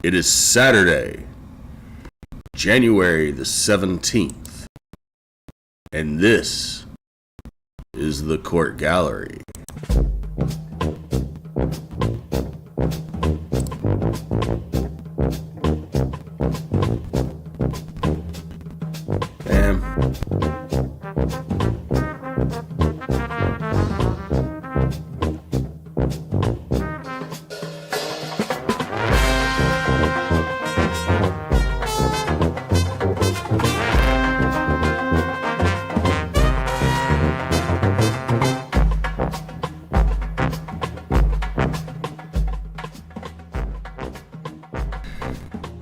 It is Saturday, January the 17th, and this is the Court Gallery.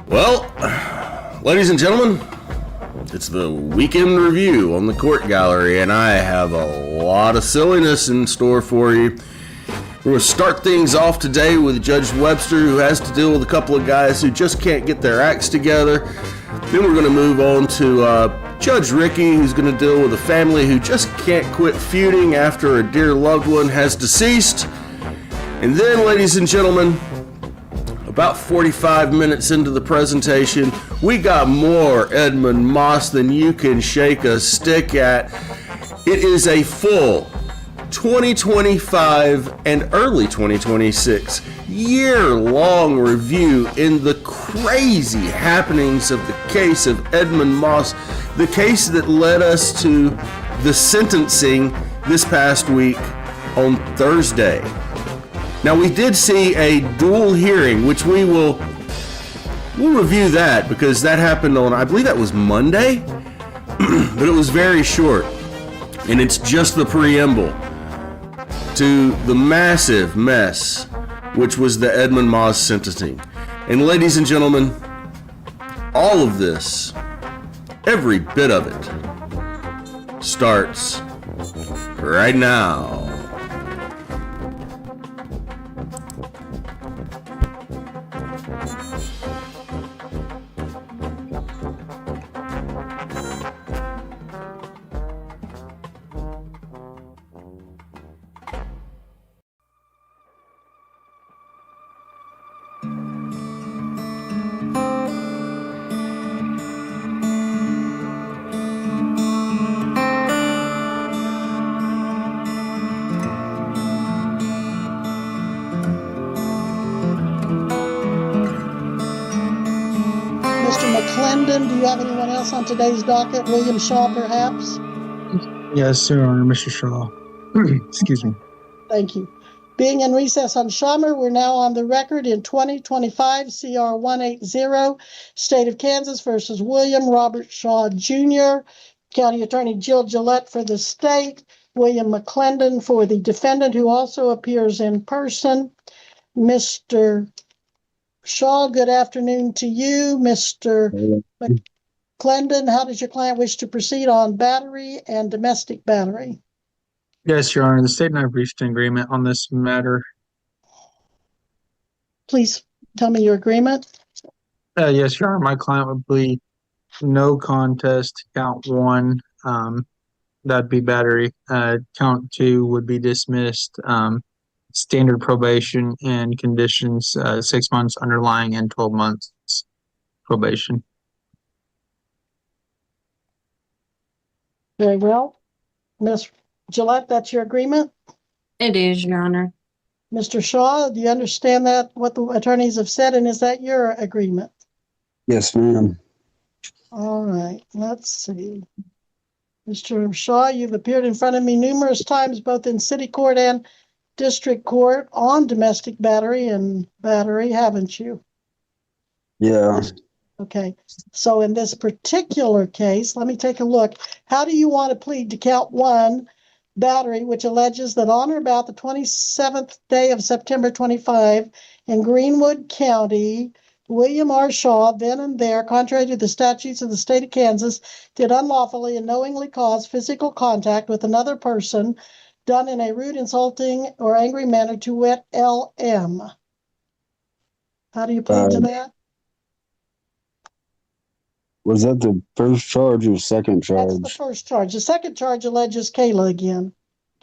Well, ladies and gentlemen, it's the weekend review on the Court Gallery, and I have a lot of silliness in store for you. We're going to start things off today with Judge Webster, who has to deal with a couple of guys who just can't get their acts together. Then we're going to move on to Judge Ricke, who's going to deal with a family who just can't quit feuding after a dear loved one has deceased. And then, ladies and gentlemen, about 45 minutes into the presentation, we got more Edmund Maass than you can shake a stick at. It is a full 2025 and early 2026 year-long review in the crazy happenings of the case of Edmund Maass, the case that led us to the sentencing this past week on Thursday. Now, we did see a dual hearing, which we'll review that because that happened on, I believe that was Monday, but it was very short, and it's just the preamble to the massive mess, which was the Edmund Maass sentencing. And ladies and gentlemen, all of this, every bit of it, starts right now. Do you have anyone else on today's docket? William Shaw, perhaps? Yes, Your Honor, Mr. Shaw. Excuse me. Thank you. Being in recess on Schommer, we're now on the record in 2025 CR 180, State of Kansas versus William Robert Shaw Jr., County Attorney Jill Gillette for the state, William McClendon for the defendant, who also appears in person. Mr. Shaw, good afternoon to you. Mr. McClendon, how does your client wish to proceed on battery and domestic battery? Yes, Your Honor, the state and I have reached an agreement on this matter. Please tell me your agreement. Yes, Your Honor, my client would plead no contest, count one, that'd be battery. Count two would be dismissed. Standard probation and conditions, 6 months underlying and 12 months probation. Very well. Ms. Gillette, that's your agreement? It is, Your Honor. Mr. Shaw, do you understand that, what the attorneys have said, and is that your agreement? Yes, ma'am. All right, let's see. Mr. Shaw, you've appeared in front of me numerous times, both in city court and district court on domestic battery and battery, haven't you? Yeah. Okay, so in this particular case, let me take a look. How do you want to plead to count one, battery, which alleges that on or about the 27th day of September 25 in Greenwood County, William R. Shaw, then and there, contrary to the statutes of the state of Kansas, did unlawfully and knowingly cause physical contact with another person done in a rude, insulting, or angry manner, to wit, L.M. How do you plead to that? Was that the first charge or second charge? That's the first charge. The second charge alleges Kayla again.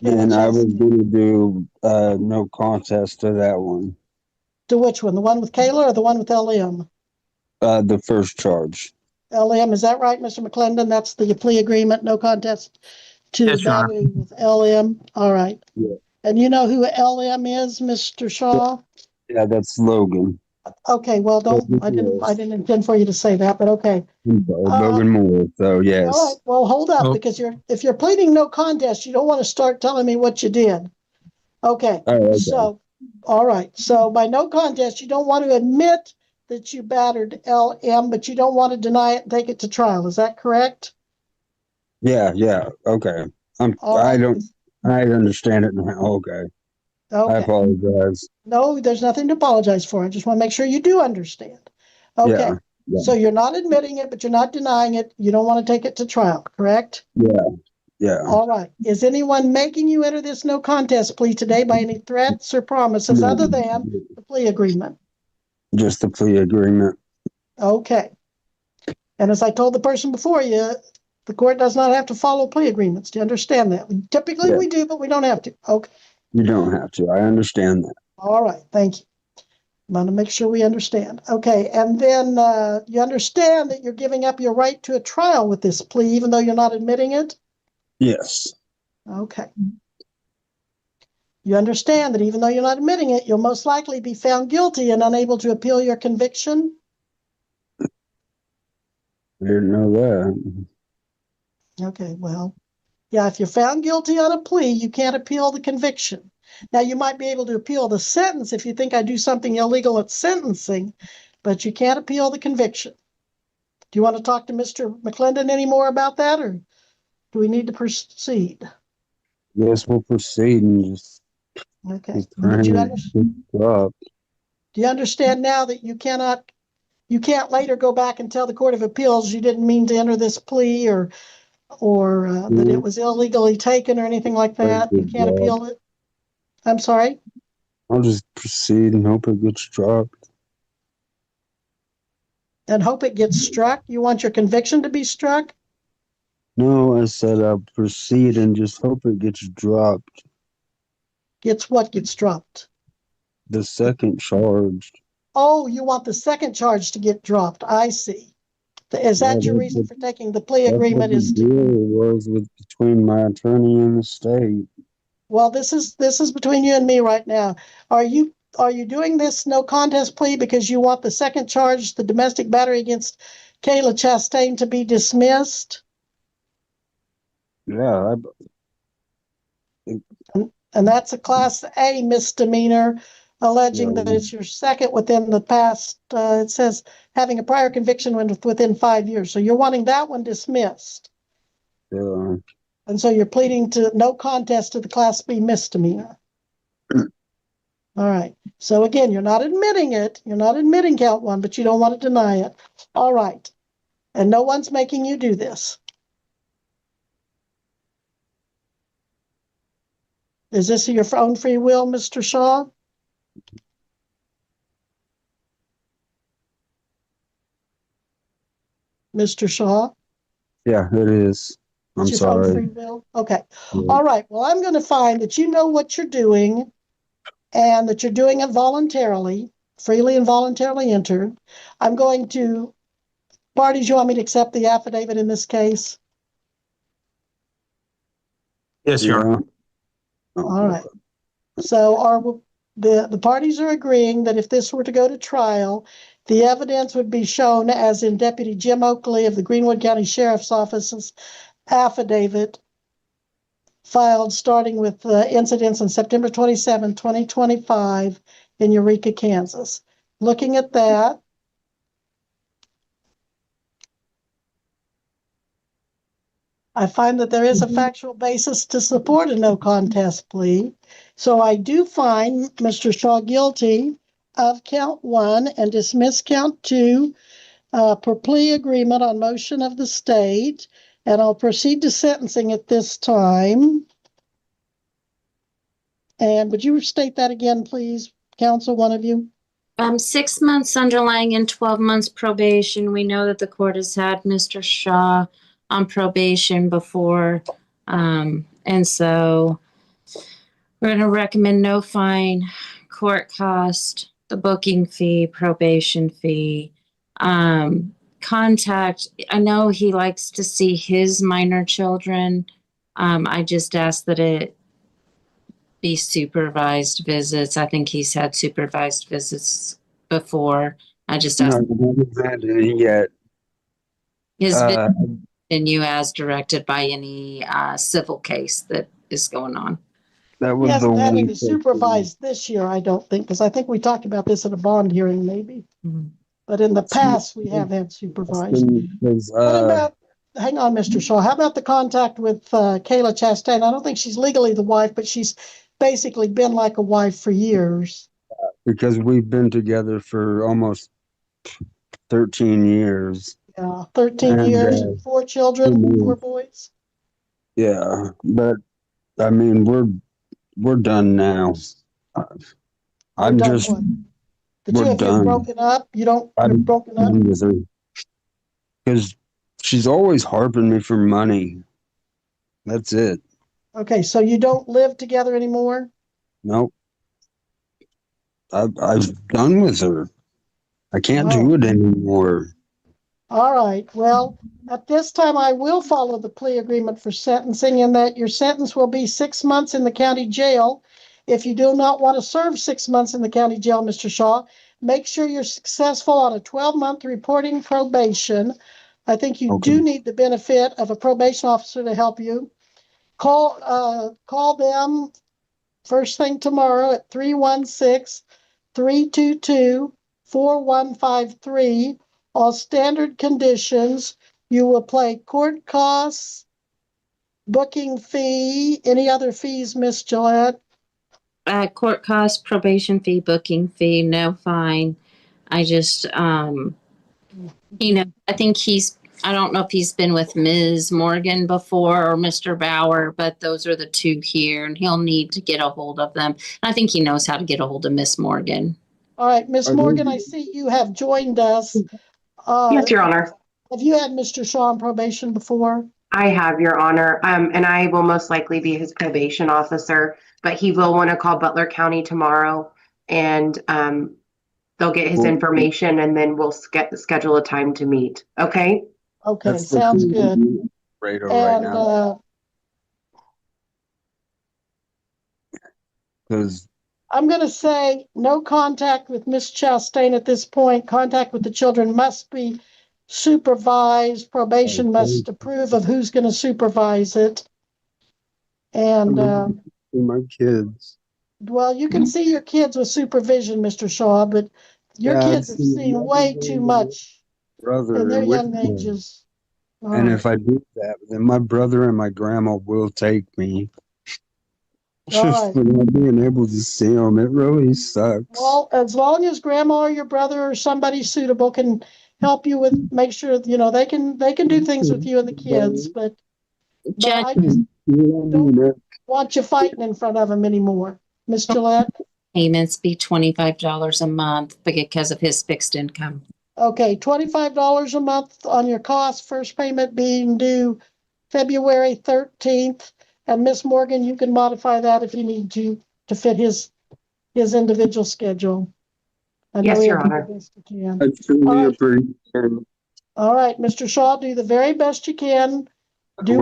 And I was going to do no contest to that one. To which one? The one with Kayla or the one with LM? The first charge. LM, is that right, Mr. McClendon? That's the plea agreement, no contest to Yes, Your Honor. battery with LM? All right. Yeah. And you know who LM is, Mr. Shaw? Yeah, that's Logan. Okay, well, I didn't intend for you to say that, but okay. Logan Moore. So All right, yes. well, hold up, Oh. because if you're pleading no contest, you don't want to start telling me what you did. Okay, Oh, okay. so, all right, so by no contest, you don't want to admit that you battered LM, but you don't want to deny it and take it to trial. Is that correct? Yeah. Okay. All I right. don't. I understand it now. Okay. I Okay. apologize. No, there's nothing to apologize for. I just want to make sure you do understand. Okay. Yeah. So you're not admitting it, but you're not denying it. You don't want to take it to trial, correct? Yeah. All right. Is anyone making you enter this no contest plea today by any threats or promises No. other than the plea agreement? Just the plea agreement. Okay. And as I told the person before you, the court does not have to follow plea agreements. Do you understand that? Typically Yeah. we do, but we don't have to. Okay. You don't have to. I understand that. All right. Thank you. I want to make sure we understand. Okay. And then you understand that you're giving up your right to a trial with this plea, even though you're not admitting it? Yes. Okay. You understand that even though you're not admitting it, you'll most likely be found guilty and unable to appeal your conviction? I didn't know that. Okay, well, yeah, if you're found guilty on a plea, you can't appeal the conviction. Now, you might be able to appeal the sentence if you think I do something illegal at sentencing, but you can't appeal the conviction. Do you want to talk to Mr. McClendon any more about that, or do we need to proceed? Yes, we'll proceed and just. Okay. But Do you understand now that you can't later go back and tell the Court of Appeals you didn't mean to enter this plea or that it was illegally taken or anything like that? You can't appeal it? I'm sorry? I'll just proceed and hope it gets dropped. And hope it gets struck? You want your conviction to be struck? No, I said I'll proceed and just hope it gets dropped. Gets what gets dropped? The second charge. Oh, you want the second charge to get dropped. I see. Is that your reason for taking the plea agreement? That's what the deal was between my attorney and the state. Well, this is between you and me right now. Are you doing this no contest plea because you want the second charge, the domestic battery against Kayla Chastain, to be dismissed? Yeah. And that's a Class A misdemeanor, alleging that it's your second within the past, it says, having a prior conviction within 5 years. So you're wanting that one dismissed. Yeah. And so you're pleading to no contest to the Class B misdemeanor. All right. So again, you're not admitting it. You're not admitting count one, but you don't want to deny it. All right. And no one's making you do this. Is this your own free will, Mr. Shaw? Mr. Shaw? Yeah, it is. I'm It's your own sorry. free will? Okay. Yeah. All right. Well, I'm going to find that you know what you're doing and that you're doing it voluntarily, freely and voluntarily entered. I'm going to, parties, you want me to accept the affidavit in this case? Yes, Your Honor. Yeah. All right. So the parties are agreeing that if this were to go to trial, the evidence would be shown as in Deputy Jim Oakley of the Greenwood County Sheriff's Office's affidavit filed starting with incidents on September 27, 2025 in Eureka, Kansas. Looking at that, I find that there is a factual basis to support a no contest plea. So I do find Mr. Shaw guilty of count one and dismiss count two per plea agreement on motion of the state. And I'll proceed to sentencing at this time. And would you state that again, please, counsel, one of you? 6 months underlying and 12 months probation. We know that the court has had Mr. Shaw on probation before. And so we're going to recommend no fine, court cost, the booking fee, probation fee, contact. I know he likes to see his minor children. I just ask that it be supervised visits. I think he's had supervised visits before. I just asked No, I haven't had any yet. his visit Uh, continue as directed by any civil case that is going on. that He was the hasn't had week. any supervised this year, I don't think, because I think we talked about this at a bond hearing maybe. Mhm. But in the past, we have had supervised. What about, hang on, Mr. Shaw, how about the contact with Kayla Chastain? I don't think she's legally the wife, but she's basically been like a wife for years. because we've been together for almost 13 years. Yeah, 13 And, years and 4 children, 4 boys. Yeah, but I mean, we're done now. I'm done just, what? The we're two of you done. broken up? You're I'm broken up? done with her. Because she's always harping me for money. That's it. Okay, so you don't live together anymore? Nope. I've done with her. I can't Oh. do it anymore. All right, well, at this time, I will follow the plea agreement for sentencing in that your sentence will be 6 months in the county jail. If you do not want to serve 6 months in the county jail, Mr. Shaw, make sure you're successful on a 12-month reporting probation. I think you do need the benefit of a probation officer to help you. Call them first thing tomorrow at 316-322-4153. All standard conditions. You will pay court costs, booking fee, any other fees, Miss Gillette? Court costs, probation fee, booking fee, no fine. I just, I think I don't know if he's been with Ms. Morgan before or Mr. Bauer, but those are the two here, and he'll need to get a hold of them. I think he knows how to get a hold of Miss Morgan. All right, Miss Morgan, I see you have joined us. Yes, Your Honor. Have you had Mr. Shaw on probation before? I have, Your Honor, and I will most likely be his probation officer, but he will want to call Butler County tomorrow, and they'll get his information, and then we'll schedule a time to meet. Okay? Okay, sounds good. Right And now. Because I'm going to say no contact with Miss Chastain at this point. Contact with the children must be supervised. Probation must approve of who's going to supervise it. And, my kids. well, you can see your kids with supervision, Mr. Shaw, but your kids have seen way too much in their young ages. And if I do that, then my brother and my grandma will take me. Just for not being able to see them, it really sucks. Well, as long as grandma or your brother or somebody suitable can help you with, make sure, they can do things with you and the kids, but I just don't want you fighting in front of them anymore. Miss Gillette? Payments be $25 a month because of his fixed income. Okay, $25 a month on your cost, first payment being due February 13th. And Miss Morgan, you can modify that if you need to fit his individual schedule. Yes, Your Honor. I truly appreciate it. All right, Mr. Shaw, do the very best you can. Do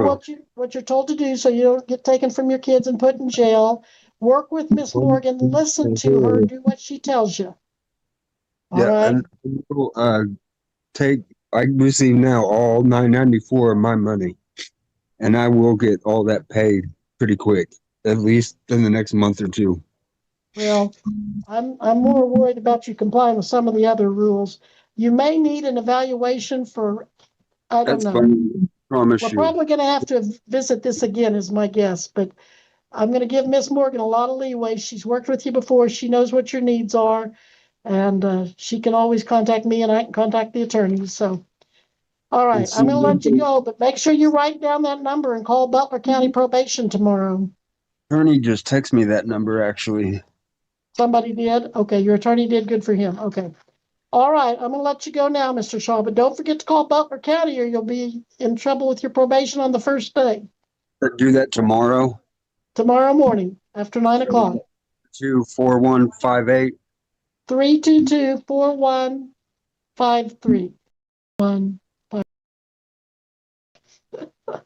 what you're told to do so you don't get taken from your kids and put in jail. Work with Miss Morgan, listen to her, do what she tells you. All right. And I receive now all $9.94 of my money, and I will get all that paid pretty quick, at least in the next month or two. Well, I'm more worried about you complying with some of the other rules. You may need an evaluation for, I don't know. Fine. Promise We're you. probably going to have to visit this again, is my guess, but I'm going to give Miss Morgan a lot of leeway. She's worked with you before. She knows what your needs are, and she can always contact me, and I can contact the attorneys. So, all right, I'm going to let you go, but make sure you write down that number and call Butler County Probation tomorrow. Attorney just text me that number, actually. Somebody did? Okay, your attorney did. Good for him. Okay. All right, I'm going to let you go now, Mr. Shaw, but don't forget to call Butler County or you'll be in trouble with your probation on the first day. Do that tomorrow? Tomorrow morning after 9 o'clock. 24158. 322-4153. All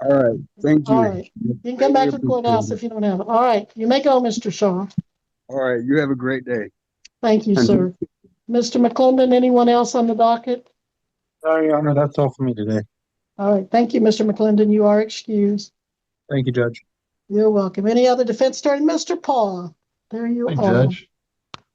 right. Thank you. All right. You can come back to the courthouse if you don't have it. All right. You may go, Mr. Shaw. All right. You have a great day. Thank you, sir. Mr. McClendon, anyone else on the docket? Sorry, Your Honor, that's all for me today. All right. Thank you, Mr. McClendon. You are excused. Thank you, Judge. You're welcome. Any other defense attorney? Mr. Paul. There you Hey, are. Judge.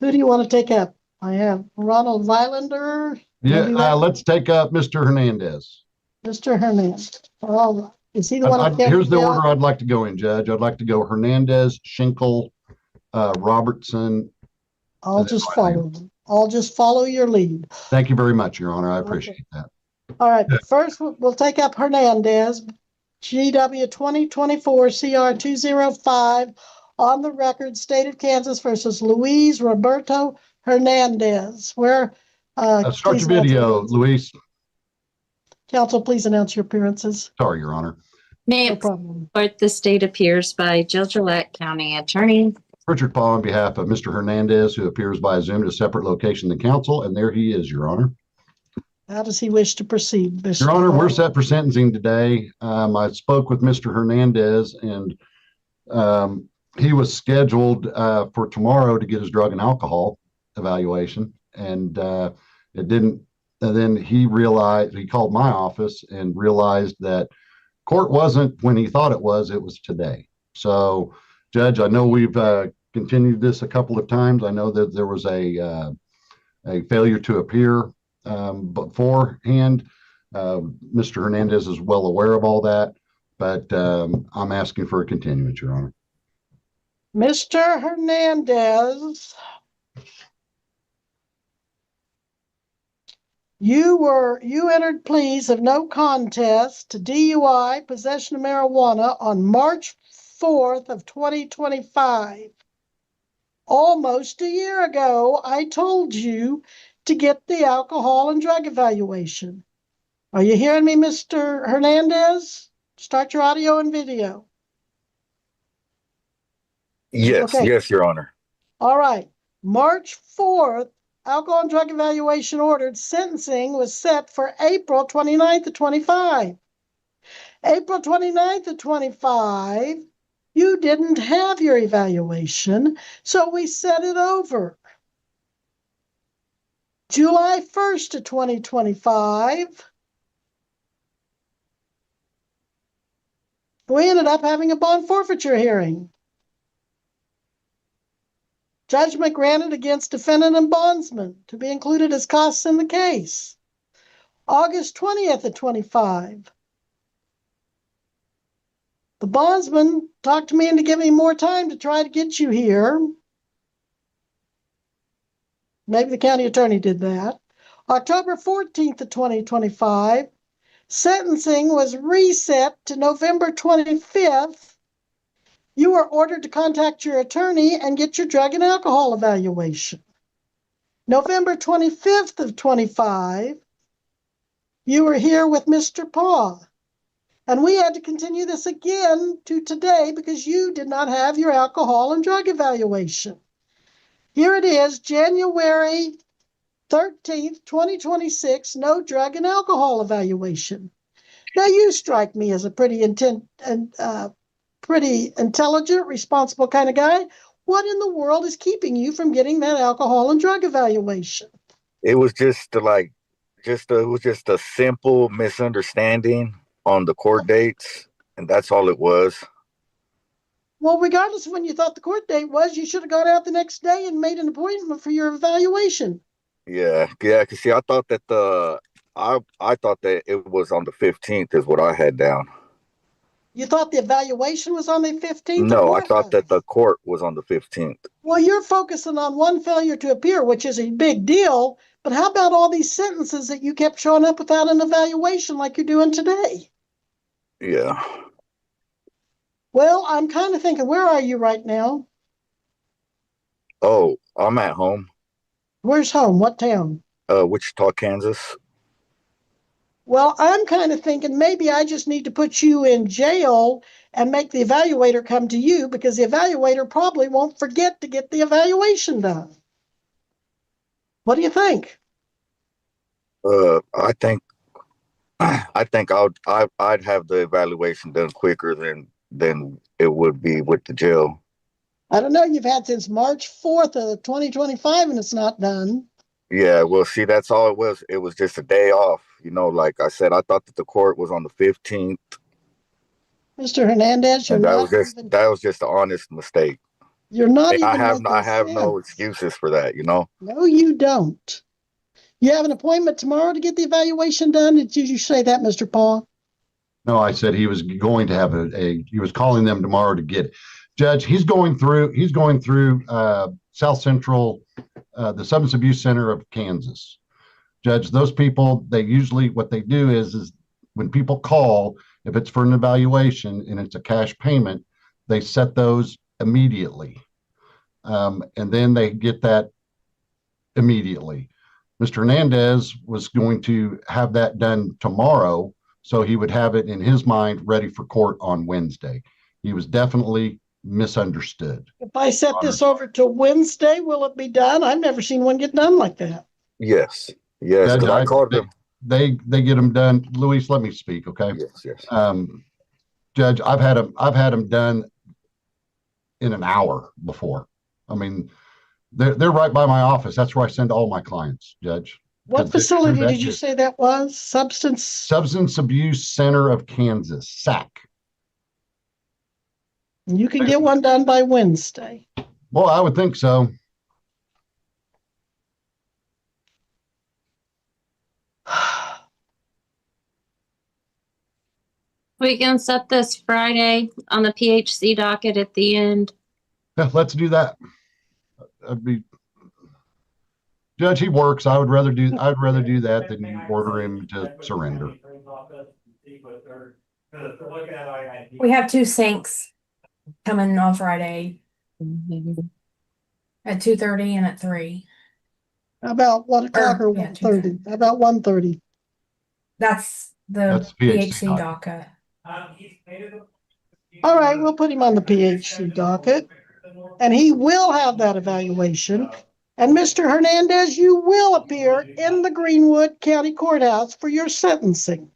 Who do you want to take up? I have Ronald Vilander. Yeah, let's take up Mr. Hernandez. Mr. Hernandez. All right. Is he the one? Here's the order I'd like to go in, Judge. I'd like to go Hernandez, Schenkel, Robertson. I'll just follow them. I'll just follow your lead. Thank you very much, Your Honor. I appreciate that. All right. First, we'll take up Hernandez, GW 2024 CR 205 on the record, State of Kansas versus Luis Roberto Hernandez. Where? Start your video, Luis. Counsel, please announce your appearances. Sorry, Your Honor. May No it problem. support the state appears by Jill Gillette, County Attorney. Richard Paul on behalf of Mr. Hernandez, who appears by Zoom at a separate location than counsel, and there he is, Your Honor. How does he wish to proceed, Mr. Your Honor, Paul? we're set for sentencing today. I spoke with Mr. Hernandez, and he was scheduled for tomorrow to get his drug and alcohol evaluation, and it didn't. And then he called my office and realized that court wasn't when he thought it was today. So, Judge, I know we've continued this a couple of times. I know that there was a failure to appear beforehand. Mr. Hernandez is well aware of all that, but I'm asking for a continuance, Your Honor. Mr. Hernandez, you entered pleas of no contest to DUI, possession of marijuana on March 4th of 2025. Almost a year ago, I told you to get the alcohol and drug evaluation. Are you hearing me, Mr. Hernandez? Start your audio and video. Yes, Okay. yes, Your Honor. All right. March 4th, alcohol and drug evaluation ordered. Sentencing was set for April 29th of 25. April 29th of 25, you didn't have your evaluation, so we set it over. July 1st of 2025, we ended up having a bond forfeiture hearing. Judgment granted against defendant and bondsman to be included as costs in the case. August 20th of 25. The bondsman talked to me into giving me more time to try to get you here. Maybe the county attorney did that. October 14th of 2025. Sentencing was reset to November 25th. You were ordered to contact your attorney and get your drug and alcohol evaluation. November 25th of 25, you were here with Mr. Paul. And we had to continue this again to today because you did not have your alcohol and drug evaluation. Here it is, January 13th, 2026, no drug and alcohol evaluation. Now you strike me as a pretty intelligent, responsible kind of guy. What in the world is keeping you from getting that alcohol and drug evaluation? It was just a simple misunderstanding on the court dates, and that's all it was. Well, regardless of when you thought the court date was, you should have gone out the next day and made an appointment for your evaluation. Yeah. Cause see, I thought that it was on the 15th is what I had down. You thought the evaluation was on the 15th? No, I thought that the court was on the 15th. Well, you're focusing on one failure to appear, which is a big deal. But how about all these sentences that you kept showing up without an evaluation like you're doing today? Yeah. Well, I'm kind of thinking, where are you right now? Oh, I'm at home. Where's home? What town? Wichita, Kansas. Well, I'm kind of thinking maybe I just need to put you in jail and make the evaluator come to you, because the evaluator probably won't forget to get the evaluation done. What do you think? I think I'd have the evaluation done quicker than it would be with the jail. I don't know. You've had since March 4th of 2025 and it's not done. Yeah, well, see, that's all it was. It was just a day off. Like I said, I thought that the court was on the 15th. Mr. Hernandez, you're And not that was just an honest mistake. You're not And even I have no sense. excuses for that, No, you don't. You have an appointment tomorrow to get the evaluation done. Did you say that, Mr. Paul? No, I said he was going to have he was calling them tomorrow to get it. Judge, he's going through South Central, the Substance Abuse Center of Kansas. Judge, those people, they usually, what they do is when people call, if it's for an evaluation and it's a cash payment, they set those immediately. And then they get that immediately. Mr. Hernandez was going to have that done tomorrow, so he would have it in his mind ready for court on Wednesday. He was definitely misunderstood. If I set this over to Wednesday, will it be done? I've never seen one get done like that. Yes. Judge, I called them. They get them done. Luis, let me speak, okay? Yes. Judge, I've had them done in an hour before. I mean, they're right by my office. That's where I send all my clients, Judge. What facility did you say that was? Substance Abuse Center of Kansas, SAC. You can get one done by Wednesday. Well, I would think so. We can set this Friday on the PHC docket at the end. Yeah, let's do that. Judge, he works. I'd rather do that than you order him to surrender. We have 2 sinks coming on Friday at 2:30 and at 3. How about 1 o'clock or 1:30? How about 1:30? That's the PHC docket. All right, we'll put him on the PHC docket, and he will have that evaluation. And Mr. Hernandez, you will appear in the Greenwood County Courthouse for your sentencing.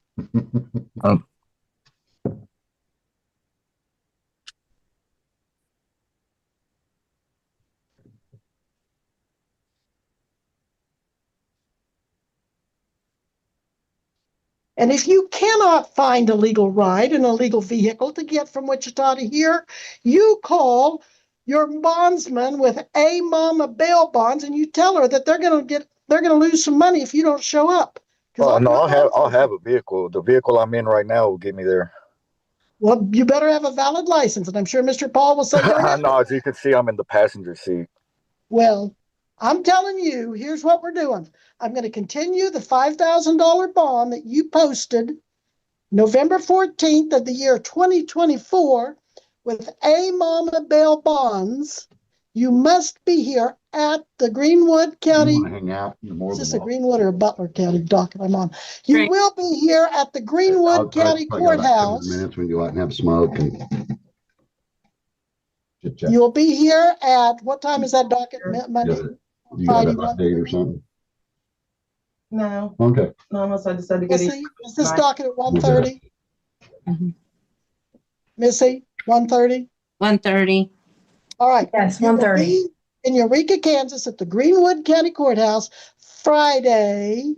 And if you cannot find a legal ride in a legal vehicle to get from Wichita to here, you call your bondsman with a mama bail bonds, and you tell her that they're going to lose some money if you don't show up. Oh, no, I'll have a vehicle. The vehicle I'm in right now will get me there. Well, you better have a valid license, and I'm sure Mr. Paul will say. No, as you can see, I'm in the passenger seat. Well, I'm telling you, here's what we're doing. I'm going to continue the $5,000 bond that you posted November 14th of the year 2024 with a mama bail bonds. You must be here at the Greenwood County. You want to hang out? Is this a Greenwood or a Butler County docket I'm on? You will be here at the Greenwood County Courthouse. Minutes we can go out and have a smoke and chit-chat. You'll be here at, what time is that docket? Monday? You got Friday, an update or something? No. Okay. No, unless I decided to get it. Is this docket at 1:30? Missy, 1:30? 1:30. All right. Yes, You will 1:30. be in Eureka, Kansas at the Greenwood County Courthouse Friday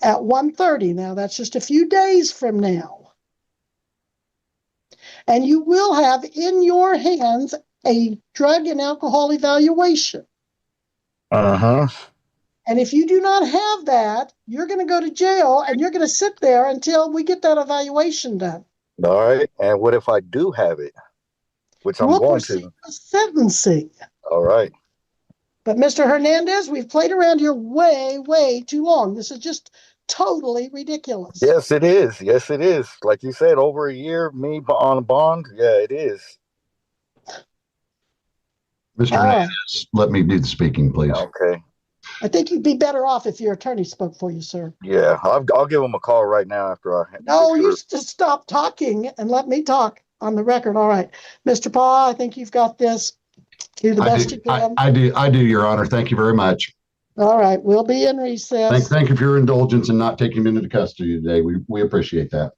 at 1:30. Now, that's just a few days from now. And you will have in your hands a drug and alcohol evaluation. Uh-huh. And if you do not have that, you're going to go to jail and you're going to sit there until we get that evaluation done. All right. And what if I do have it? Which I'm We'll going proceed to. with sentencing. All right. But Mr. Hernandez, we've played around here way too long. This is just totally ridiculous. Yes, it is. Yes, it is. Like you said, over a year, me on a bond. Yeah, it is. Mr. Hernandez, let me do the speaking, please. Okay. I think you'd be better off if your attorney spoke for you, sir. Yeah, I'll give him a call right now after I. No, you just stop talking and let me talk on the record. All right. Mr. Paul, I think you've got this Do the best you can. I do, Your Honor. Thank you very much. All right, we'll be in recess. Thank you for your indulgence in not taking him into custody today. We appreciate that.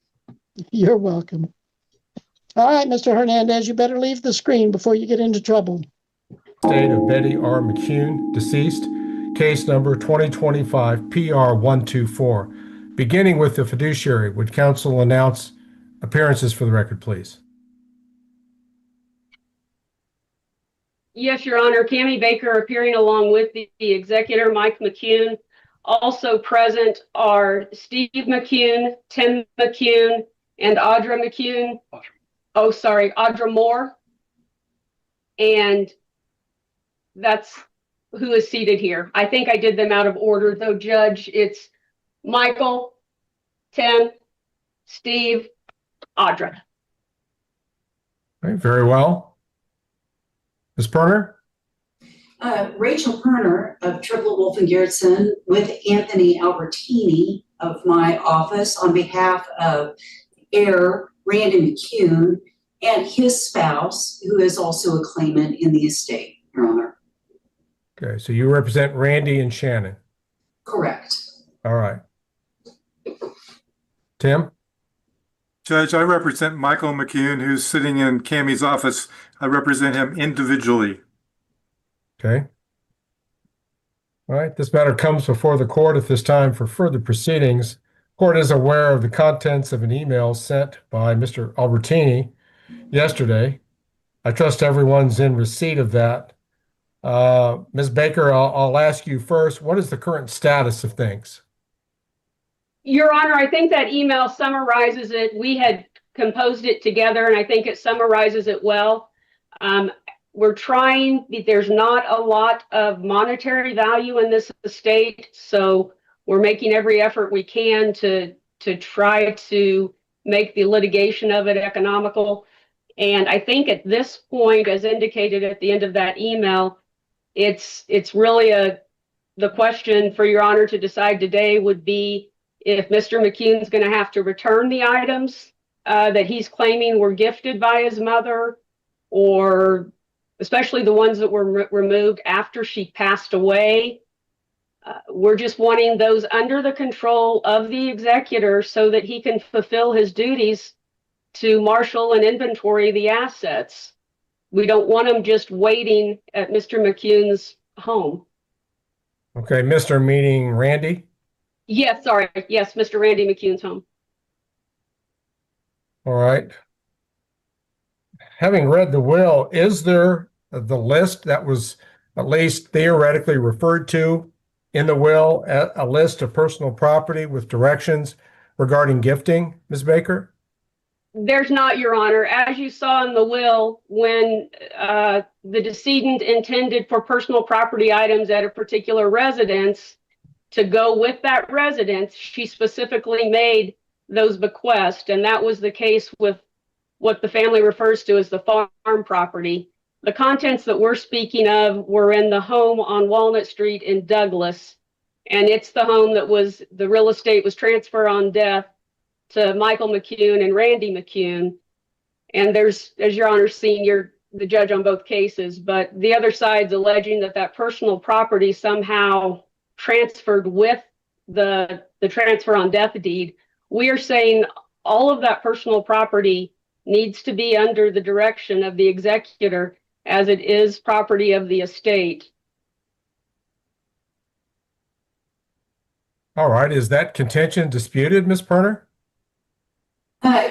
You're welcome. All right, Mr. Hernandez, you better leave the screen before you get into trouble. Estate of Betty R. McCune, deceased, case number 2025 PR 124. Beginning with the fiduciary, would counsel announce appearances for the record, please? Yes, Your Honor. Cammie Baker appearing along with the executor, Mike McCune. Also present are Steve McCune, Tim McCune, and Audra McCune. Oh, sorry, Audra Moore. And that's who is seated here. I think I did them out of order, though, Judge. It's Michael, Tim, Steve, Audra. All right, very well. Ms. Perner? Rachel Perner of Triple Wolf and Garrettson with Anthony Albertini of my office on behalf of heir Randy McCune and his spouse, who is also a claimant in the estate, Your Honor. Okay, so you represent Randy and Shannon. Correct. All right. Tim? Judge, I represent Michael McCune, who's sitting in Cammie's office. I represent him individually. Okay. All right, this matter comes before the court at this time for further proceedings. Court is aware of the contents of an email sent by Mr. Albertini yesterday. I trust everyone's in receipt of that. Ms. Baker, I'll ask you first, what is the current status of things? Your Honor, I think that email summarizes it. We had composed it together, and I think it summarizes it well. We're trying, there's not a lot of monetary value in this estate, so we're making every effort we can to try to make the litigation of it economical. And I think at this point, as indicated at the end of that email, it's really the question for Your Honor to decide today would be if Mr. McCune's going to have to return the items that he's claiming were gifted by his mother, or especially the ones that were removed after she passed away. We're just wanting those under the control of the executor so that he can fulfill his duties to marshal and inventory the assets. We don't want them just waiting at Mr. McCune's home. Okay, Mr. meaning Randy? Yes, sorry. Yes, Mr. Randy McCune's home. All right. Having read the will, is there the list that was at least theoretically referred to in the will, a list of personal property with directions regarding gifting, Ms. Baker? There's not, Your Honor. As you saw in the will, when the decedent intended for personal property items at a particular residence to go with that residence, she specifically made those bequests, and that was the case with what the family refers to as the farm property. The contents that we're speaking of were in the home on Walnut Street in Douglas, and it's the home that was, the real estate was transferred on death to Michael McCune and Randy McCune. And there's, as Your Honor's seen, you're the judge on both cases, but the other side's alleging that that personal property somehow transferred with the transfer on death deed. We are saying all of that personal property needs to be under the direction of the executor, as it is property of the estate. All right, is that contention disputed, Ms. Perner?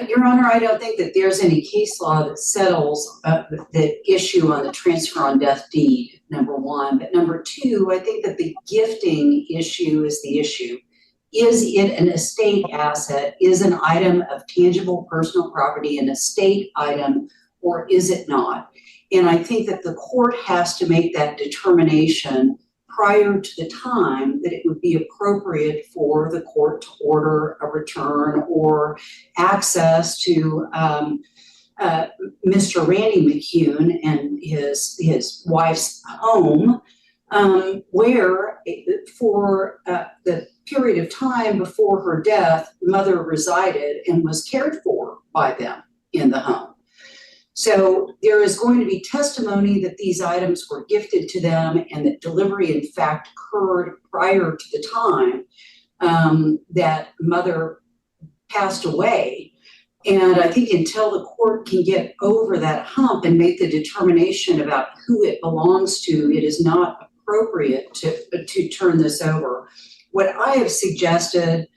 Your Honor, I don't think that there's any case law that settles the issue on the transfer on death deed, number one. But number two, I think that the gifting issue is the issue. Is it an estate asset? Is an item of tangible personal property an estate item, or is it not? And I think that the court has to make that determination prior to the time that it would be appropriate for the court to order a return or access to Mr. Randy McCune and his wife's home, where for the period of time before her death, mother resided and was cared for by them in the home. So there is going to be testimony that these items were gifted to them and that delivery in fact occurred prior to the time that mother passed away. And I think until the court can get over that hump and make the determination about who it belongs to, it is not appropriate to turn this over. What I have suggested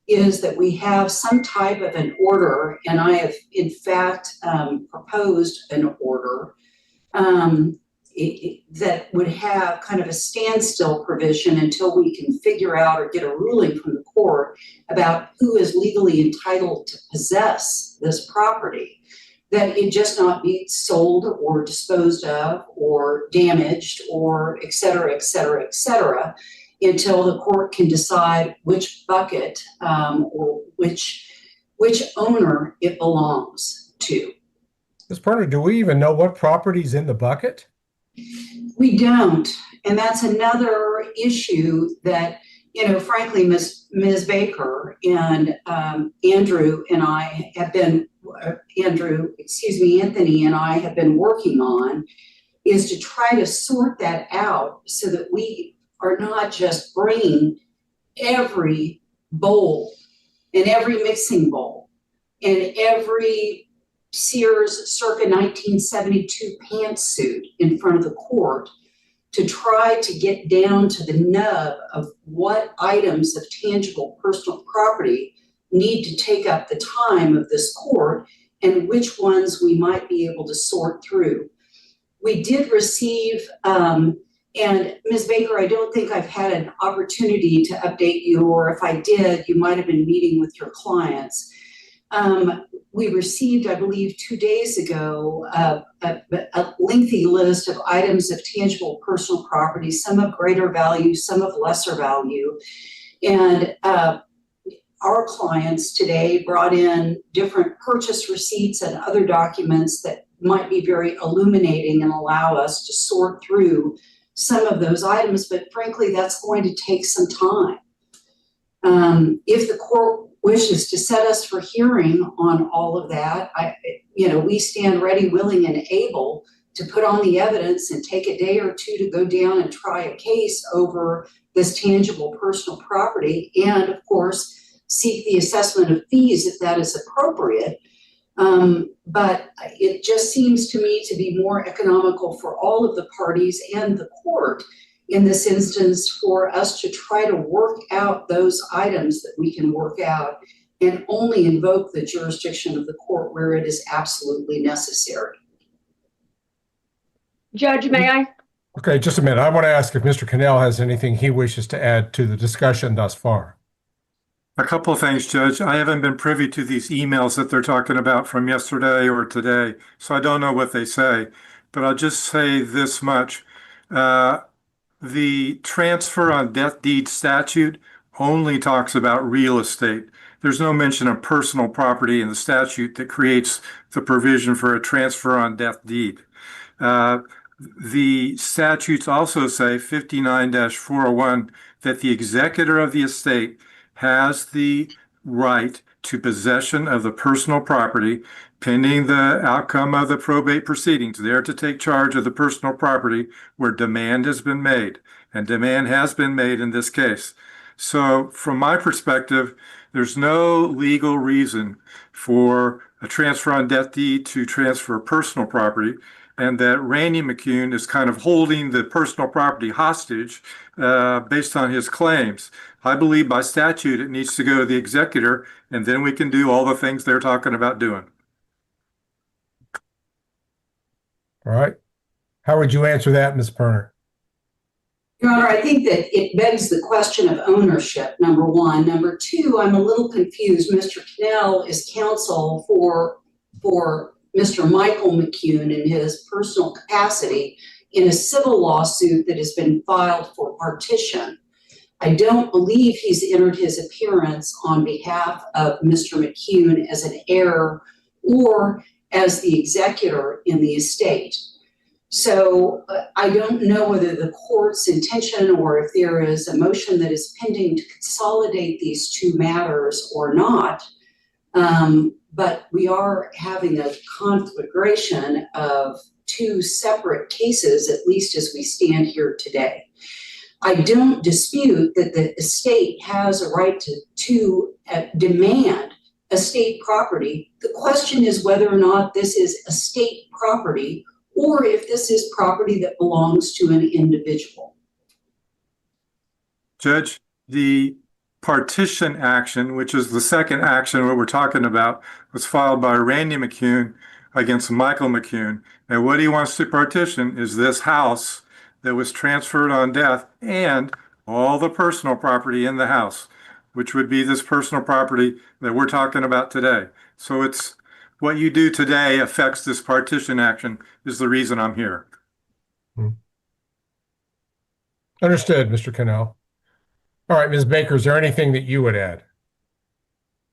is that we have some type of an order, and I have in fact proposed an order that would have kind of a standstill provision until we can figure out or get a ruling from the court about who is legally entitled to possess this property, that it just not be sold or disposed of or damaged or et cetera, et cetera, et cetera, until the court can decide which bucket or which owner it belongs to. Ms. Perner, do we even know what property's in the bucket? We don't, and that's another issue that, you know, frankly, Ms. Baker and Anthony and I have been working on, is to try to sort that out so that we are not just bringing every bowl and every mixing bowl and every Sears circa 1972 pantsuit in front of the court to try to get down to the nub of what items of tangible personal property need to take up the time of this court and which ones we might be able to sort through. We did receive, and Ms. Baker, I don't think I've had an opportunity to update you, or if I did, you might have been meeting with your clients. We received, I believe, 2 days ago, a lengthy list of items of tangible personal property, some of greater value, some of lesser value. And our clients today brought in different purchase receipts and other documents that might be very illuminating and allow us to sort through some of those items. But frankly, that's going to take some time. If the court wishes to set us for hearing on all of that, we stand ready, willing, and able to put on the evidence and take a day or two to go down and try a case over this tangible personal property, and of course seek the assessment of fees if that is appropriate. But it just seems to me to be more economical for all of the parties and the court in this instance for us to try to work out those items that we can work out and only invoke the jurisdiction of the court where it is absolutely necessary. Judge, may I? Okay, just a minute. I want to ask if Mr. Cannell has anything he wishes to add to the discussion thus far. A couple of things, Judge. I haven't been privy to these emails that they're talking about from yesterday or today, so I don't know what they say. But I'll just say this much. The transfer on death deed statute only talks about real estate. There's no mention of personal property in the statute that creates the provision for a transfer on death deed. The statutes also say 59-401 that the executor of the estate has the right to possession of the personal property pending the outcome of the probate proceedings. They're to take charge of the personal property where demand has been made, and demand has been made in this case. So from my perspective, there's no legal reason for a transfer on death deed to transfer personal property, and that Randy McCune is kind of holding the personal property hostage based on his claims. I believe by statute it needs to go to the executor, and then we can do all the things they're talking about doing. All right. How would you answer that, Ms. Perner? Your Honor, I think that it begs the question of ownership, number one. Number two, I'm a little confused. Mr. Cannell is counsel for Mr. Michael McCune in his personal capacity in a civil lawsuit that has been filed for partition. I don't believe he's entered his appearance on behalf of Mr. McCune as an heir or as the executor in the estate. So I don't know whether the court's intention or if there is a motion that is pending to consolidate these two matters or not. But we are having a conflagration of two separate cases, at least as we stand here today. I don't dispute that the estate has a right to demand estate property. The question is whether or not this is estate property or if this is property that belongs to an individual. Judge, the partition action, which is the second action what we're talking about, was filed by Randy McCune against Michael McCune. And what he wants to partition is this house that was transferred on death and all the personal property in the house, which would be this personal property that we're talking about today. So it's what you do today affects this partition action is the reason I'm here. Understood, Mr. Cannell. All right, Ms. Baker, is there anything that you would add?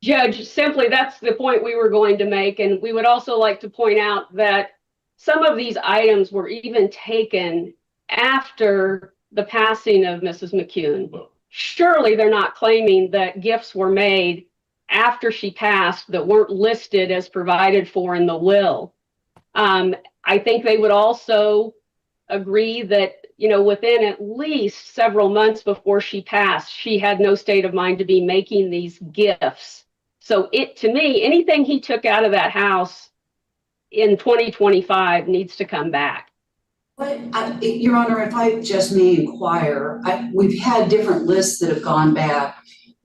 Judge, simply that's the point we were going to make. And we would also like to point out that some of these items were even taken after the passing of Mrs. McCune. Surely they're not claiming that gifts were made after she passed that weren't listed as provided for in the will. I think they would also agree that, you know, within at least several months before she passed, she had no state of mind to be making these gifts. So to me, anything he took out of that house in 2025 needs to come back. But Your Honor, if I just may inquire, we've had different lists that have gone back.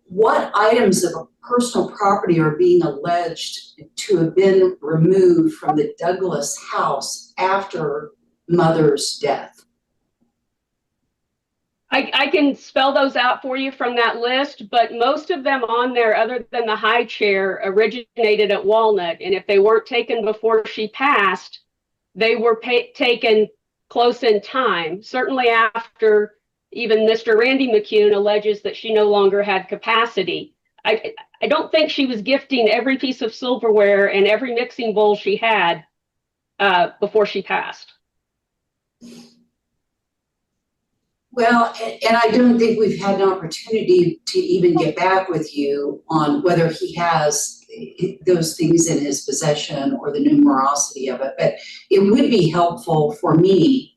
What items of personal property are being alleged to have been removed from the Douglas house after Mother's death? I can spell those out for you from that list, but most of them on there, other than the high chair, originated at Walnut. And if they weren't taken before she passed, they were taken close in time, certainly after even Mr. Randy McCune alleges that she no longer had capacity. I don't think she was gifting every piece of silverware and every mixing bowl she had before she passed. Well, and I don't think we've had an opportunity to even get back with you on whether he has those things in his possession or the numerosity of it. But it would be helpful for me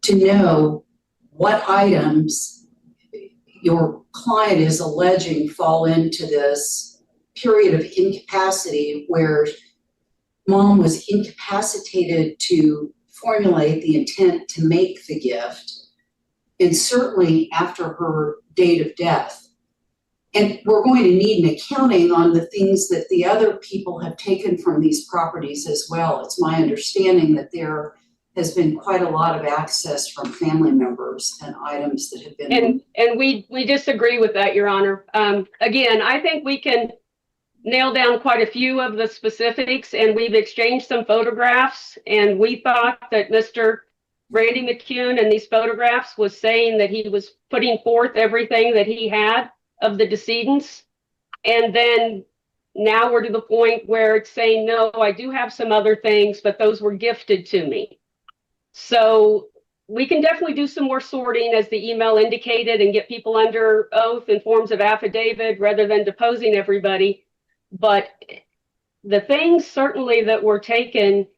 to know what items your client is alleging fall into this period of incapacity where Mom was incapacitated to formulate the intent to make the gift, and certainly after her date of death. And we're going to need an accounting on the things that the other people have taken from these properties as well. It's my understanding that there has been quite a lot of access from family members and items that have been. And we disagree with that, Your Honor. Again, I think we can nail down quite a few of the specifics, and we've exchanged some photographs, and we thought that Mr. Randy McCune in these photographs was saying that he was putting forth everything that he had of the decedents. And then now we're to the point where it's saying, no, I do have some other things, but those were gifted to me. So we can definitely do some more sorting as the email indicated and get people under oath in forms of affidavit rather than deposing everybody. But the things certainly that were taken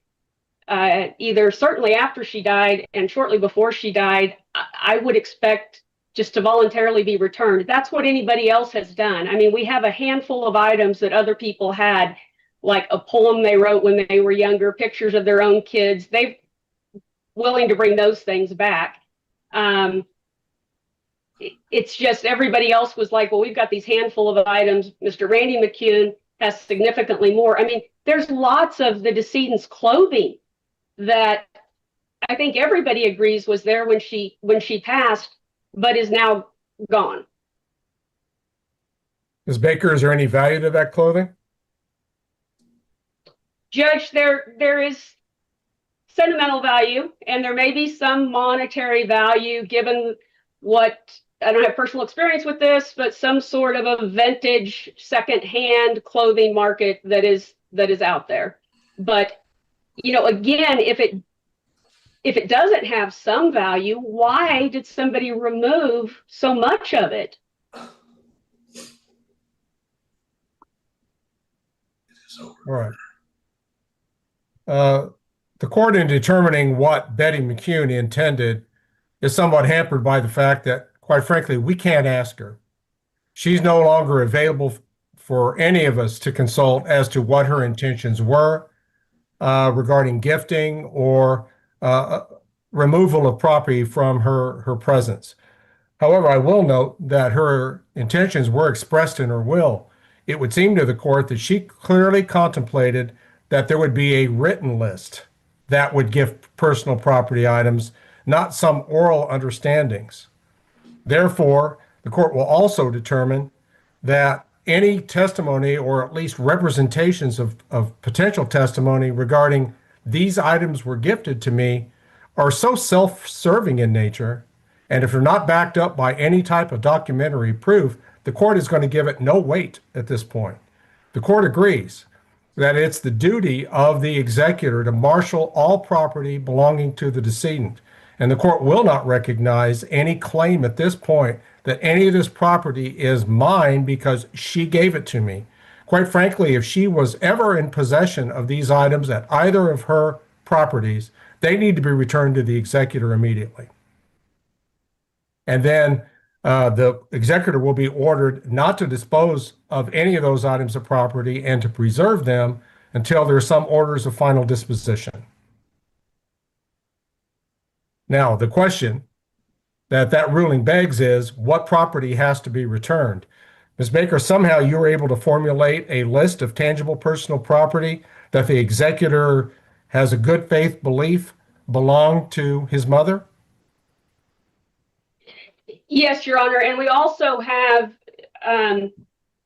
either certainly after she died and shortly before she died, I would expect just to voluntarily be returned. That's what anybody else has done. I mean, we have a handful of items that other people had, like a poem they wrote when they were younger, pictures of their own kids. They're willing to bring those things back. It's just everybody else was like, well, we've got these handful of items. Mr. Randy McCune has significantly more. I mean, there's lots of the decedent's clothing that I think everybody agrees was there when she passed, but is now gone. Ms. Baker, is there any value to that clothing? Judge, there is sentimental value, and there may be some monetary value given what, I don't have personal experience with this, but some sort of a vintage secondhand clothing market that is out there. But, you know, again, if it doesn't have some value, why did somebody remove so much of it? All right. The court, in determining what Betty McCune intended, is somewhat hampered by the fact that, quite frankly, we can't ask her. She's no longer available for any of us to consult as to what her intentions were regarding gifting or removal of property from her presence. However, I will note that her intentions were expressed in her will. It would seem to the court that she clearly contemplated that there would be a written list that would gift personal property items, not some oral understandings. Therefore, the court will also determine that any testimony, or at least representations of potential testimony regarding these items were gifted to me, are so self-serving in nature, and if they're not backed up by any type of documentary proof, the court is going to give it no weight at this point. The court agrees that it's the duty of the executor to marshal all property belonging to the decedent, and the court will not recognize any claim at this point that any of this property is mine because she gave it to me. Quite frankly, if she was ever in possession of these items at either of her properties, they need to be returned to the executor immediately. And then the executor will be ordered not to dispose of any of those items of property and to preserve them until there are some orders of final disposition. Now, the question that ruling begs is, what property has to be returned? Ms. Baker, somehow you were able to formulate a list of tangible personal property that the executor has a good faith belief belonged to his mother? Yes, Your Honor. And we also have,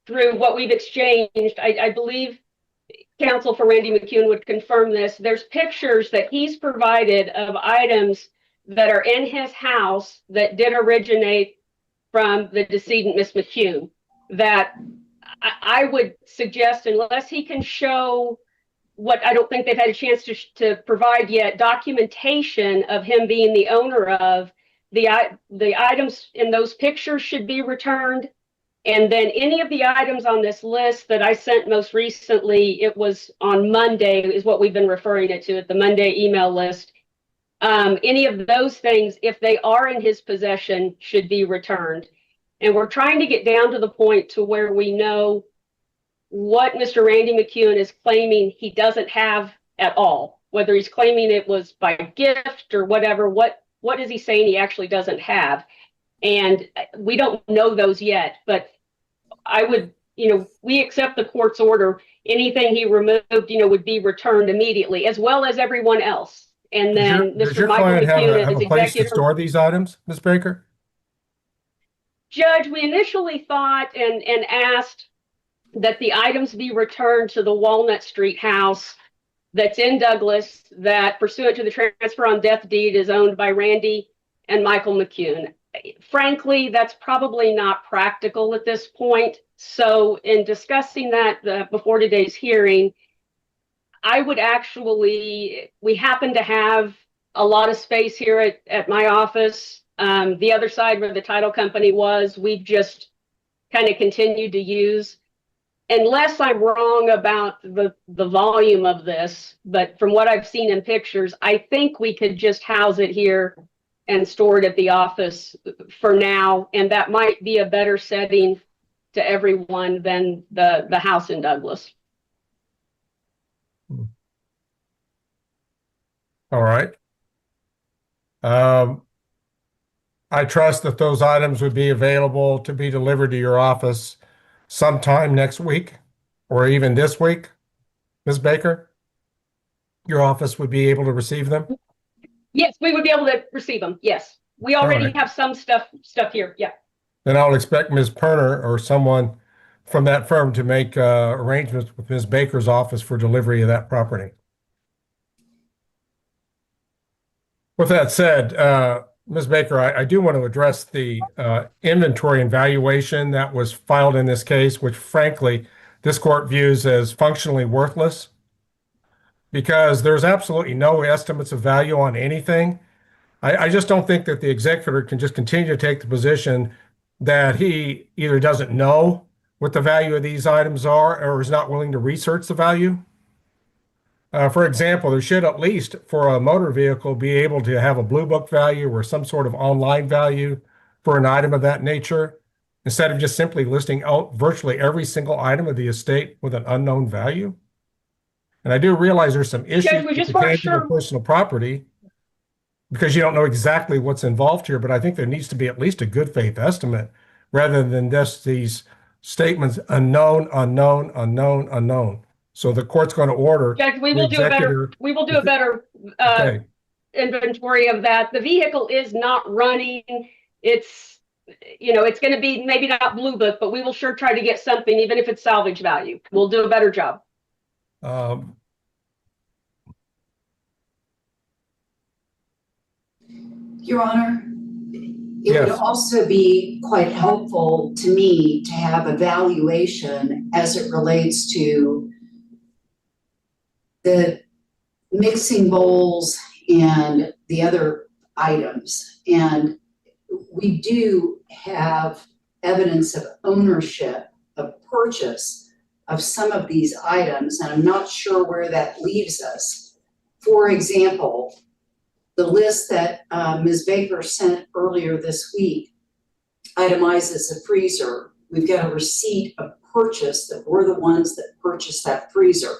through what we've exchanged, I believe counsel for Randy McCune would confirm this. There's pictures that he's provided of items that are in his house that did originate from the decedent, Miss McCune, that I would suggest, unless he can show what I don't think they've had a chance to provide yet, documentation of him being the owner of the items in those pictures should be returned. And then any of the items on this list that I sent most recently, it was on Monday, is what we've been referring it to, at the Monday email list. Any of those things, if they are in his possession, should be returned. And we're trying to get down to the point to where we know what Mr. Randy McCune is claiming he doesn't have at all, whether he's claiming it was by gift or whatever. What is he saying he actually doesn't have? And we don't know those yet, but I would, we accept the court's order. Anything he removed, would be returned immediately, as well as everyone else. And then Does your client have a place to store these items, Ms. Baker? Judge, we initially thought and asked that the items be returned to the Walnut Street house that's in Douglas, that pursuant to the transfer on death deed is owned by Randy and Michael McCune. Frankly, that's probably not practical at this point. So in discussing that before today's hearing, I would we happen to have a lot of space here at my office. The other side where the title company was, we've just kind of continued to use. Unless I'm wrong about the volume of this, but from what I've seen in pictures, I think we could just house it here and store it at the office for now. And that might be a better setting to everyone than the house in Douglas. All right. I trust that those items would be available to be delivered to your office sometime next week or even this week, Ms. Baker. Your office would be able to receive them? Yes, we would be able to receive them. Yes. We already have some stuff here. Yeah. Then I'll expect Ms. Perner or someone from that firm to make arrangements with Ms. Baker's office for delivery of that property. With that said, Ms. Baker, I do want to address the inventory and valuation that was filed in this case, which frankly, this court views as functionally worthless because there's absolutely no estimates of value on anything. I just don't think that the executor can just continue to take the position that he either doesn't know what the value of these items are or is not willing to research the value. For example, there should at least for a motor vehicle be able to have a blue book value or some sort of online value for an item of that nature, instead of just simply listing out virtually every single item of the estate with an unknown value. And I do realize there's some issues Judge, we with just the weren't tangible sure. personal property because you don't know exactly what's involved here, but I think there needs to be at least a good faith estimate rather than just these statements unknown, unknown, unknown, unknown. So the court's going to order. Judge, we the will do a better, executor- we will do a better Okay. inventory of that. The vehicle is not running. It's, you know, it's going to be maybe not blue book, but we will sure try to get something, even if it's salvage value. We'll do a better job. Your Honor, it would Yes. also be quite helpful to me to have a valuation as it relates to the mixing bowls and the other items. And we do have evidence of ownership, of purchase of some of these items, and I'm not sure where that leaves us. For example, the list that Ms. Baker sent earlier this week itemizes a freezer. We've got a receipt of purchase that we're the ones that purchased that freezer.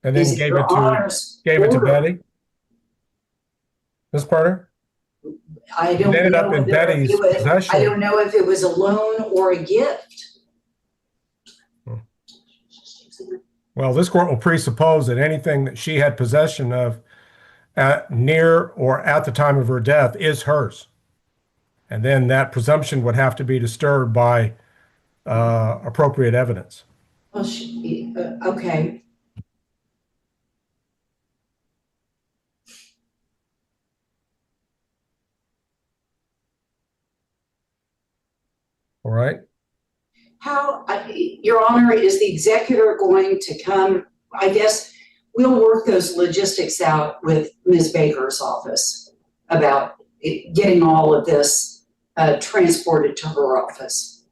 And then Is gave Your it to Honor's Betty. order- Ms. Parter? I don't It ended up know in whether Betty's it was, possession. I don't know if it was a loan or a gift. Well, this court will presuppose that anything that she had possession of at near or at the time of her death is hers. And then that presumption would have to be disturbed by appropriate evidence. Well, okay. All right. How, Your Honor, is the executor going to come? I guess we'll work those logistics out with Ms. Baker's office about getting all of this transported to her office.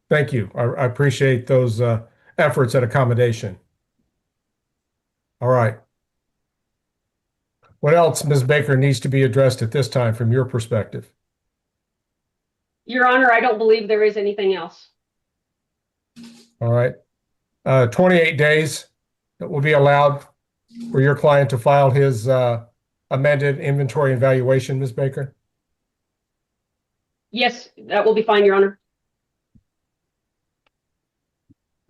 Thank you. I appreciate those efforts at accommodation. All right. What else, Ms. Baker, needs to be addressed at this time from your perspective? Your Honor, I don't believe there is anything else. All right. 28 days that will be allowed for your client to file his amended inventory and valuation, Ms. Baker? Yes, that will be fine, Your Honor.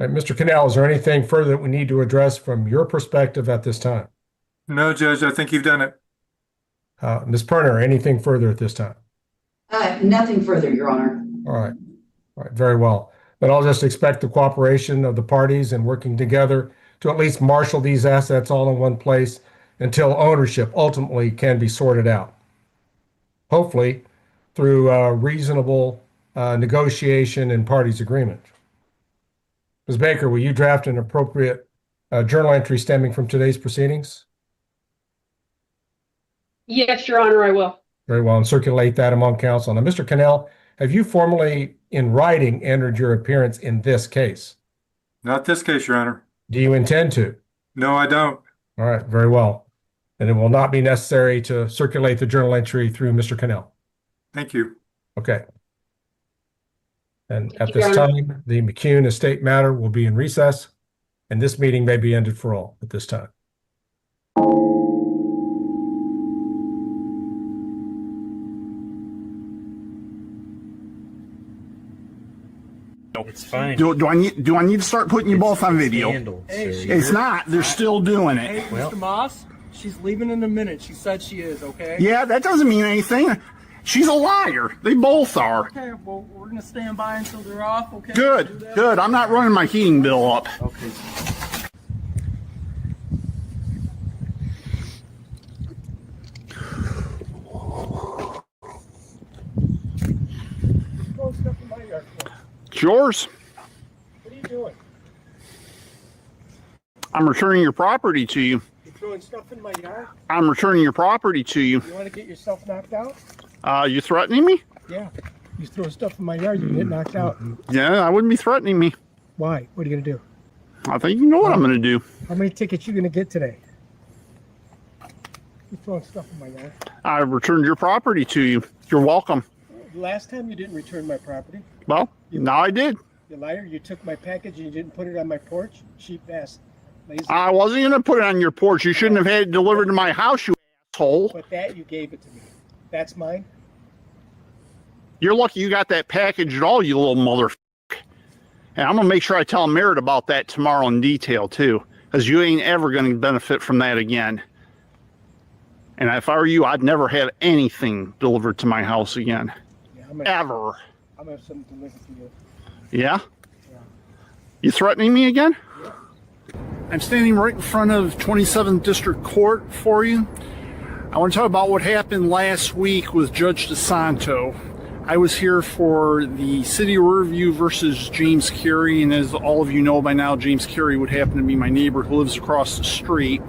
All right, Mr. Cannell, is there anything further that we need to address from your perspective at this time? No, Judge, I think you've done it. Ms. Perner, anything further at this time? Nothing further, Your Honor. All right. All right. Very well. But I'll just expect the cooperation of the parties and working together to at least marshal these assets all in one place until ownership ultimately can be sorted out. Hopefully through reasonable negotiation and parties' agreement. Ms. Baker, will you draft an appropriate journal entry stemming from today's proceedings? Yes, Your Honor, I will. Very well, and circulate that among counsel. Now, Mr. Cannell, have you formally, in writing, entered your appearance in this case? Not this case, Your Honor. Do you intend to? No, I don't. All right, very well. And it will not be necessary to circulate the journal entry through Mr. Cannell. Thank you. Okay. And Thank at you, this Your Honor. time, the McCune estate matter will be in recess, and this meeting may be ended for all at this time. It's fine. Do I need to start putting you both on video? Hey, It's not. They're still doing it. Hey, Mr. Maass, she's leaving in a minute. She said she is, okay? Yeah, that doesn't mean anything. She's a liar. They both are. Okay, well, we're going to stand by until they're off, okay? Good, good. I'm not running my heating bill up. Okay. It's yours. What are you doing? I'm returning your property to you. You're throwing stuff in my yard? I'm returning your property to you. You want to get yourself knocked out? You threatening me? Yeah. You throw stuff in my yard, you get knocked out. Yeah, I wouldn't be threatening me. Why? What are you gonna do? I think you know what I'm going to do. How many tickets you gonna get today? You throwing stuff in my yard. I returned your property to you. You're welcome. Last time you didn't return my property. Well, now I did. You liar! You took my package and you didn't put it on my porch. Cheap ass. Lazy. I wasn't going to put it on your porch. You shouldn't have had it delivered to my house, you asshole. But that you gave it to me. That's mine. You're lucky you got that package at all, you little mother. And I'm going to make sure I tell Merritt about that tomorrow in detail, too. Because you ain't ever going to benefit from that again. And if I were you, I'd never have anything delivered to my house again. Yeah, Ever. I'm going to have something delivered to you. Yeah? You threatening me again? Yeah. I'm standing right in front of 27th District Court for you. I want to talk about what happened last week with Judge DiSanto. I was here for the City of Riverview versus James Carey, and as all of you know by now, James Carey would happen to be my neighbor who lives across the street.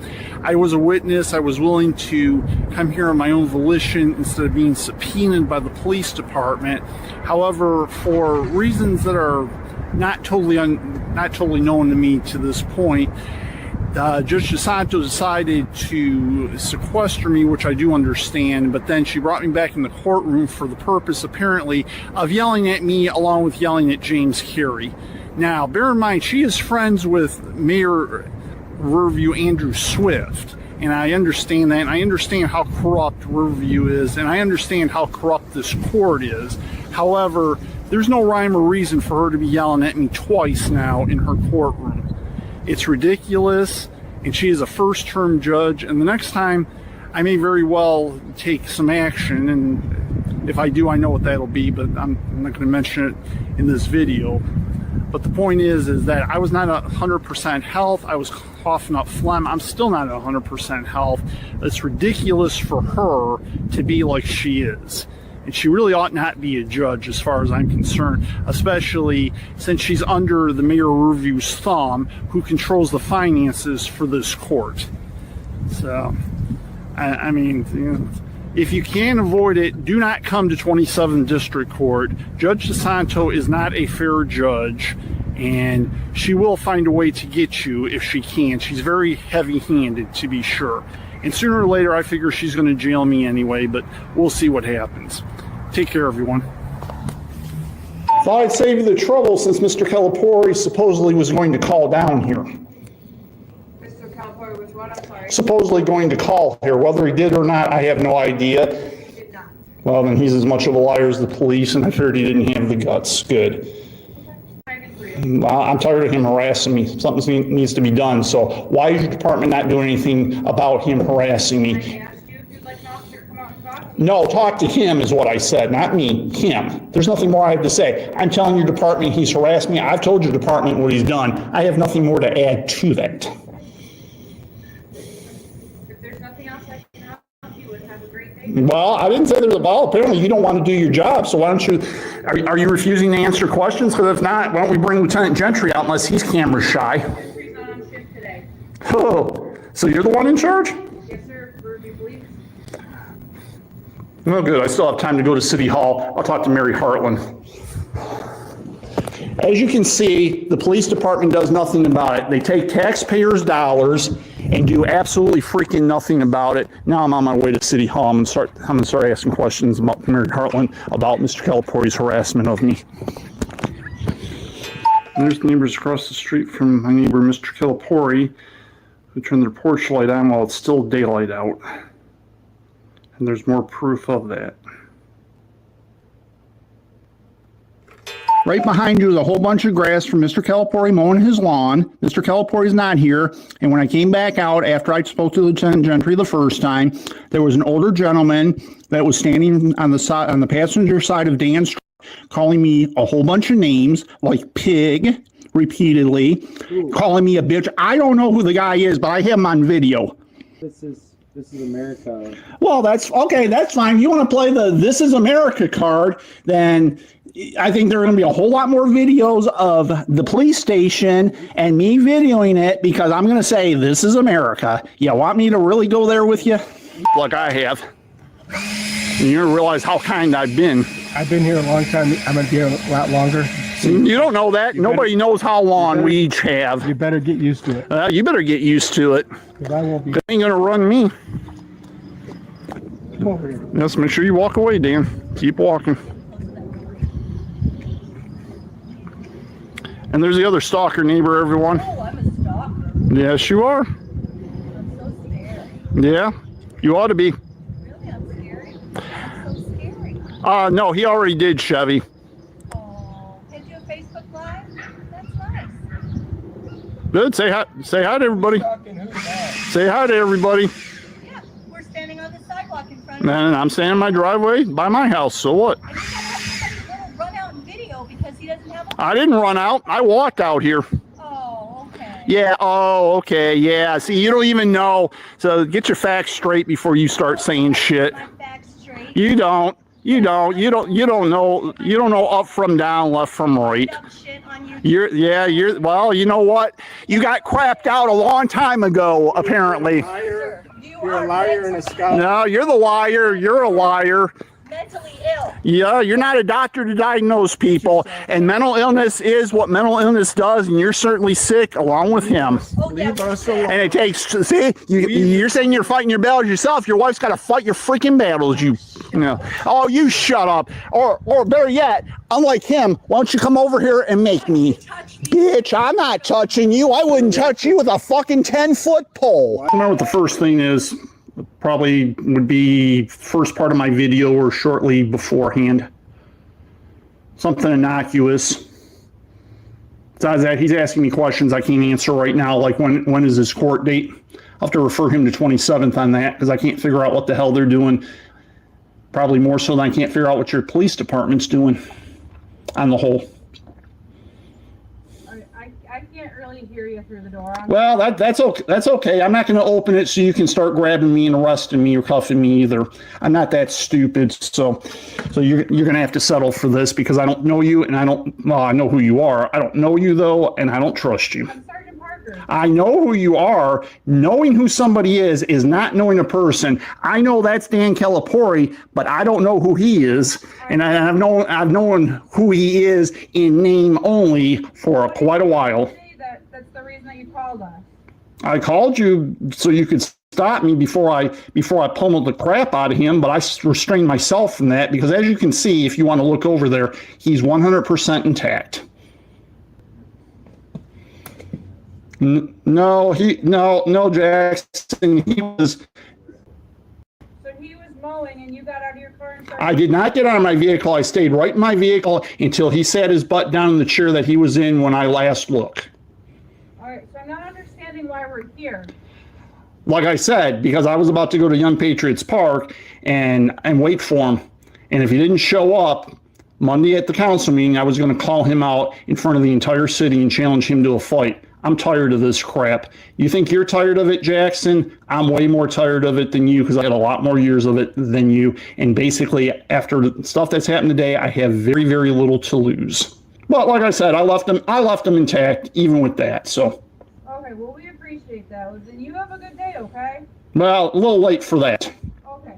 I was a witness. I was willing to come here on my own volition instead of being subpoenaed by the police department. However, for reasons that are not totally known to me to this point, Judge DiSanto decided to sequester me, which I do understand, but then she brought me back in the courtroom for the purpose, apparently, of yelling at me along with yelling at James Carey. Now, bear in mind, she is friends with Mayor Riverview Andrew Swift, and I understand that, and I understand how corrupt Riverview is, and I understand how corrupt this court is. However, there's no rhyme or reason for her to be yelling at me twice now in her courtroom. It's ridiculous, and she is a first-term judge, and the next time I may very well take some action, and if I do, I know what that'll be, but I'm not going to mention it in this video. But the point is that I was not 100% health. I was coughing up phlegm. I'm still not 100% health. It's ridiculous for her to be like she is. And she really ought not be a judge as far as I'm concerned, especially since she's under the Mayor of Riverview's thumb, who controls the finances for this court. So, I mean, you know, if you can avoid it, do not come to 27th District Court. Judge DiSanto is not a fair judge, and she will find a way to get you if she can. She's very heavy-handed, to be sure. And sooner or later, I figure she's going to jail me anyway, but we'll see what happens. Take care, everyone. Thought I'd save you the trouble since Mr. Calipore supposedly was going to call down here. Mr. Calipore was what? I'm sorry. Supposedly going to call here. Whether he did or not, I have no idea. He did not. Well, then he's as much of a liar as the police, and I figured he didn't have the guts. Good. I'm tired of him harassing me. Something needs to be done. So why is your department not doing anything about him harassing me? I asked you if you'd like an officer to come out and talk to you. No, talk to him is what I said, not me, him. There's nothing more I have to say. I'm telling your department he's harassed me. I've told your department what he's done. I have nothing more to add to that. If there's nothing else I can help you with, have a great day. Well, I didn't say there's a ball. Apparently you don't want to do your job, so why don't you, are you refusing to answer questions? Because if not, why don't we bring Lieutenant Gentry out unless he's camera shy? Gentry's not on shift today. Oh, so you're the one in charge? Yes, sir. Riverview Police. No good. I still have time to go to City Hall. I'll talk to Mary Hartland. As you can see, the police department does nothing about it. They take taxpayers' dollars and do absolutely freaking nothing about it. Now I'm on my way to City Hall. I'm gonna start asking questions about Mary Hartland about Mr. Calipore's harassment of me. And there's neighbors across the street from my neighbor, Mr. Calipore, who turned their porch light on while it's still daylight out. And there's more proof of that. Right behind you is a whole bunch of grass from Mr. Calipore mowing his lawn. Mr. Calipore's not here. And when I came back out after I spoke to Lieutenant Gentry the first time, there was an older gentleman that was standing on the passenger side of Dan's truck, calling me a whole bunch of names like pig repeatedly, calling me a bitch. I don't know who the guy is, but I have him on video. This is America. Well, that's okay. That's fine. You want to play the "This is America" card? Then I think there are going to be a whole lot more videos of the police station and me videoing it because I'm going to say "This is America." You want me to really go there with you? Like I have. And you're going to realize how kind I've been. I've been here a long time. I'm gonna be here a lot longer. You don't know that. Nobody knows how long we each have. You better get used to it. You better get used to it. Because I won't be. They ain't gonna run me. Come over here. Yes, make sure you walk away, Dan. Keep walking. And there's the other stalker neighbor, everyone. Oh, I'm a stalker. Yes, you are. I'm so scared. Yeah, you ought to be. Really, I'm scary. I'm so scary. No, he already did, Chevy. Oh, can you do a Facebook Live? That's nice. Good. Say hi. Say hi to everybody. Say hi to everybody. Yeah, we're standing on the sidewalk in front of Man, I'm standing in my driveway by my house. So what? And you gotta run out in video because he doesn't have a. I didn't run out. I walked out here. Oh, okay. Yeah. Oh, okay. Yeah. See, you don't even know. So get your facts straight before you start saying shit. My facts straight. You don't. You don't know. You don't know up from down, left from right. You're well, you know what? You got crapped out a long time ago, apparently. You're a liar and a scoundrel. No, you're the liar. You're a liar. Mentally ill. Yeah, you're not a doctor to diagnose people, and mental illness is what mental illness does, and you're certainly sick along with him. Leave us alone. And it takes, see, you're saying you're fighting your battles yourself. Your wife's got to fight your freaking battles. You know. Oh, you shut up. Or better yet, unlike him, why don't you come over here and make me? Bitch, I'm not touching you. I wouldn't touch you with a fucking 10-foot pole. I remember what the first thing is. Probably would be first part of my video or shortly beforehand. Something innocuous. Besides that, he's asking me questions I can't answer right now, like when is his court date? I'll have to refer him to 27th on that because I can't figure out what the hell they're doing. Probably more so than I can't figure out what your police department's doing on the whole. I can't really hear you through the door. Well, that's okay. That's okay. I'm not going to open it so you can start grabbing me and arresting me or cuffing me either. I'm not that stupid. So you're going to have to settle for this because I don't know you and I know who you are. I don't know you though, and I don't trust you. I'm Sergeant Parker. I know who you are. Knowing who somebody is not knowing a person. I know that's Dan Calipore, but I don't know who he is, and I've known who he is in name only for quite a while. That's the reason that you called us. I called you so you could stop me before I pummeled the crap out of him, but I restrained myself from that because, as you can see, if you want to look over there, he's 100% intact. No, Jackson. He was. So he was mowing, and you got out of your car and started. I did not get out of my vehicle. I stayed right in my vehicle until he sat his butt down in the chair that he was in when I last looked. All right, so I'm not understanding why we're here. Like I said, because I was about to go to Young Patriots Park and wait for him. And if he didn't show up Monday at the council meeting, I was going to call him out in front of the entire city and challenge him to a fight. I'm tired of this crap. You think you're tired of it, Jackson? I'm way more tired of it than you because I had a lot more years of it than you. And basically, after the stuff that's happened today, I have very, very little to lose. But like I said, I left him intact even with that. So. Okay, well, we appreciate that. Well, then you have a good day, okay? Well, a little late for that. Okay.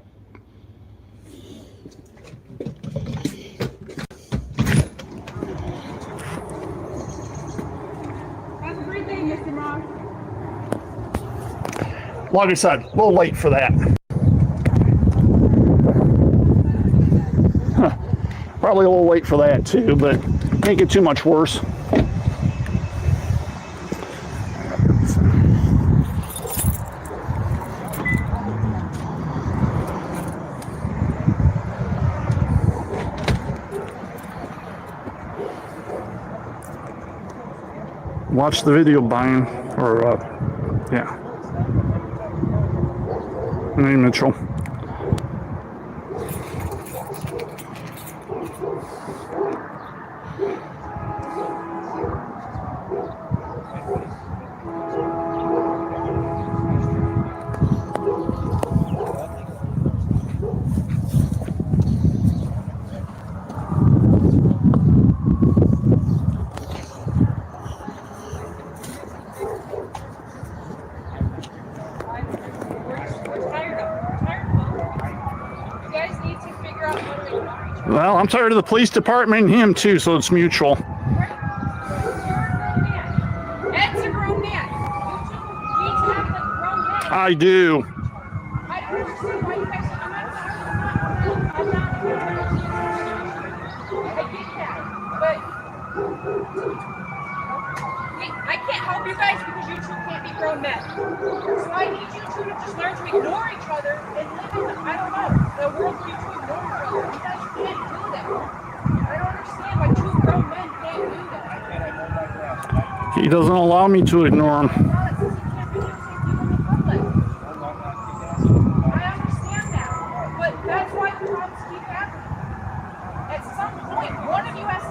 Have a great day, Mr. Maass. Like I said, a little late for that. Probably a little late for that too, but can't get too much worse. Watch the video, Brian, or yeah. Hey, Mitchell. I'm tired of the police department and him too, so it's mutual. Ed's a grown man. You two act like grown men. I do. I don't understand why you guys. I'm not. I get that, but I can't help you guys because you two can't be grown men. So I need you two to just learn to ignore each other and live in, I don't know, the world where you two ignore each other. You guys can't do that. I don't understand why two grown men can't do that. He doesn't allow me to ignore him. I understand that, but that's why the problems keep happening. At some point, one of you has to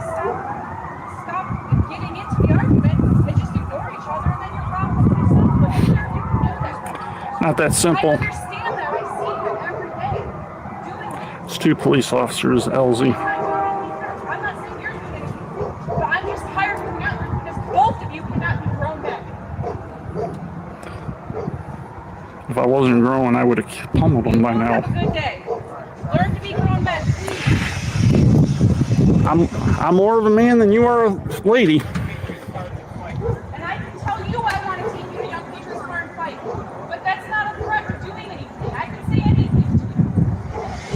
stop getting into the argument and just ignore each other, and then your problem will be solved. But neither of you can do that. Not that simple. I understand that. I see you every day doing that. It's two police officers, LZ. I'm not saying you're doing it, but I'm just tired of looking out because both of you cannot be grown men. If I wasn't growing, I would have pummeled him by now. Have a good day. Learn to be grown men. I'm more of a man than you are a lady. And I can tell you I want to take you to Young Patriots Bar and fight, but that's not a threat or doing anything. I can say anything to you.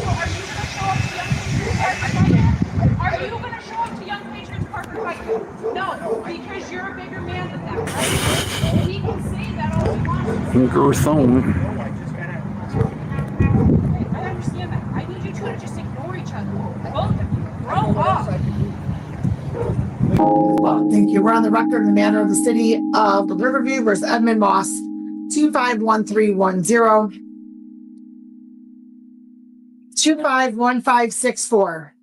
So are you going to show up to Young Patriots Park and fight? Are you going to show up to Young Patriots Park and fight? No, because you're a bigger man than that, right? He can say that all he wants. Girthone. I understand that. I need you two to just ignore each other. Both of you. Grow up. Well, thank you. We're on the record in the matter of the city of Riverview versus Edmund Maass, 251310, 251564.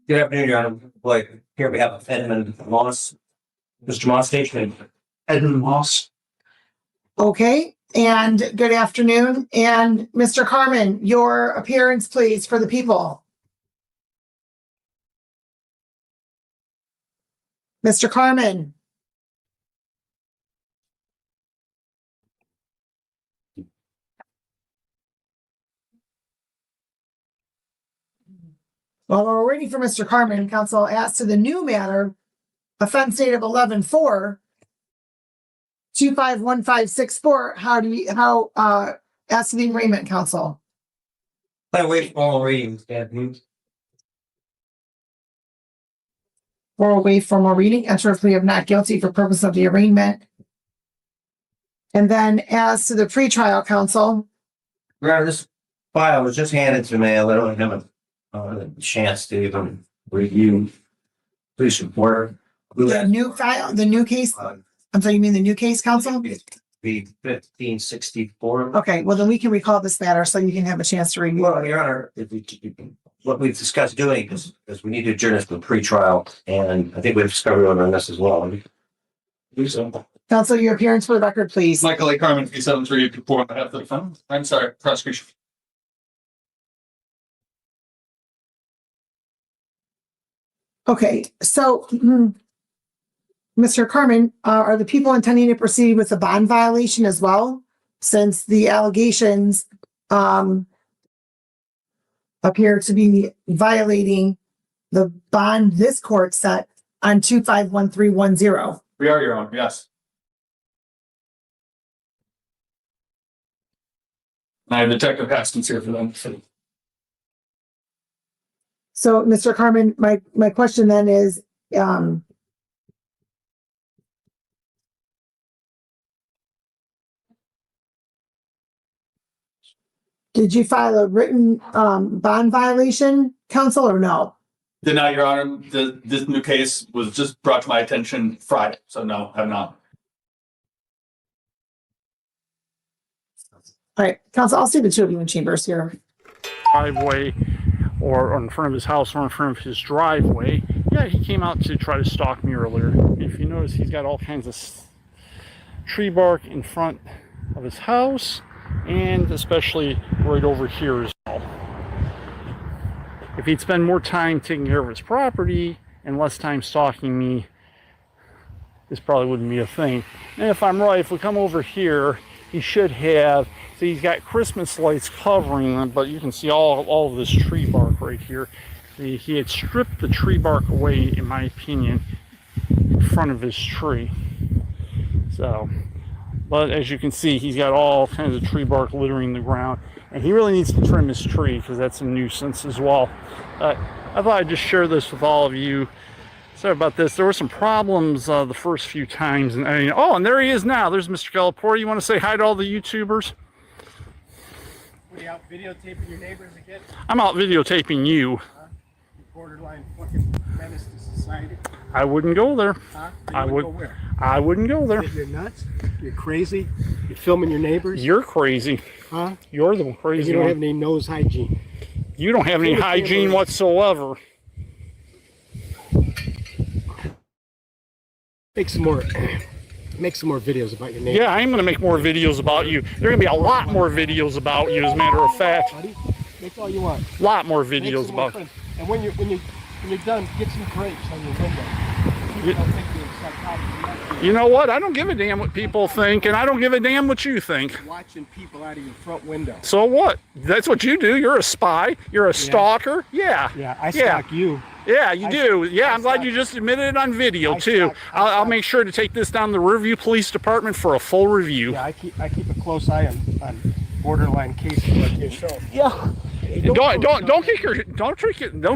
Good afternoon, Your Honor. Like, here on behalf of Edmund Maass. Mr. Maass, station Edmund Maass. Okay, and good afternoon. And Mr. Carmen, your appearance, please, for the people. Mr. Carmen. While we're waiting for Mr. Carmen, counsel asks to the new matter, offense date of 11/4, 251564. As to the arraignment, counsel. I wait for all readings, Edmund. Or waive formal reading, enter a plea of not guilty for purpose of the arraignment. And then as to the pretrial, counsel. Your Honor, this file was just handed to me. I don't have a chance to even review police report. The new file, the new case. I'm sorry, you mean the new case, counsel? The 1564. Okay, well then we can recall this matter so you can have a chance to review. Well, Your Honor, what we've discussed doing is we need to adjourn this to the pretrial, and I think we've discovered on this as well. Counsel, your appearance for the record, please. Michael A. Carmen, 37384 on behalf of the defendant. I'm sorry, prosecution. Okay, so Mr. Carmen, are the people intending to proceed with a bond violation as well? Since the allegations appear to be violating the bond this court set on 251310. We are, Your Honor, yes. I have Detective Haskins here for them. So, Mr. Carmen, my question then is, did you file a written bond violation, counsel, or no? Did not, Your Honor. This new case was just brought to my attention Friday, so no, have not. All right, counsel, I'll see the two of you in chambers here. Driveway or in front of his house or in front of his driveway. Yeah, he came out to try to stalk me earlier. If you notice, he's got all kinds of tree bark in front of his house and especially right over here as well. If he'd spend more time taking care of his property and less time stalking me, this probably wouldn't be a thing. And if I'm right, if we come over here, he should have, so he's got Christmas lights covering them, but you can see all of this tree bark right here. He had stripped the tree bark away, in my opinion, in front of his tree. So, but as you can see, he's got all kinds of tree bark littering the ground, and he really needs to trim his tree because that's a nuisance as well. I thought I'd just share this with all of you. Sorry about this. There were some problems the first few times, and oh, and there he is now. There's Mr. Calipore. You want to say hi to all the YouTubers? Were you out videotaping your neighbors again? I'm out videotaping you. You borderline fucking menace to society. I wouldn't go there. Huh? I would. Go where? I wouldn't go there. You're nuts. You're crazy. You're filming your neighbors. You're crazy. Huh? You're the crazy. And you don't one. have any nose hygiene. You don't have any hygiene whatsoever. Make some more videos about your neighbors. Yeah, I'm going to make more videos about you. There are going to be a lot more videos about you, as a matter of fact. Buddy, make all you want. A lot more videos about you. And when you're done, get some grapes on your window. You know what? I don't give a damn what people think, and I don't give a damn what you think. Watching people out of your front window. So what? That's what you do. You're a spy. You're a stalker. Yeah. Yeah, I stalk you. Yeah, you do. Yeah, I'm glad you just admitted it on video too. I'll make sure to take this down to the Riverview Police Department for a full review. Yeah, I keep a close eye on borderline cases like yourself. Yeah. Don't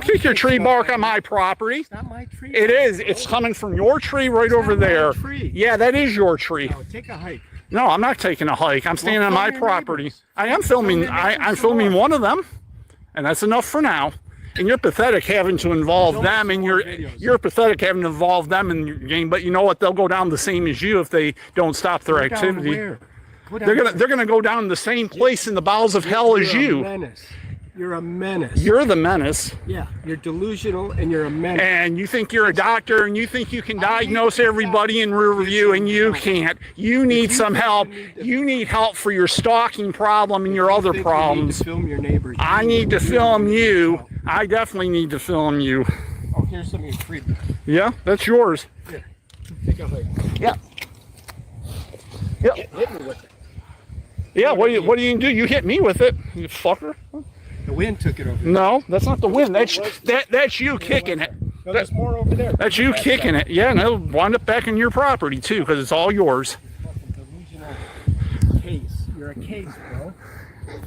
kick your tree bark on my property. It's not my tree. It is. It's coming from your tree right over there. Yeah, that is your tree. No, take a hike. No, I'm not taking a hike. I'm standing on my property. I am filming. I'm filming one of them, and that's enough for now. And you're pathetic having to involve them in you're pathetic having to involve them in your game. But you know what? They'll go down the same as you if they don't stop their activity. They're gonna go down the same place in the bowels of hell as you. You're a menace. You're the menace. Yeah, you're delusional and you're a menace. And you think you're a doctor and you think you can diagnose everybody in Riverview, and you can't. You need some help. You need help for your stalking problem and your other problems. You need to film your neighbors. I need to film you. I definitely need to film you. Oh, here's some of your freedom. Yeah, that's yours. Here, take a hike. Yeah. Yeah. Hit me with it. Yeah, what are you gonna do? You hit me with it, you fucker. The wind took it over. No, that's not the wind. That's you kicking it. No, there's more over there. That's you kicking it. Yeah, and it'll wind up back in your property too, because it's all yours. Delusional case. You're a case, bro.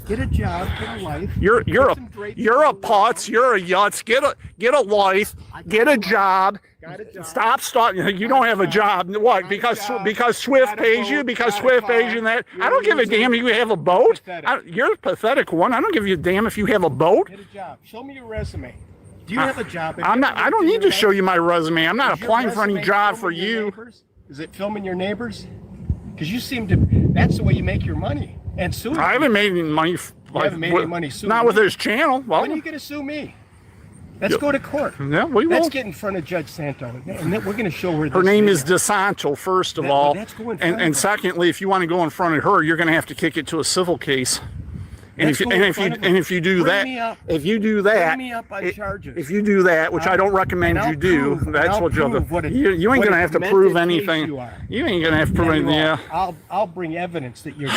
Get a job, get a life. You're a putz. You're a yutz. Get a life. Get a job. Stop stalking. You don't have a job. What? Because Swift pays you. Because Swift pays you. That I don't give a damn if you have a boat. You're a pathetic one. I don't give you a damn if you have a boat. Get a job. Show me your resume. Do you have a job? I'm not. I don't need to show you my resume. I'm not applying for any job for you. Is it filming your neighbors? Because you seem to. That's the way you make your money. And sue. I haven't made any money. You haven't made any money suing. Not with this channel. Well, when are you going to sue me? Let's go to court. Yeah, we will. Let's get in front of Judge Santo, and then we're going to show her. Her name is DiSanto, first of all, let's go in front of and her. secondly, if you want to go in front of her, you're going to have to kick it to a civil case. And if you do that, if you do that, which I don't recommend you do, that's what you'll do. You ain't gonna have to prove anything. You ain't gonna have to prove anything. Yeah. I'll bring evidence that you're.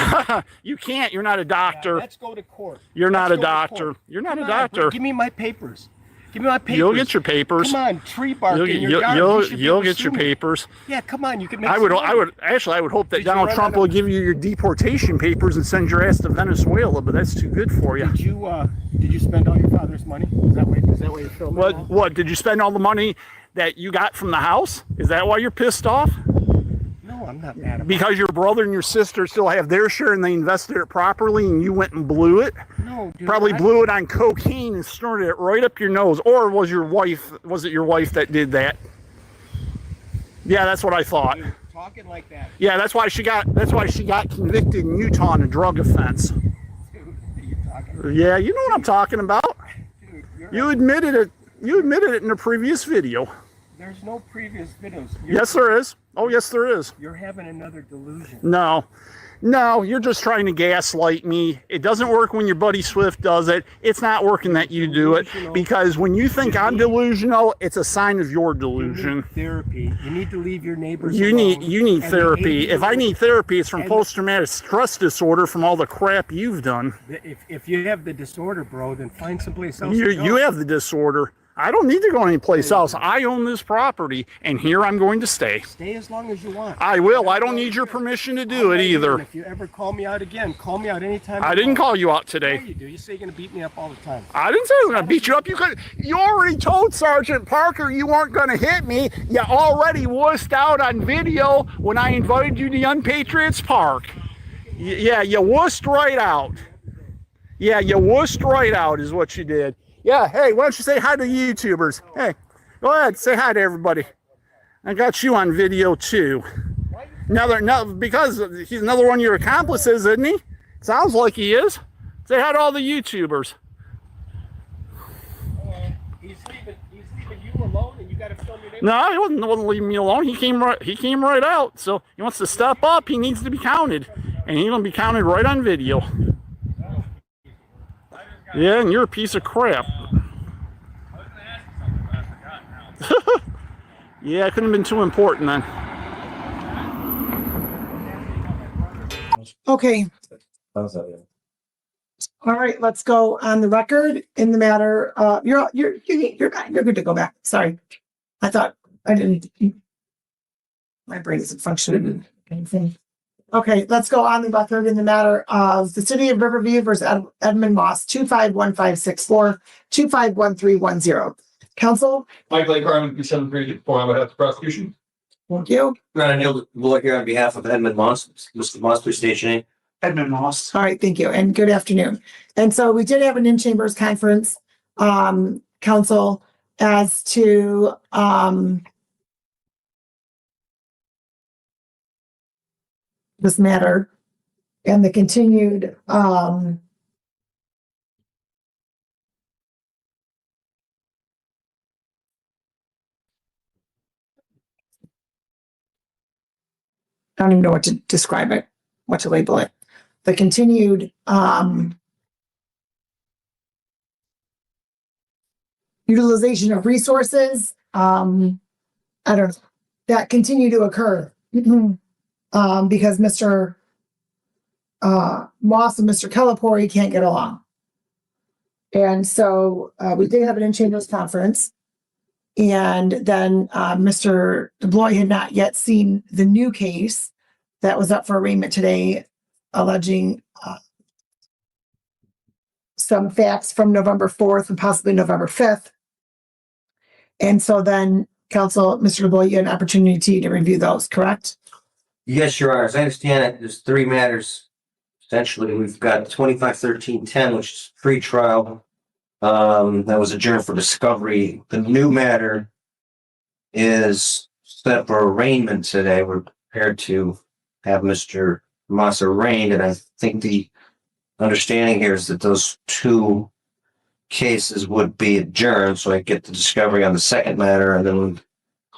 You can't. You're not a doctor. Let's go to court. You're not a doctor. You're not a doctor. Give me my papers. Give me my papers. You'll get your papers. Come on, tree bark in your yard. You'll get your papers. Yeah, come on. You can make. I would hope that Donald Trump will give you your deportation papers and send your ass to Venezuela, but that's too good for you. Did you spend all your father's money? Is that why you're filming? What? Did you spend all the money that you got from the house? Is that why you're pissed off? No, I'm not mad about it. Because your brother and your sister still have their share and they invested it properly and you went and blew it? No, dude. Probably blew it on cocaine and snorted it right up your nose. Or was it your wife that did that? Yeah, that's what I thought. Dude, talking like that. Yeah, that's why she got convicted in Utah on a drug offense. Dude, what are you talking? Yeah, you know what I'm talking about. Dude, you admitted it. You admitted it in a previous video. There's no previous videos. Yes, there is. Oh, yes, there is. You're having another delusion. No, you're just trying to gaslight me. It doesn't work when your buddy Swift does it. It's not working that you do it. Because when you think I'm delusional, it's a sign of your delusion. You need therapy. You need to leave your neighbors You alone. need therapy. If I need therapy, it's from post-traumatic stress disorder from all the crap you've done. If you have the disorder, bro, then find someplace else to go. You have the disorder. I don't need to go anyplace else. I own this property, and here I'm going to stay. Stay as long as you want. I will. I don't need your permission to do it either. And if you ever call me out again, call me out anytime. I didn't call you out today. Yeah, you do. You say you're going to beat me up all the time. I didn't say I was going to beat you up. You already told Sergeant Parker you weren't going to hit me. You already wussed out on video when I invited you to Unpatriots Park. Yeah, you wussed right out. Yeah, you wussed right out is what you did. Yeah, hey, why don't you say hi to the YouTubers? Hey, go ahead, say hi to everybody. I got you on video too. Because he's another one of your accomplices, isn't he? Sounds like he is. Say hi to all the YouTubers. He's leaving you alone, and you got to film your name. No, he wasn't leaving me alone. He came right out. So he wants to step up. He needs to be counted, and he's gonna be counted right on video. Yeah, and you're a piece of crap. Yeah, it couldn't have been too important then. Okay. All right, let's go on the record in the matter. You're good to go back. Sorry, I thought I didn't. My brain isn't functioning. Anything. Okay, let's go on the record in the matter of the City of Riverview versus Edmund Maass, 251564, 251310. Counsel? Michael A. Carmen, consent decree on behalf of the prosecution. Thank you. Lord, here on behalf of Edmund Maass. Mr. Maass, please state your name. Edmund Maass. All right, thank you, and good afternoon. And so we did have an in-chambers conference, counsel, as to this matter and the continued I don't even know what to describe it, what to label it. The continued utilization of resources, I don't know, that continue to occur. Because Mr. Maass and Mr. Calipore can't get along. And so we did have an in-chambers conference. And then Mr. DeBlois had not yet seen the new case that was up for arraignment today, alleging some facts from November 4th and possibly November 5th. And so then, counsel, Mr. DeBlois, you had an opportunity to review those, correct? Yes, Your Honor. As I understand it, there's three matters. Essentially, we've got 251310, which is pre-trial. That was adjourned for discovery. The new matter is set for arraignment today. We're prepared to have Mr. Maass arraigned, and I think the understanding here is that those two cases would be adjourned, so I get the discovery on the second matter, and then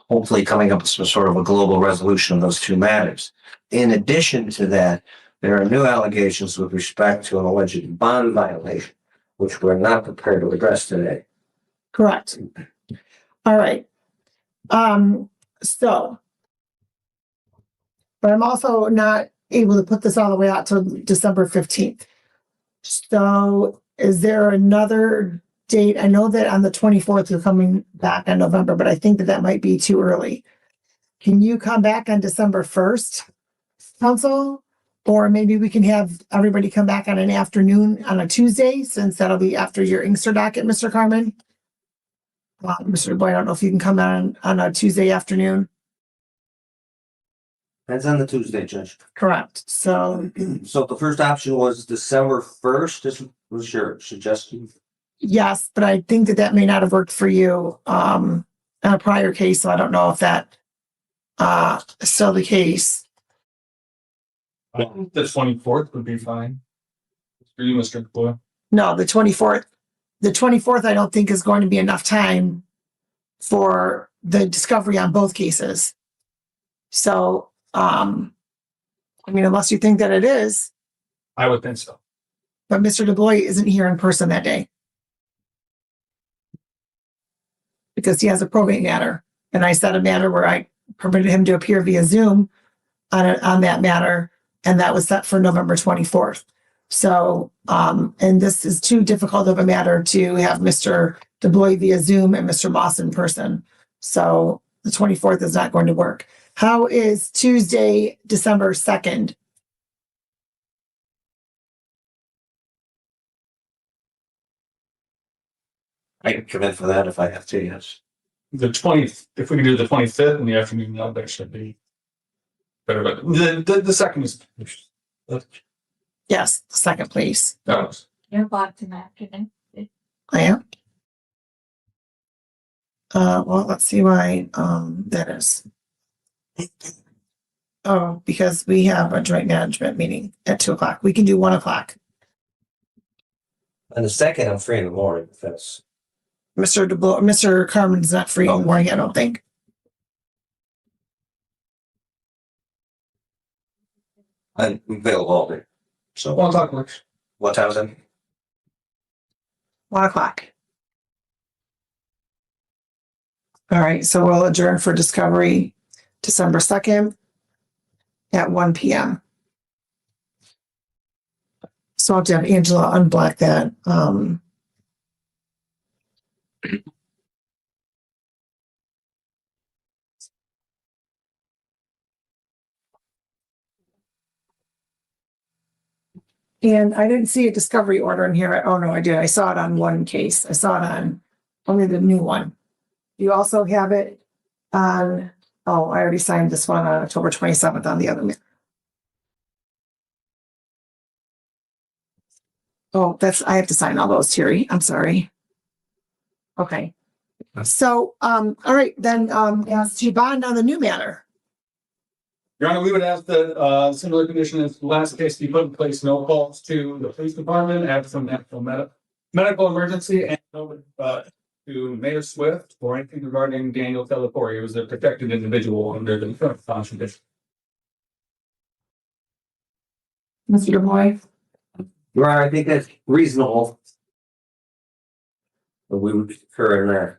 hopefully coming up with some sort of a global resolution of those two matters. In addition to that, there are new allegations with respect to an alleged bond violation, which we're not prepared to address today. Correct. All right. So, but I'm also not able to put this all the way out till December 15th. So is there another date? I know that on the 24th you're coming back on November, but I think that might be too early. Can you come back on December 1st, counsel? Or maybe we can have everybody come back on an afternoon on a Tuesday, since that'll be after your Inkster docket, Mr. Carmen. Mr. Boyd, I don't know if you can come on a Tuesday afternoon. That's on the Tuesday, Judge. Correct. So the first option was December 1st. This was your suggestion. yes, but I think that may not have worked for you on a prior case. So I don't know if that is still the case. I think the 24th would be fine. For you, Mr. Boyle. No, the 24th. The 24th, I don't think is going to be enough time for the discovery on both cases. So, I mean, unless you think that it is. I would think so. But Mr. DeBlois isn't here in person that day. Because he has a probate matter. And I set a matter where I permitted him to appear via Zoom on that matter. And that was set for November 24th. So, and this is too difficult of a matter to have Mr. DeBlois via Zoom and Mr. Maass in person. So the 24th is not going to work. How is Tuesday, December 2nd? I can come in for that if I have to, yes. The 20th, if we can do the 25th in the afternoon, that should be better. But the second is. Yes, the second, please. That You're blocked in the afternoon. I am. Well, let's see why, that is. Oh, because we have a joint management meeting at 2:00. We can do 1:00. And the second, I'm free in the morning, if that's. Mr. Carmen's not free in the morning, I don't think. I'm available all day. So 1 o'clock works. what time is it? 1:00. All right, so we'll adjourn for discovery December 2nd at 1 p.m. So I'll have to have Angela unblock that. And I didn't see a discovery order in here. Oh, no, I did. I saw it on one case. I saw it on only the new one. You also have it on, oh, I already signed this one on October 27th on the other. Oh, I have to sign all those, Terry. I'm sorry. Okay. So, all right, then, as to bond on the new matter. Your Honor, we would ask that similar condition as the last case be put in place, no calls to the police department after some medical emergency, and to Mayor Swift or anything regarding Daniel Calipore. He was a protected individual under the Constitution. Mr. DeBoy? Your Honor, I think that's reasonable. But we would concur in that.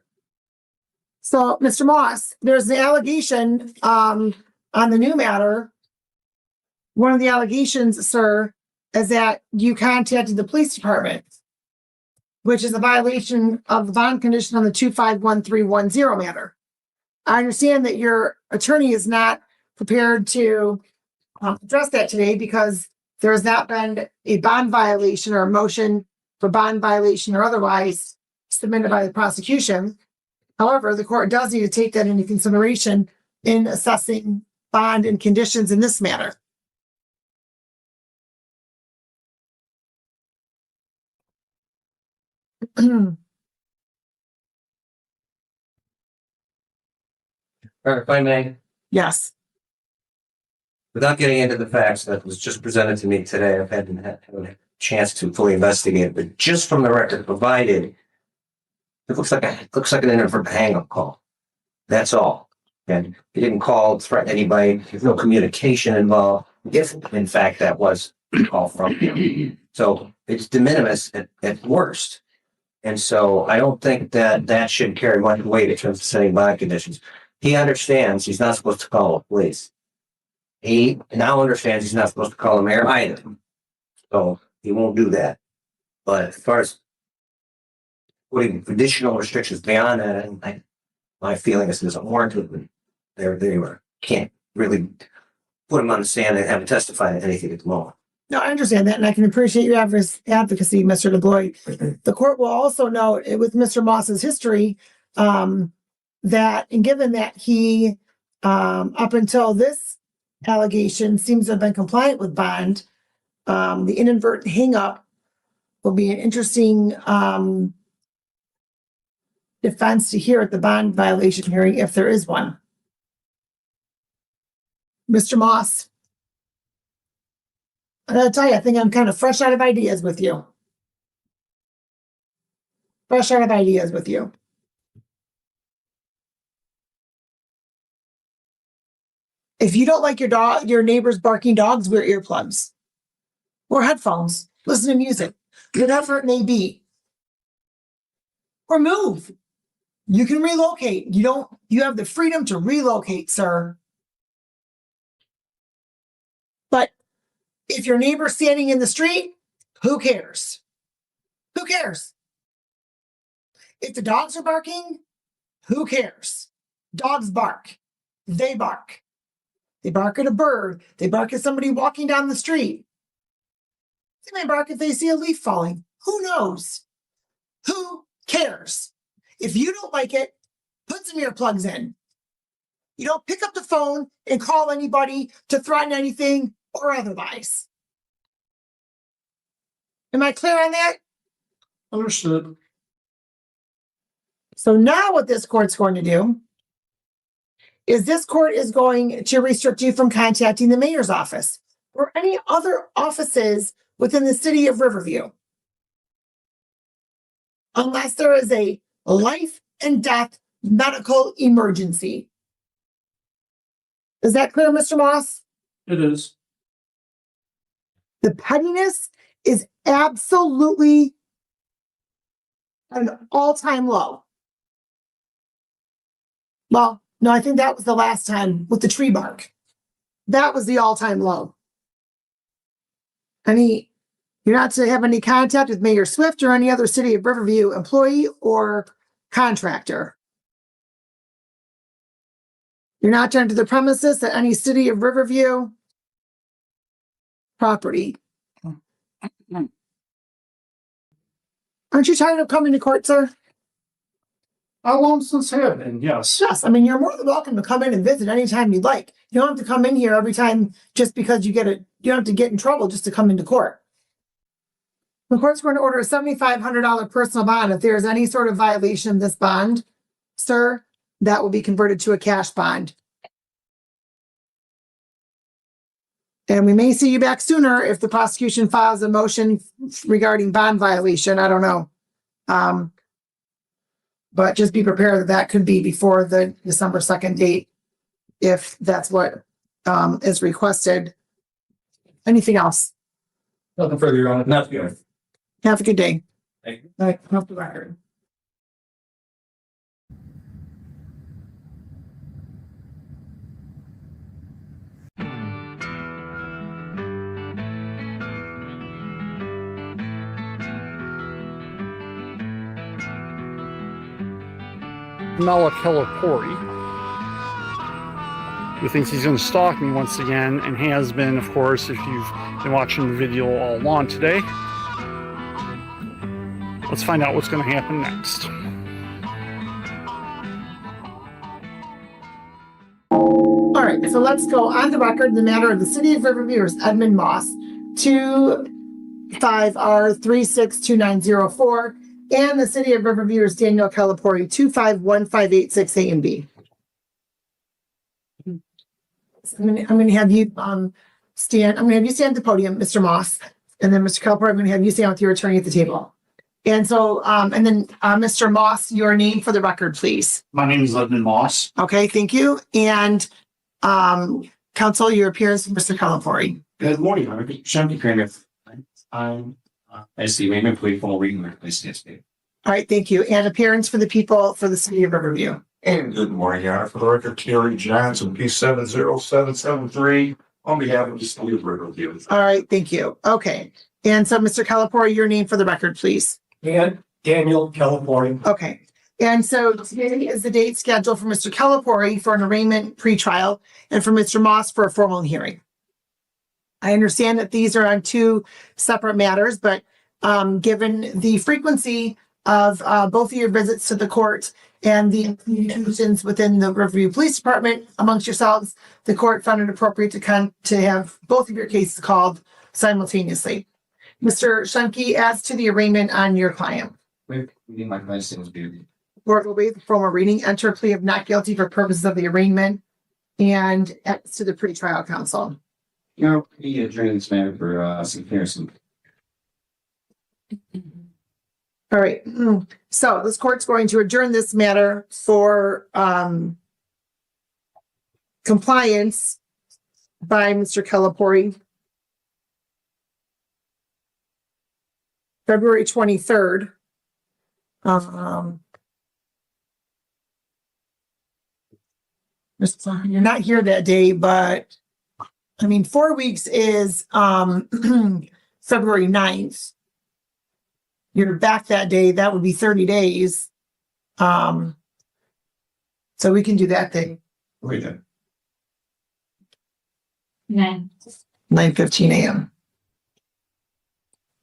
So, Mr. Maass, there's the allegation, on the new matter. One of the allegations, sir, is that you contacted the police department, which is a violation of the bond condition on the 251310 matter. I understand that your attorney is not prepared to address that today because there has not been a bond violation or a motion for bond violation or otherwise submitted by the prosecution. However, the court does need to take that into consideration in assessing bond and conditions in this matter. If I may. Yes. Without getting into the facts that was just presented to me today, I've had a chance to fully investigate, but just from the record provided, it looks like an inadvertent hang-up call. That's all. And he didn't call, threaten anybody. There's no communication involved. If in fact that was a call from him, so it's de minimis at worst. And so I don't think that should carry much weight in terms of setting bond conditions. He understands he's not supposed to call the police. He now understands he's not supposed to call the mayor either. So he won't do that. But as far as putting additional restrictions beyond that, my feeling is there's a warranted. They can't really put him on the stand and have him testify to anything at the moment. No, I understand that, and I can appreciate your advocacy, Mr. DeBlois. The court will also note with Mr. Maass's history that, and given that he, up until this allegation, seems to have been compliant with bond, the inadvertent hang-up will be an interesting defense to hear at the bond violation hearing if there is one. Mr. Maass. I gotta tell you, I think I'm kind of fresh out of ideas with you. Fresh out of ideas with you. If you don't like your neighbor's barking dogs, wear earplugs or headphones. Listen to music, whatever it may be, or move. You can relocate. You have the freedom to relocate, sir. But if your neighbor's standing in the street, who cares? Who cares? If the dogs are barking, who cares? Dogs bark. They bark. They bark at a bird. They bark at somebody walking down the street. They may bark if they see a leaf falling. Who knows? Who cares? If you don't like it, put some earplugs in. You don't pick up the phone and call anybody to threaten anything or otherwise. Am I clear on that? Understood. So now what this court's going to do is this court is going to restrict you from contacting the mayor's office or any other offices within the city of Riverview, unless there is a life and death medical emergency. Is that clear, Mr. Maass? It is. The pettiness is absolutely at an all-time low. Well, no, I think that was the last time with the tree bark. That was the all-time low. You're not to have any contact with Mayor Swift or any other city of Riverview employee or contractor. You're not to enter the premises at any city of Riverview property. Aren't you tired of coming to court, sir? How long since have been? Yes. Yes, I mean, you're more than welcome to come in and visit anytime you'd like. You don't have to come in here every time just because you don't have to get in trouble just to come into court. The court's going to order a $7,500 personal bond. If there is any sort of violation of this bond, sir, that will be converted to a cash bond. And we may see you back sooner if the prosecution files a motion regarding bond violation. I don't know. But just be prepared that could be before the December 2nd date, if that's what is requested. Anything else? Nothing further, Your Honor. Not good. Have a good day. Thank you. All right, off the record. Calipore, who thinks he's going to stalk me once again, and has been, of course, if you've been watching the video all along today. Let's find out what's going to happen next. All right, so let's go on the record. The matter of the city of Riverview is Edmund Maass, 25R362904, and the city of Riverview is Daniel Calipore, 2515868 and B. I'm going to have you stand. I'm going to have you stand at the podium, Mr. Maass, and then Mr. Calipore, I'm going to have you stand with your attorney at the table. And so, and then Mr. Maass, your name for the record, please. My name is Edmund Maass. Okay, thank you. And counsel, your appearance, Mr. Calipore. Good morning, I'm Shanti Kramer. I'm as the Raymond Police Formal Reading Workplace yesterday. All right, thank you. And appearance for the people for the city of Riverview. And good morning, Your Honor. For the record, Terry Johnson, P70773, on behalf of the city of Riverview. All right, thank you. Okay. And so, Mr. Calipore, your name for the record, please. And Daniel Calipore. Okay. And so today is the date scheduled for Mr. Calipore for an arraignment pretrial and for Mr. Maass for a formal hearing. I understand that these are on two separate matters, but given the frequency of both of your visits to the court and the communications within the Riverview Police Department amongst yourselves, the court found it appropriate to have both of your cases called simultaneously. Mr. Shunke, as to the arraignment on your client. Reading my client's name was beauty. Court will waive the formal reading, enter a plea of not guilty for purposes of the arraignment, and as to the pretrial counsel. You know, he adjourned this matter for some comparison. All right. So this court's going to adjourn this matter for compliance by Mr. Calipore. February 23rd. You're not here that day, but I mean, 4 weeks is February 9th. You're back that day. That would be 30 days. So we can do that thing. Wait a 9:15 a.m.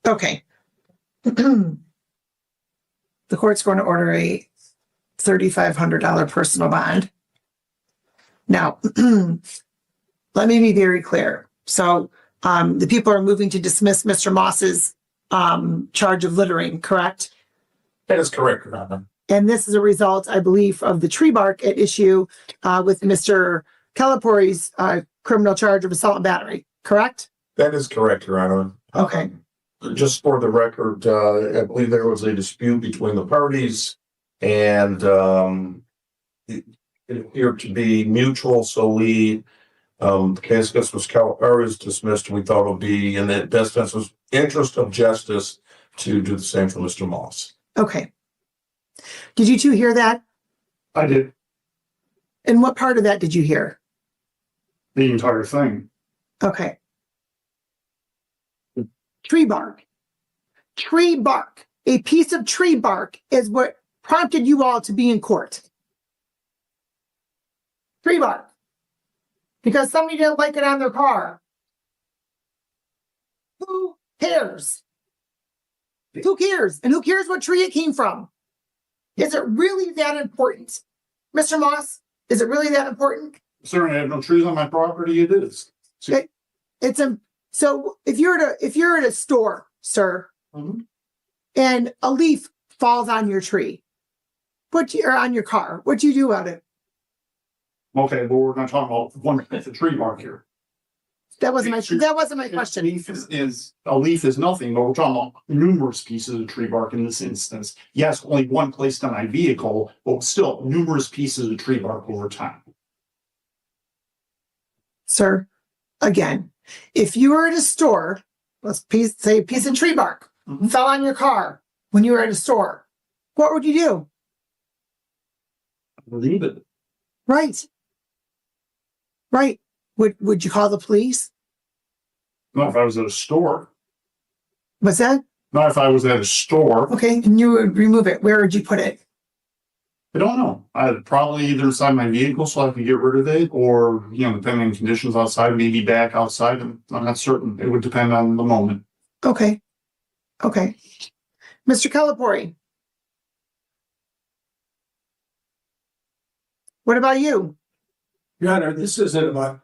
Okay. The court's going to order a $3,500 personal bond. Now, let me be very clear. So the people are moving to dismiss Mr. Maass's charge of littering, correct? That is correct, Your Honor. And this is a result, I believe, of the tree bark at issue with Mr. Calipore's criminal charge of assault and battery, correct? That is correct, Your Honor. Okay. Just for the record, I believe there was a dispute between the parties and it appeared to be mutual. So we, the case against Mr. Calipore is dismissed. We thought it would be in the best interest of justice to do the same for Mr. Maass. Okay. Did you two hear that? I did. And what part of that did you hear? The entire thing. Okay. Tree bark. Tree bark. A piece of tree bark is what prompted you all to be in court. Tree bark. Because somebody didn't like it on their car. Who cares? Who cares? And who cares what tree it came from? Is it really that important? Mr. Maass, is it really that important? Sir, I have no trees on my property. It is. So if you're at a store, sir, and a leaf falls on your tree, or on your car, what do you do about it? Okay, but we're not talking about one piece of tree bark here. That wasn't my question. A leaf is nothing, but we're talking about numerous pieces of tree bark in this instance. Yes, only one placed on my vehicle, but still numerous pieces of tree bark over time. Sir, again, if you were at a store, say a piece of tree bark fell on your car when you were at a store, what would you do? Leave it. Right. Right. Would you call the police? Not if I was at a store. What's that? Not if I was at a store. Okay, and you would remove it. Where would you put it? I don't know. I'd probably either inside my vehicle so I could get rid of it, or, depending on conditions outside, maybe back outside. I'm not certain. It would depend on the moment. Okay. Okay. Mr. Calipore. What about you? Your Honor, this isn't about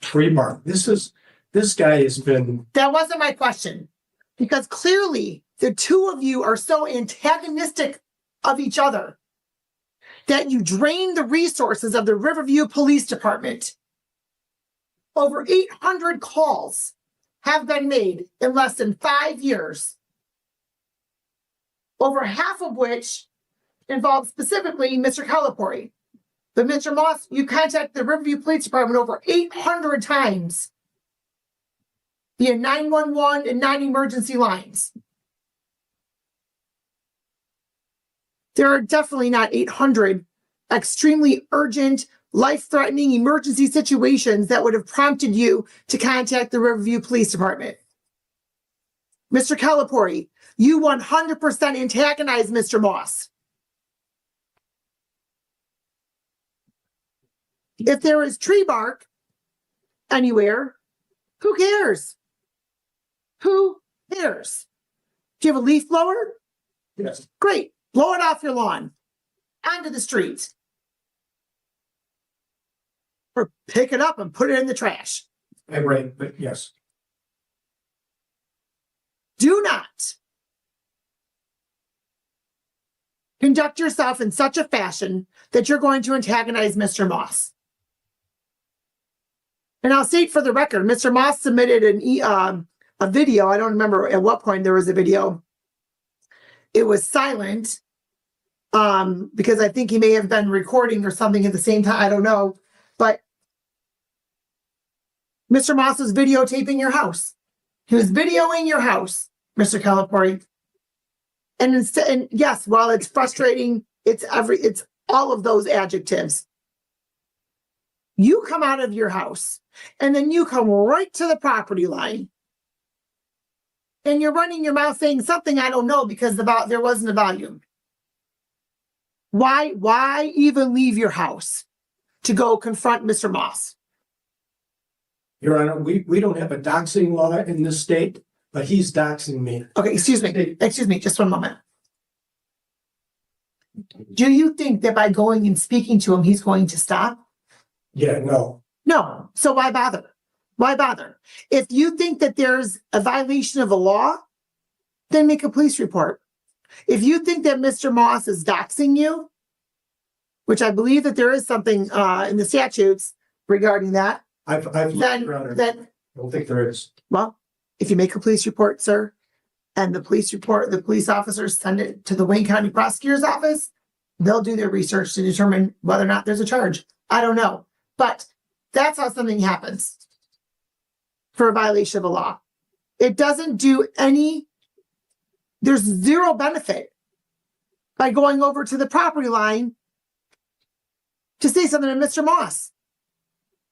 tree bark. This guy has been. That wasn't my question. Because clearly the two of you are so antagonistic of each other that you drain the resources of the Riverview Police Department. Over 800 calls have been made in less than 5 years. Over half of which involve specifically Mr. Calipore. But Mr. Maass, you contacted the Riverview Police Department over 800 times via 911 and 9 emergency lines. There are definitely not 800 extremely urgent, life-threatening emergency situations that would have prompted you to contact the Riverview Police Department. Mr. Calipore, you 100% antagonize Mr. Maass. If there is tree bark anywhere, who cares? Who cares? Do you have a leaf blower? Yes. Great. Blow it off your lawn. Onto the street. Or pick it up and put it in the trash. Right, but yes. Do not conduct yourself in such a fashion that you're going to antagonize Mr. Maass. And I'll state for the record, Mr. Maass submitted a video. I don't remember at what point there was a video. It was silent because I think he may have been recording or something at the same time. I don't know. But Mr. Maass was videotaping your house. He was videoing your house, Mr. Calipore. And yes, while it's frustrating, it's all of those adjectives. You come out of your house and then you come right to the property line. And you're running your mouth saying something I don't know because there wasn't a volume. Why even leave your house to go confront Mr. Maass? Your Honor, we don't have a doxing law in this state, but he's doxing me. Okay, excuse me, just one moment. Do you think that by going and speaking to him, he's going to stop? Yeah, no. No. So why bother? Why bother? If you think that there's a violation of a law, then make a police report. If you think that Mr. Maass is doxing you, which I believe that there is something in the statutes regarding that, I've then I don't think there is. well, if you make a police report, sir, and the police officers send it to the Wayne County Prosecutor's Office, they'll do their research to determine whether or not there's a charge. I don't know. But that's how something happens for a violation of a law. It doesn't do there's zero benefit by going over to the property line to say something to Mr. Maass,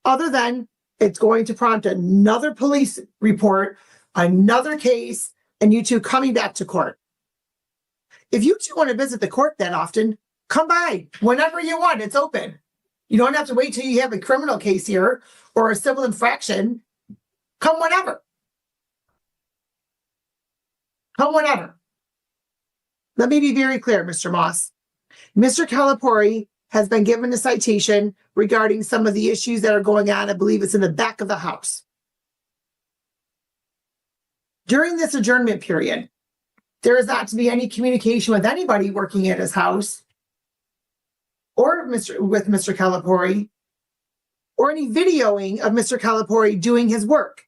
other than it's going to prompt another police report, another case, and you two coming back to court. If you two want to visit the court that often, come by whenever you want. It's open. You don't have to wait till you have a criminal case here or a civil infraction. Come whenever. Come whenever. Let me be very clear, Mr. Maass. Mr. Calipore has been given a citation regarding some of the issues that are going on. I believe it's in the back of the house. During this adjournment period, there is not to be any communication with anybody working at his house or with Mr. Calipore, or any videoing of Mr. Calipore doing his work.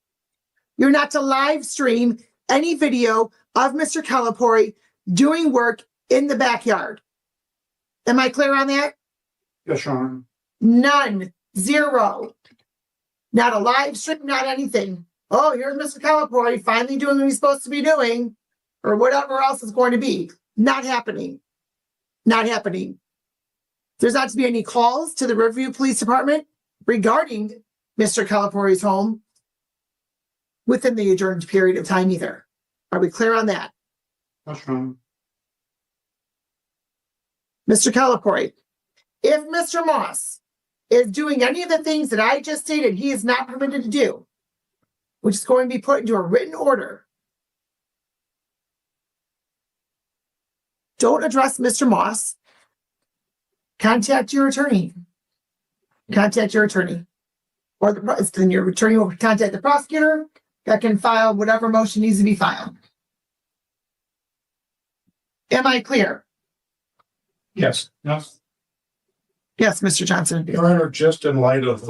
You're not to live stream any video of Mr. Calipore doing work in the backyard. Am I clear on that? Yes, Your Honor. None. Zero. Not a live stream, not anything. Oh, here's Mr. Calipore finally doing what he's supposed to be doing, or whatever else is going to be. Not happening. Not happening. There's not to be any calls to the Riverview Police Department regarding Mr. Calipore's home within the adjourned period of time either. Are we clear on that? Yes, Your Honor. Mr. Calipore, if Mr. Maass is doing any of the things that I just stated he is not permitted to do, which is going to be put into a written order, don't address Mr. Maass. Contact your attorney. Contact your attorney. Or then your attorney will contact the prosecutor that can file whatever motion needs to be filed. Am I clear? Yes. Yes. Yes, Mr. Johnson. Your Honor, just in light of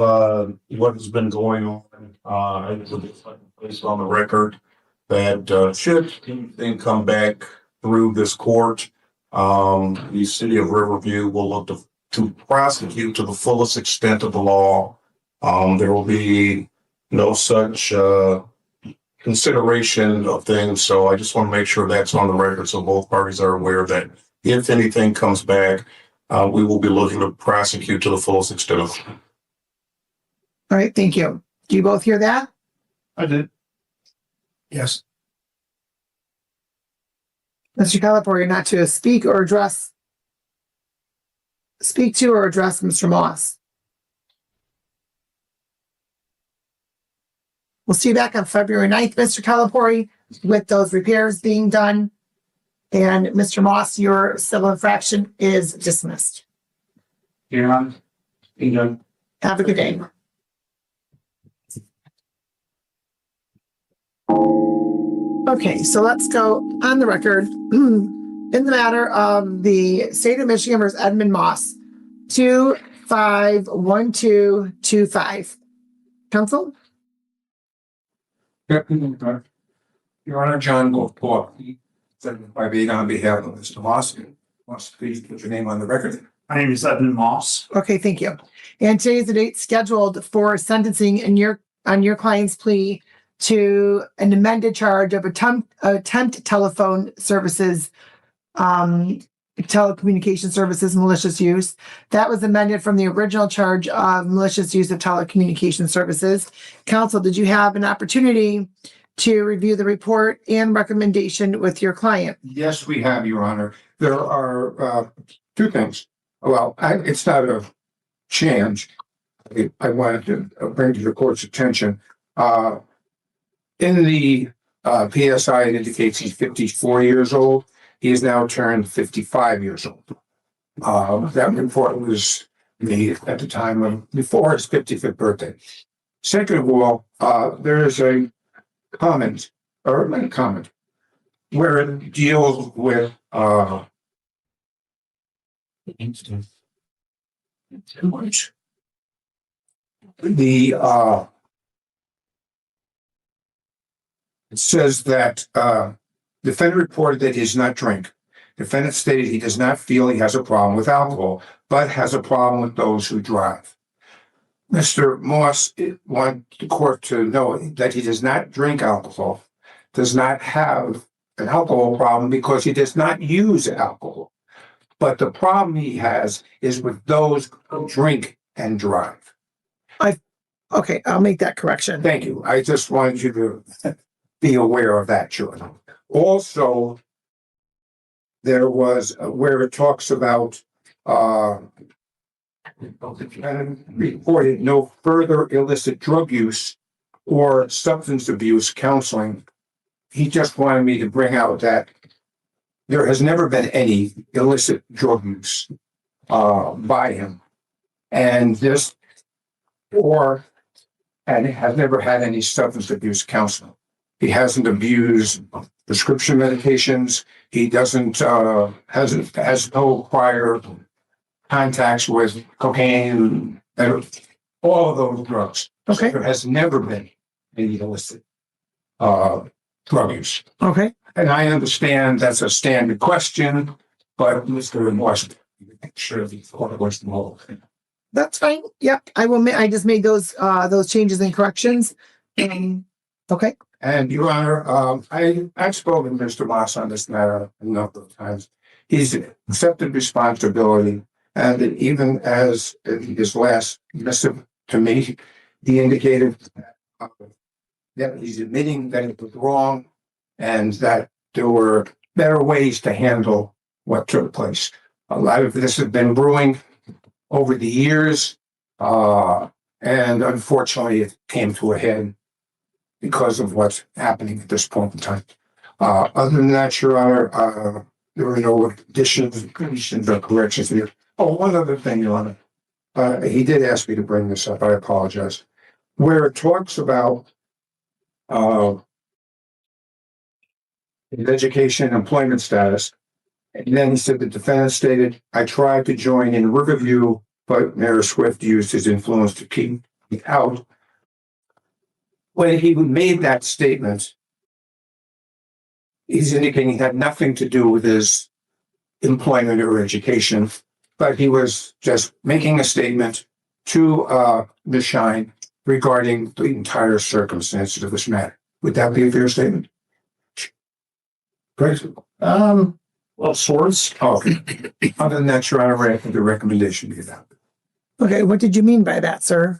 what has been going on, I would place on the record that should anything come back through this court, the city of Riverview will look to prosecute to the fullest extent of the law. There will be no such consideration of things. So I just want to make sure that's on the record so both parties are aware that if anything comes back, we will be looking to prosecute to the fullest extent of it. All right, thank you. Do you both hear that? I did. Yes. Mr. Calipore, you're not to speak to or address Mr. Maass. We'll see you back on February 9th, Mr. Calipore, with those repairs being done. And Mr. Maass, your civil infraction is dismissed. Yeah. Have a good day. Okay, so let's go on the record in the matter of the state of Michigan versus Edmund Maass, 251225. Counsel? Your Honor, John Calipore, by being on behalf of Mr. Maass, wants to please put your name on the record. My name is Edmund Maass. Okay, thank you. And today is the date scheduled for sentencing on your client's plea to an amended charge of attempt telephone services, telecommunication services, malicious use. That was amended from the original charge of malicious use of telecommunication services. Counsel, did you have an opportunity to review the report and recommendation with your client? Yes, we have, Your Honor. There are Two things. Well, it's not a change. I wanted to bring to the court's attention. In the PSI, it indicates he's 54 years old. He is now turned 55 years old. That report was made at the time of before his 55th birthday. Second of all, there is a comment, or not a comment, where it deals with the it says that defendant reported that he does not drink. Defendant stated he does not feel he has a problem with alcohol, but has a problem with those who drive. Mr. Maass wanted the court to know that he does not drink alcohol, does not have an alcohol problem because he does not use alcohol. But the problem he has is with those who drink and drive. Okay, I'll make that correction. Thank you. I just wanted you to be aware of that, Jordan. Also, there was where it talks about reported no further illicit drug use or substance abuse counseling. He just wanted me to bring out that there has never been any illicit drug use by him, and has never had any substance abuse counseling. He hasn't abused prescription medications. He doesn't has no prior contacts with cocaine and all of those drugs. Okay. There has never been any illicit drug use. Okay. And I understand that's a standard question, but Mr. Washington, sure the court was the whole thing. That's fine. Yep. I just made those changes and corrections. Okay. And Your Honor, I've spoken to Mr. Maass on this matter a number of times. He's accepted responsibility, and even as his last missive to me, he indicated that he's admitting that it was wrong and that there were better ways to handle what took place. A lot of this has been brewing over the years, and unfortunately it came to a head because of what's happening at this point in time. Other than that, Your Honor, there were no additions, deletions, or corrections here. Oh, one other thing, Your Honor. He did ask me to bring this up. I apologize. Where it talks about his education and employment status, and then he said the defendant stated, I tried to join in Riverview, but Mayor Swift used his influence to keep me out. When he made that statement, he's indicating it had nothing to do with his employment or education, but he was just making a statement to Ms. Shine regarding the entire circumstances of this matter. Would that be a fair statement? Great. Well, source. Okay. Other than that, Your Honor, I think the recommendation be adopted. Okay. What did you mean by that, sir?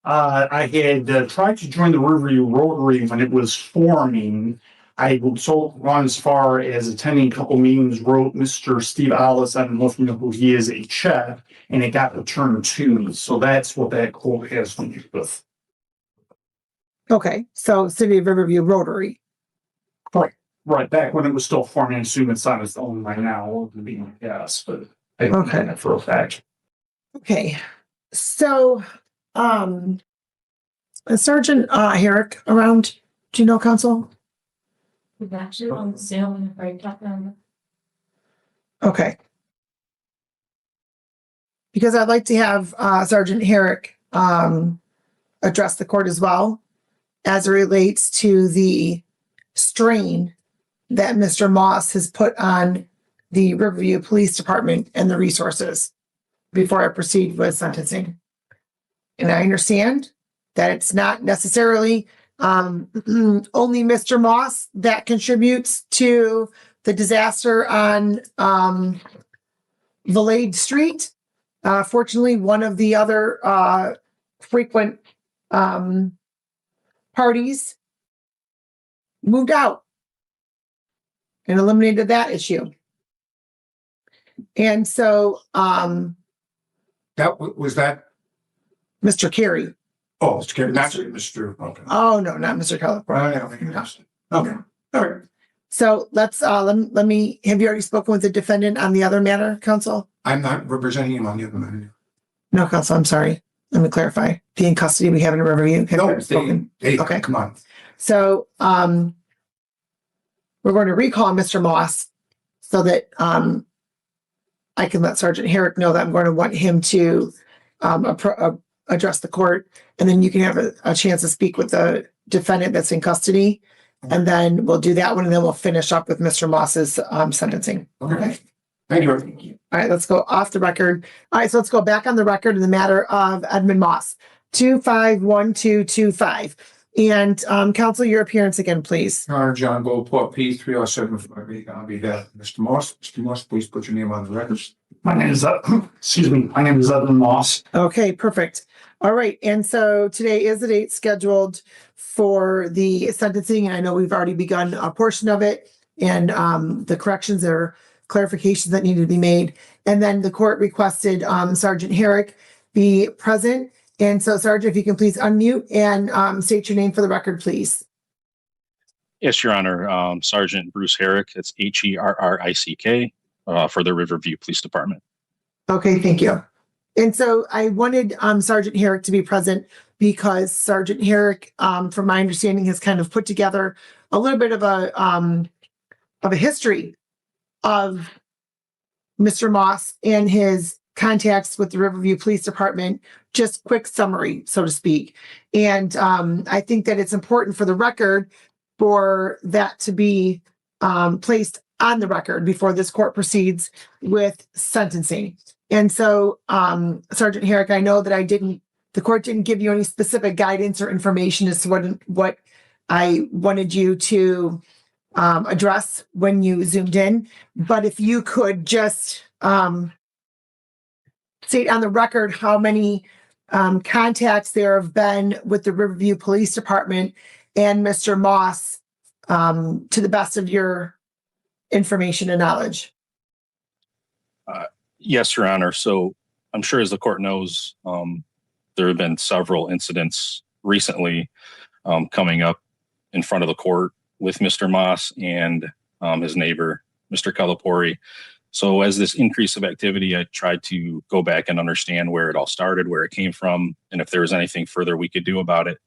I had tried to join the Riverview Rotary when it was forming. I would so gone as far as attending a couple meetings, wrote Mr. Steve Alice, I don't know if you know who he is, a check, and it got returned to me. So that's what that quote has to do with. Okay. So City of Riverview Rotary. Right, back when it was still forming, I assume it's on its own right now, yes, but I don't know that for a fact. Okay. So is Sergeant Herrick around? Do you know, counsel? He's actually on Zoom right now. Okay. Because I'd like to have Sergeant Herrick address the court as well as it relates to the strain that Mr. Maass has put on the Riverview Police Department and the resources before I proceed with sentencing. And I understand that it's not necessarily only Mr. Maass that contributes to the disaster on Valade Street. Fortunately, one of the other frequent parties moved out and eliminated that issue. And so, was that, Mr. Carey. oh, Mr. Carey, not Mr. Okay. Oh, no, not Mr. Calipore. I don't think it was. Okay, all right. So let's, let me, have you already spoken with the defendant on the other matter, counsel? I'm not representing him on the other matter. No, counsel, I'm sorry. Let me clarify. The in custody we have in Riverview. Have you already spoken? Okay. Come on. So, we're going to recall Mr. Maass so that, I can let Sergeant Herrick know that I'm going to want him to, address the court, and then you can have a chance to speak with the defendant that's in custody. And then we'll do that one, and then we'll finish up with Mr. Maass's, sentencing. Okay. Thank you. All right, let's go off the record. All right, so let's go back on the record in the matter of Edmund Maass, 251225. And counsel, your appearance again, please. Your Honor, John Goldport, P 30758 on behalf of Mr. Maass. Mr. Maass, please put your name on the record. My name is Edmund Maass. Okay, perfect. All right, and so today is the date scheduled for the sentencing, and I know we've already begun a portion of it, and the corrections or clarifications that needed to be made. And then the court requested Sergeant Herrick be present. And so, Sergeant, if you can please unmute and state your name for the record, please. Yes, Your Honor. Sergeant Bruce Herrick. It's Herrick for the Riverview Police Department. Okay, thank you. And so I wanted Sergeant Herrick to be present because Sergeant Herrick, from my understanding, has kind of put together a little bit of a history of Mr. Maass and his contacts with the Riverview Police Department. Just quick summary, so to speak. And I think that it's important for the record for that to be placed on the record before this court proceeds with sentencing. And so, Sergeant Herrick, I know that the court didn't give you any specific guidance or information as to what I wanted you to address when you zoomed in. But if you could just state on the record how many contacts there have been with the Riverview Police Department and Mr. Maass, to the best of your information and knowledge. Yes, Your Honor. So I'm sure, as the court knows, there have been several incidents recently coming up in front of the court with Mr. Maass and his neighbor, Mr. Calipore. So as this increase of activity, I tried to go back and understand where it all started, where it came from, and if there was anything further we could do about it.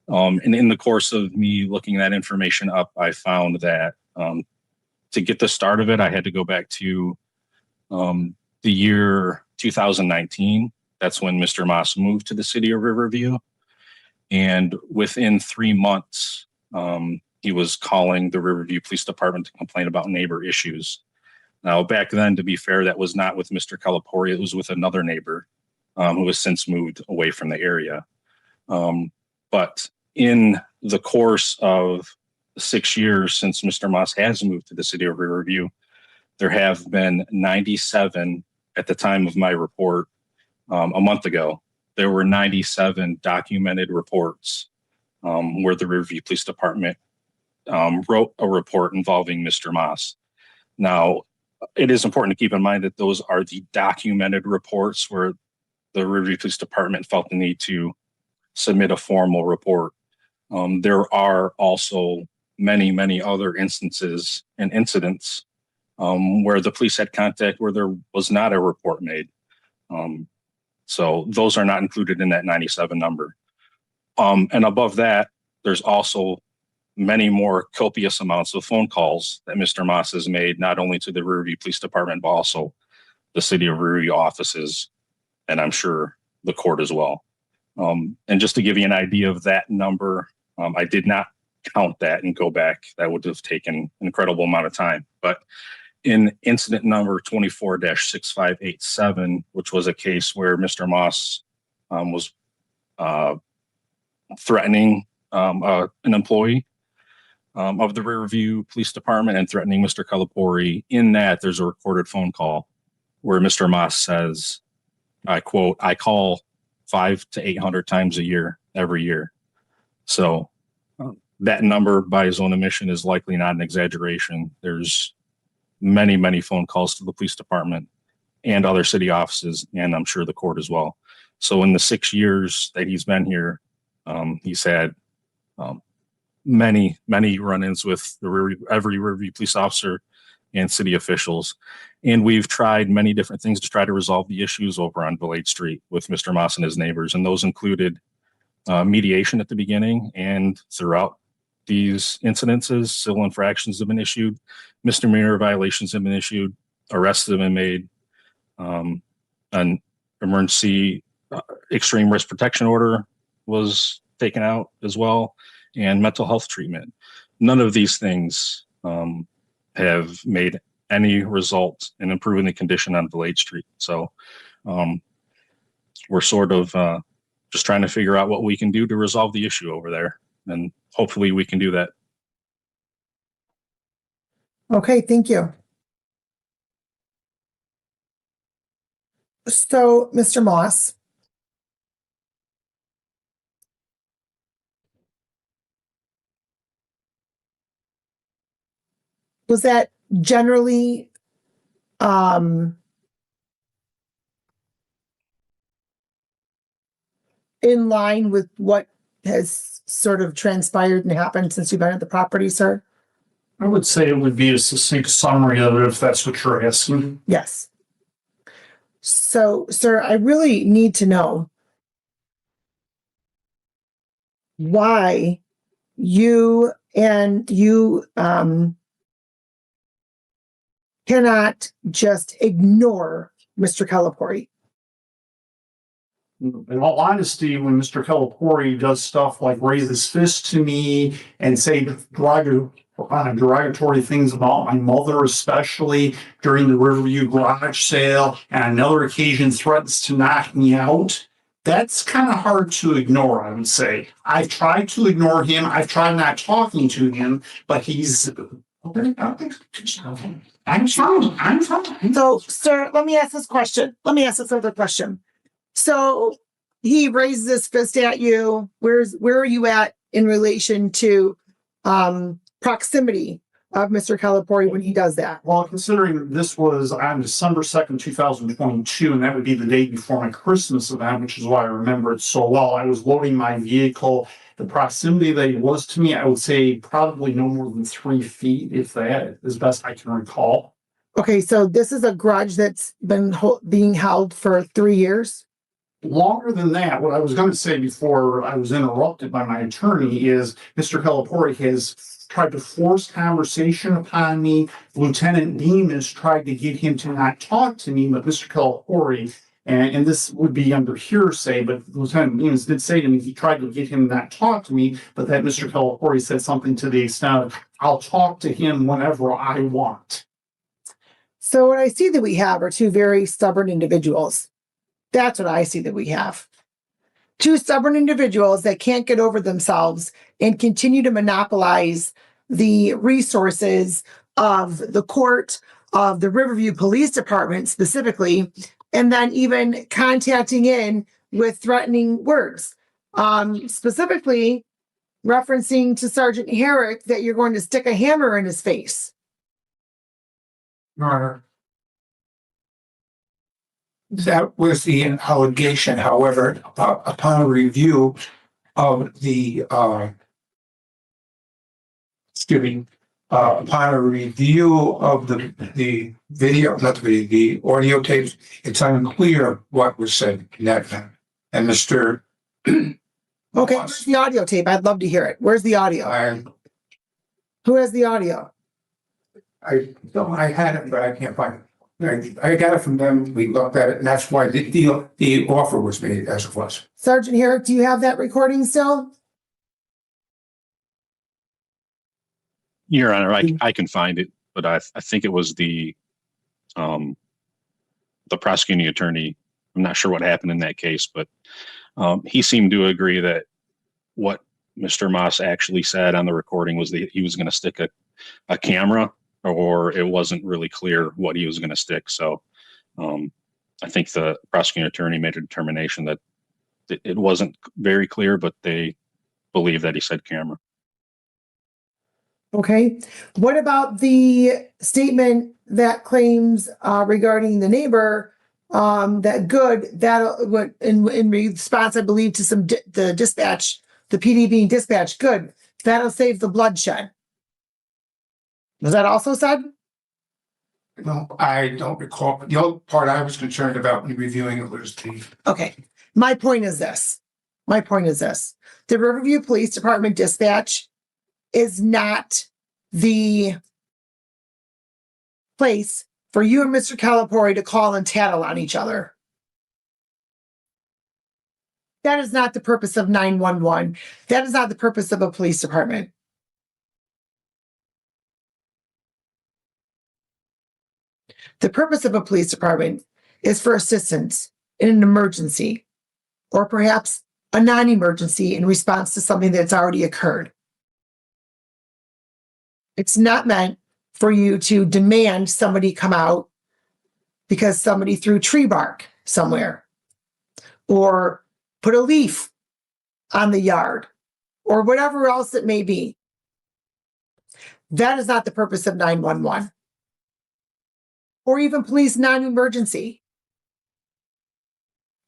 And in the course of me looking that information up, I found that to get the start of it, I had to go back to the year 2019. That's when Mr. Maass moved to the city of Riverview. And within 3 months, he was calling the Riverview Police Department to complain about neighbor issues. Now, back then, to be fair, that was not with Mr. Calipore. It was with another neighbor who has since moved away from the area. But in the course of 6 years since Mr. Maass has moved to the city of Riverview, there have been 97 at the time of my report a month ago. There were 97 documented reports where the Riverview Police Department wrote a report involving Mr. Maass. Now, it is important to keep in mind that those are the documented reports where the Riverview Police Department felt the need to submit a formal report. There are also many, many other instances and incidents where the police had contact where there was not a report made. So those are not included in that 97 number. And above that, there's also many more copious amounts of phone calls that Mr. Maass has made, not only to the Riverview Police Department, but also the city of Riverview offices, and I'm sure the court as well. And just to give you an idea of that number, I did not count that and go back. That would have taken an incredible amount of time. But in incident number 24-6587, which was a case where Mr. Maass was threatening an employee of the Riverview Police Department and threatening Mr. Calipore, in that there's a recorded phone call where Mr. Maass says, I quote, "I call 500 to 800 times a year, every year." So that number, by his own admission, is likely not an exaggeration. There's many phone calls to the police department and other city offices, and I'm sure the court as well. So in the 6 years that he's been here, he's had many run-ins with every Riverview police officer and city officials. And we've tried many different things to try to resolve the issues over on Village Street with Mr. Maass and his neighbors. And those included mediation at the beginning and throughout these incidences. Civil infractions have been issued, misdemeanor violations have been issued, arrests have been made, an emergency extreme risk protection order was taken out as well, and mental health treatment. None of these things have made any result in improving the condition on Village Street. So we're sort of just trying to figure out what we can do to resolve the issue over there. And hopefully we can do that. Okay, thank you. So, Mr. Maass. Was that generally in line with what has sort of transpired and happened since you've been at the property, sir? I would say it would be a succinct summary of it if that's what you're asking. Yes. So, sir, I really need to know why you cannot just ignore Mr. Calipore. In all honesty, when Mr. Calipore does stuff like raise his fist to me and say derogatory things about my mother, especially during the Riverview garage sale, and on another occasion threatens to knock me out, that's kind of hard to ignore, I would say. I've tried to ignore him. I've tried not talking to him, but he's... I'm fine. So, sir, let me ask this question. Let me ask this other question. So he raises his fist at you. Where are you at in relation to proximity of Mr. Calipore when he does that? Well, considering this was on December 2nd, 2022, and that would be the day before my Christmas event, which is why I remember it so well. I was loading my vehicle. The proximity that he was to me, I would say probably no more than 3 feet, if that, as best I can recall. Okay, so this is a grudge that's been being held for 3 years? Longer than that. What I was going to say before I was interrupted by my attorney is Mr. Calipore has tried to force conversation upon me. Lieutenant Dean has tried to get him to not talk to me, but Mr. Calipore, and this would be under hearsay, but Lieutenant Dean did say to me he tried to get him to not talk to me, but that Mr. Calipore said something to the extent of, I'll talk to him whenever I want. So what I see that we have are two very stubborn individuals. That's what I see that we have. Two stubborn individuals that can't get over themselves and continue to monopolize the resources of the court, of the Riverview Police Department specifically, and then even contacting in with threatening words, specifically referencing to Sergeant Herrick that you're going to stick a hammer in his face. Your Honor, that was the allegation. However, upon a review of the, upon a review of the video, not the audio tapes, it's unclear what was said in that time. And Mr. Okay, where's the audio tape? I'd love to hear it. Where's the audio? Who has the audio? I had it, but I can't find it. I got it from them. We looked at it, and that's why the offer was made as it was. Sergeant Herrick, do you have that recording still? Your Honor, I can find it, but I think it was the prosecuting attorney. I'm not sure what happened in that case, but he seemed to agree that what Mr. Maass actually said on the recording was that he was going to stick a camera, or it wasn't really clear what he was going to stick. So I think the prosecuting attorney made a determination that it wasn't very clear, but they believe that he said camera. Okay, what about the statement that claims regarding the neighbor that good, that would in response, I believe, to some the dispatch, the PD being dispatched, good, that'll save the bloodshed. Was that also said? No, I don't recall. The only part I was concerned about when reviewing it was the. Okay, my point is this. My point is this. The Riverview Police Department dispatch is not the place for you and Mr. Calipore to call and tattle on each other. That is not the purpose of 911. That is not the purpose of a police department. The purpose of a police department is for assistance in an emergency, or perhaps a non-emergency in response to something that's already occurred. It's not meant for you to demand somebody come out because somebody threw tree bark somewhere, or put a leaf on the yard, or whatever else it may be. That is not the purpose of 911. Or even police non-emergency.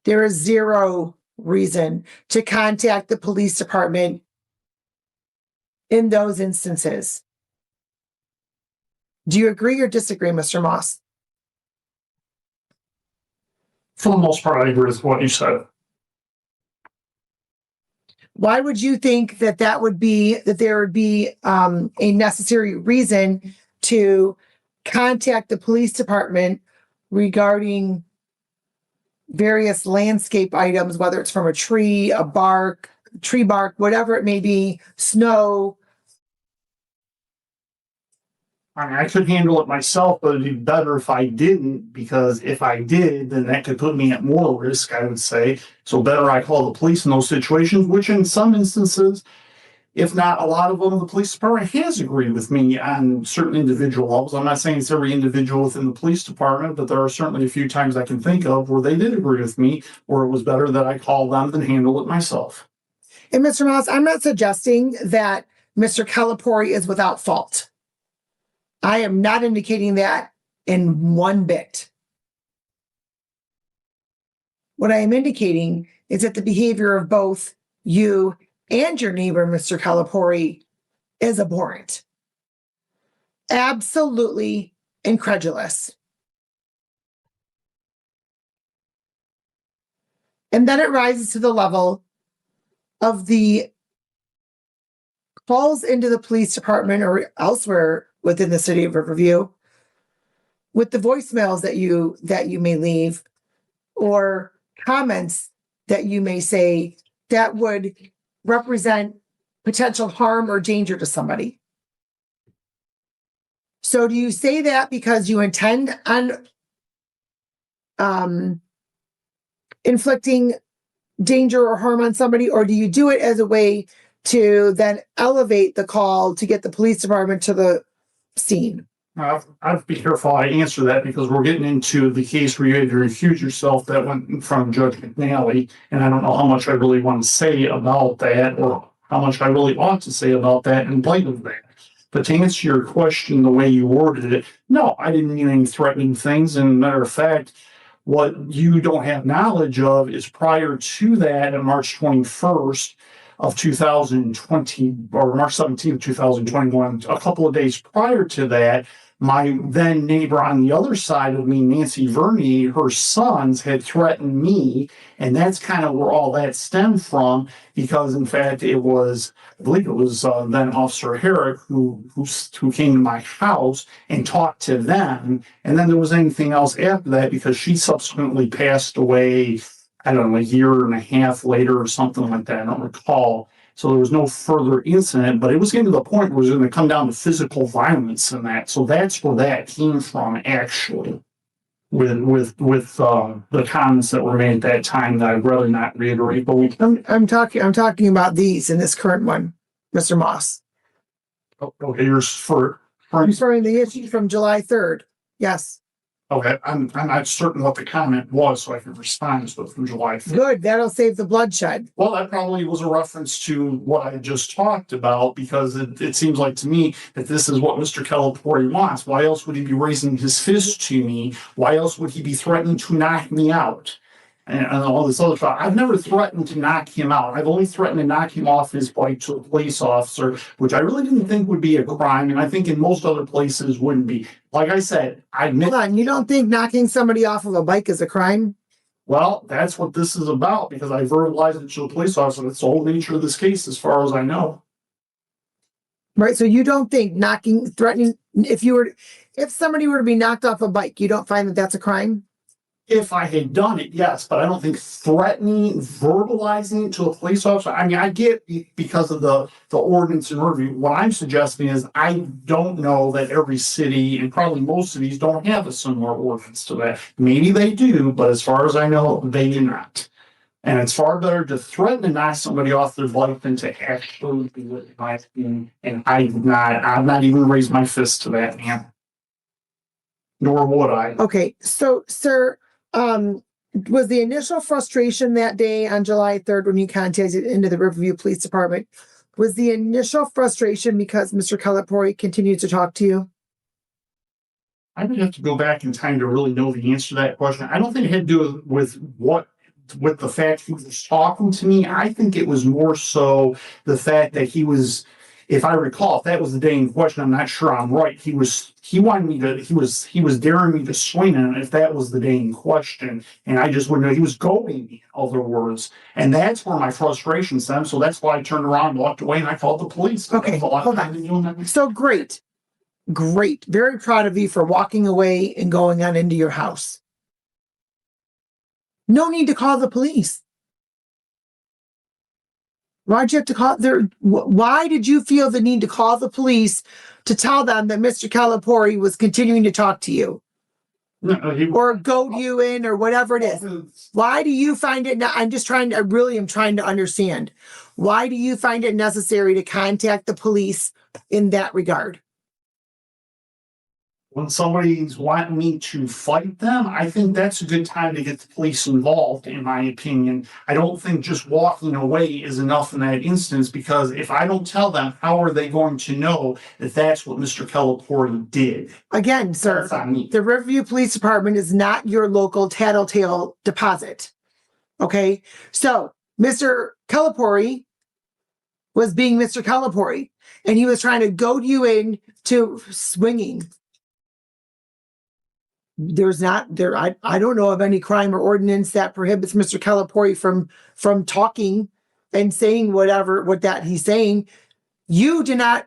There is zero reason to contact the police department in those instances. Do you agree or disagree, Mr. Maass? For the most part, I agree with what you said. Why would you think that there would be a necessary reason to contact the police department regarding various landscape items, whether it's from a tree, tree bark, whatever it may be, snow? I mean, I could handle it myself, but it'd be better if I didn't, because if I did, then that could put me at more risk, I would say. So better I call the police in those situations, which in some instances, if not a lot of them, the police department has agreed with me on certain individual levels. I'm not saying it's every individual within the police department, but there are certainly a few times I can think of where they did agree with me, or it was better that I call them than handle it myself. And Mr. Maass, I'm not suggesting that Mr. Calipore is without fault. I am not indicating that in one bit. What I am indicating is that the behavior of both you and your neighbor, Mr. Calipore, is abhorrent. Absolutely incredulous. And then it rises to the level of the calls into the police department or elsewhere within the city of Riverview with the voicemails that you may leave, or comments that you may say that would represent potential harm or danger to somebody. So do you say that because you intend on inflicting danger or harm on somebody, or do you do it as a way to then elevate the call to get the police department to the scene? I have to be careful I answer that, because we're getting into the case where you had to refuse yourself that went in front of Judge McNally, and I don't know how much I really want to say about that, or how much I really ought to say about that in light of that. But to answer your question the way you worded it, no, I didn't mean any threatening things. And matter of fact, what you don't have knowledge of is prior to that, on March 21st of 2020, or March 17th, 2021, a couple of days prior to that, my then neighbor on the other side of me, Nancy Vernier, her sons had threatened me. And that's kind of where all that stemmed from, because in fact it was, I believe it was then Officer Herrick who came to my house and talked to them. And then there was anything else after that, because she subsequently passed away, I don't know, a year and a half later or something like that. I don't recall. So there was no further incident, but it was getting to the point where it was going to come down to physical violence and that. So that's where that came from, actually, with the comments that were made at that time that I'd rather not reiterate. But I'm talking about these in this current one, Mr. Maass. Okay, yours for referring the issue from July 3rd. Yes. Okay, I'm not certain what the comment was, so I can respond to it from July 5th. Good, that'll save the bloodshed. Well, that probably was a reference to what I just talked about, because it seems like to me that this is what Mr. Calipore wants. Why else would he be raising his fist to me? Why else would he be threatening to knock me out? And all this other stuff. I've never threatened to knock him out. I've only threatened to knock him off his bike to a police officer, which I really didn't think would be a crime, and I think in most other places wouldn't be. Like I said, I admit. Hold on, you don't think knocking somebody off of a bike is a crime? Well, that's what this is about, because I verbalized it to a police officer. That's the whole nature of this case, as far as I know. Right, so you don't think threatening, if somebody were to be knocked off a bike, you don't find that that's a crime? If I had done it, yes, but I don't think threatening, verbalizing it to a police officer. I mean, I get because of the ordinance in Riverview. What I'm suggesting is I don't know that every city, and probably most cities, don't have a similar ordinance to that. Maybe they do, but as far as I know, they do not. And it's far better to threaten to knock somebody off their bike than to actually do it, in my opinion. And I'm not even raise my fist to that, man. Nor would I. Okay, so, sir, was the initial frustration that day on July 3rd when you contacted into the Riverview Police Department, was the initial frustration because Mr. Calipore continued to talk to you? I would have to go back in time to really know the answer to that question. I don't think it had to do with the fact he was talking to me. I think it was more so the fact that he was, if I recall, if that was the day in question, I'm not sure I'm right. He was daring me to swing him if that was the day in question. And I just wouldn't know. He was goading me, in other words. And that's where my frustration stemmed. So that's why I turned around and walked away and I called the police. Okay, hold on. So great. Very proud of you for walking away and going on into your house. No need to call the police. Why'd you have to call why did you feel the need to call the police to tell them that Mr. Calipore was continuing to talk to you? Or goad you in or whatever it is? Why do you find it, I really am trying to understand. Why do you find it necessary to contact the police in that regard? When somebody's wanting me to fight them, I think that's a good time to get the police involved, in my opinion. I don't think just walking away is enough in that instance, because if I don't tell them, how are they going to know that that's what Mr. Calipore did? Again, sir, the Riverview Police Department is not your local tattletale deposit. Okay? So, Mr. Calipore was being Mr. Calipore, and he was trying to goad you in to swinging. I don't know of any crime or ordinance that prohibits Mr. Calipore from talking and saying what he's saying. You did not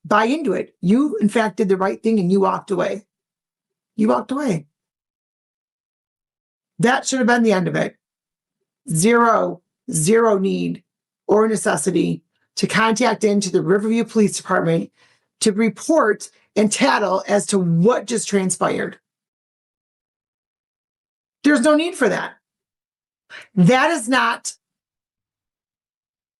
buy into it. You, in fact, did the right thing and you walked away. You walked away. That should have been the end of it. Zero need or necessity to contact into the Riverview Police Department to report and tattle as to what just transpired. There's no need for that. That is not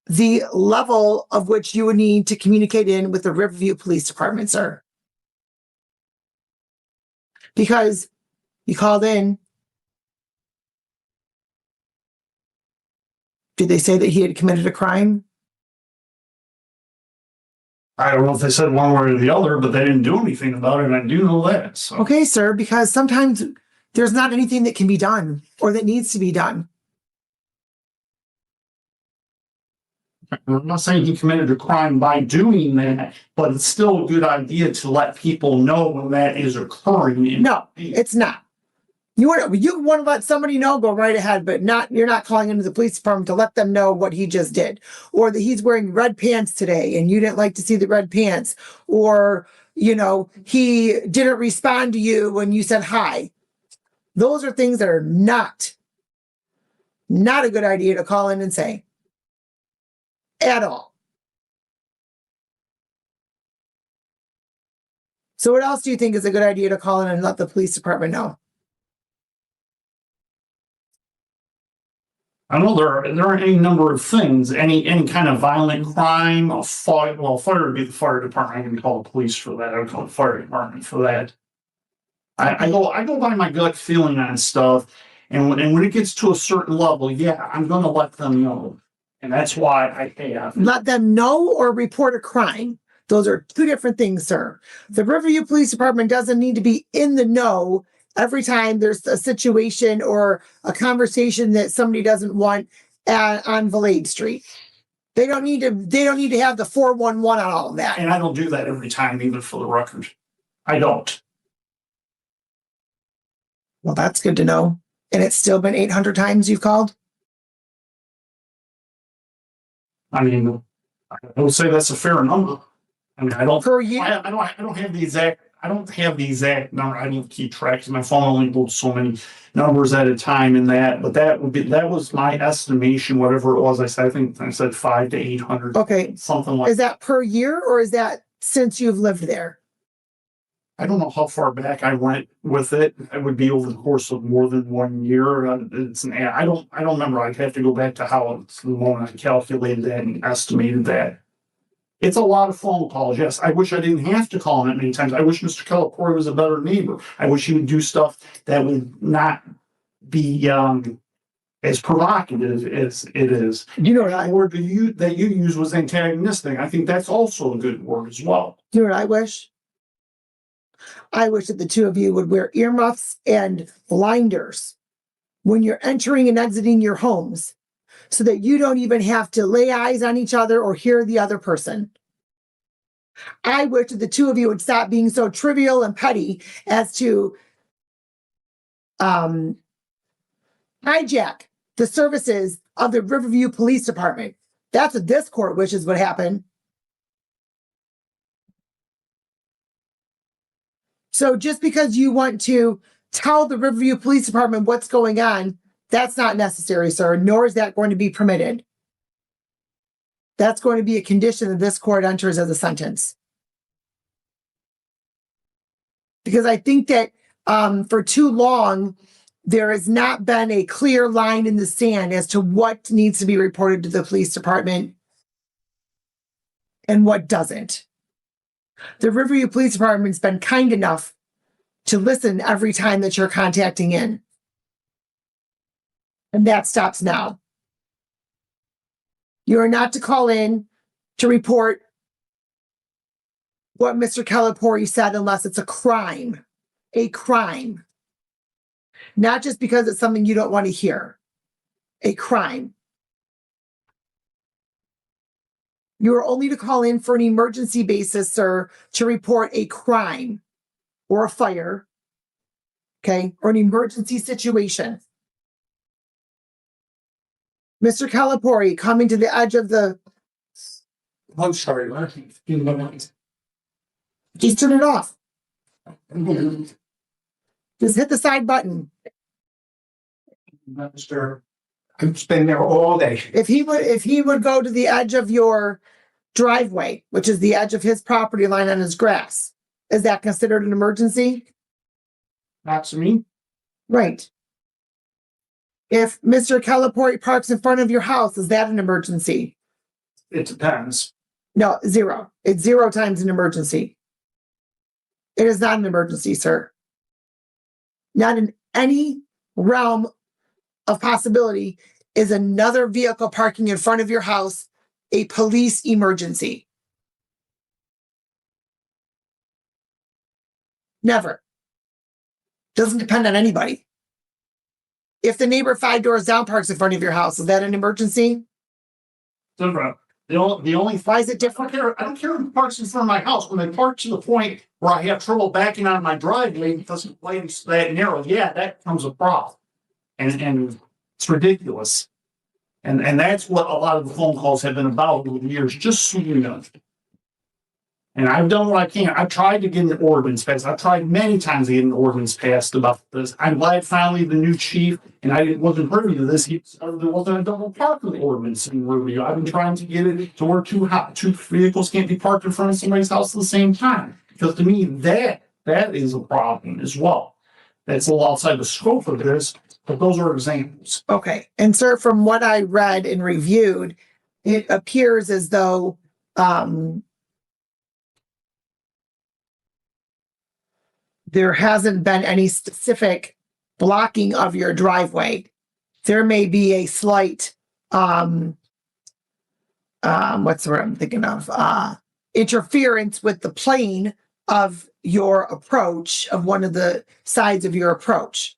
the level of which you would need to communicate in with the Riverview Police Department, sir. Because you called in. Did they say that he had committed a crime? I don't know if they said one way or the other, but they didn't do anything about it, and I do know that. So. Okay, sir, because sometimes there's not anything that can be done or that needs to be done. I'm not saying he committed a crime by doing that, but it's still a good idea to let people know when that is occurring. No, it's not. You want to let somebody know, go right ahead, but you're not calling into the police department to let them know what he just did, or that he's wearing red pants today and you didn't like to see the red pants, or, he didn't respond to you when you said hi. Those are things that are not a good idea to call in and say at all. So what else do you think is a good idea to call in and let the police department know? I know there are any number of things, any kind of violent crime, fire would be the fire department. I wouldn't call the police for that. I would call the fire department for that. I go by my gut feeling on stuff, and when it gets to a certain level, yeah, I'm gonna let them know. And that's why I have. Let them know or report a crime. Those are two different things, sir. The Riverview Police Department doesn't need to be in the know every time there's a situation or a conversation that somebody doesn't want on Valade Street. They don't need to have the 411 on all of that. And I don't do that every time either, for the record. I don't. Well, that's good to know. And it's still been 800 times you've called? I mean, I would say that's a fair number. I mean, I don't per year. I don't have the exact. I don't have the exact number. I don't keep track because my phone only loads so many numbers at a time in that. But that was my estimation, whatever it was. I think I said 500 to 800. Okay, something like. Is that per year or is that since you've lived there? I don't know how far back I went with it. It would be over the course of more than 1 year. I don't remember. I'd have to go back to how it's the moment I calculated that and estimated that. It's a lot of phone calls. Yes, I wish I didn't have to call him that many times. I wish Mr. Calipore was a better neighbor. I wish he would do stuff that would not be as provocative as it is. You know what the word that you used was antagonistic. I think that's also a good word as well. You know what I wish? I wish that the two of you would wear earmuffs and blinders when you're entering and exiting your homes so that you don't even have to lay eyes on each other or hear the other person. I wish that the two of you would stop being so trivial and petty as to hijack the services of the Riverview Police Department. That's what this court wishes would happen. So just because you want to tell the Riverview Police Department what's going on, that's not necessary, sir, nor is that going to be permitted. That's going to be a condition that this court enters as a sentence. Because I think that for too long, there has not been a clear line in the sand as to what needs to be reported to the police department and what doesn't. The Riverview Police Department's been kind enough to listen every time that you're contacting in. And that stops now. You are not to call in to report what Mr. Calipore said unless it's a crime. A crime. Not just because it's something you don't want to hear. A crime. You are only to call in for an emergency basis, sir, to report a crime or a fire, okay, or an emergency situation. Mr. Calipore coming to the edge of the... I'm sorry. Just turn it off. Just hit the side button. Mr. I've been there all day. If he would go to the edge of your driveway, which is the edge of his property line on his grass, is that considered an emergency? Not to me. Right. If Mr. Calipore parks in front of your house, is that an emergency? It depends. No, 0. It's 0 times an emergency. It is not an emergency, sir. Not in any realm of possibility is another vehicle parking in front of your house a police emergency. Never. Doesn't depend on anybody. If the neighbor 5 doors down parks in front of your house, is that an emergency? Different. The only why is it different? I don't care who parks in front of my house. When they park to the point where I have trouble backing out of my driveway because the lane's that narrow, yeah, that becomes a problem. And it's ridiculous. And that's what a lot of the phone calls have been about over the years, just so you know. And I've done what I can. I've tried to get an ordinance passed. I've tried many times to get an ordinance passed about this. I'm glad finally the new chief, and I wasn't privy to this, there wasn't a double parking ordinance in Riverview. I've been trying to get it to where two vehicles can't be parked in front of somebody's house at the same time. Because to me, that is a problem as well. That's a little outside the scope of this, but those are examples. Okay. And sir, from what I read and reviewed, it appears as though there hasn't been any specific blocking of your driveway. There may be a slight, what's the word I'm thinking of? Interference with the plane of your approach, of one of the sides of your approach.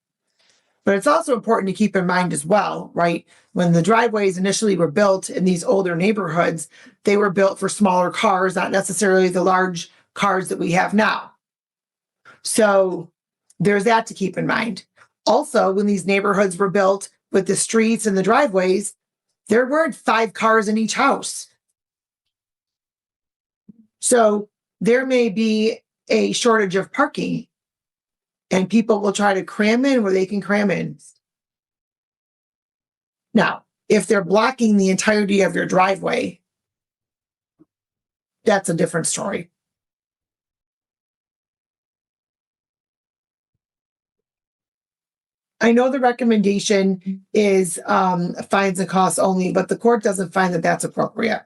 But it's also important to keep in mind as well, right? When the driveways initially were built in these older neighborhoods, they were built for smaller cars, not necessarily the large cars that we have now. So there's that to keep in mind. Also, when these neighborhoods were built with the streets and the driveways, there weren't 5 cars in each house. So there may be a shortage of parking, and people will try to cram in where they can cram in. Now, if they're blocking the entirety of your driveway, that's a different story. I know the recommendation is fines and costs only, but the court doesn't find that that's appropriate.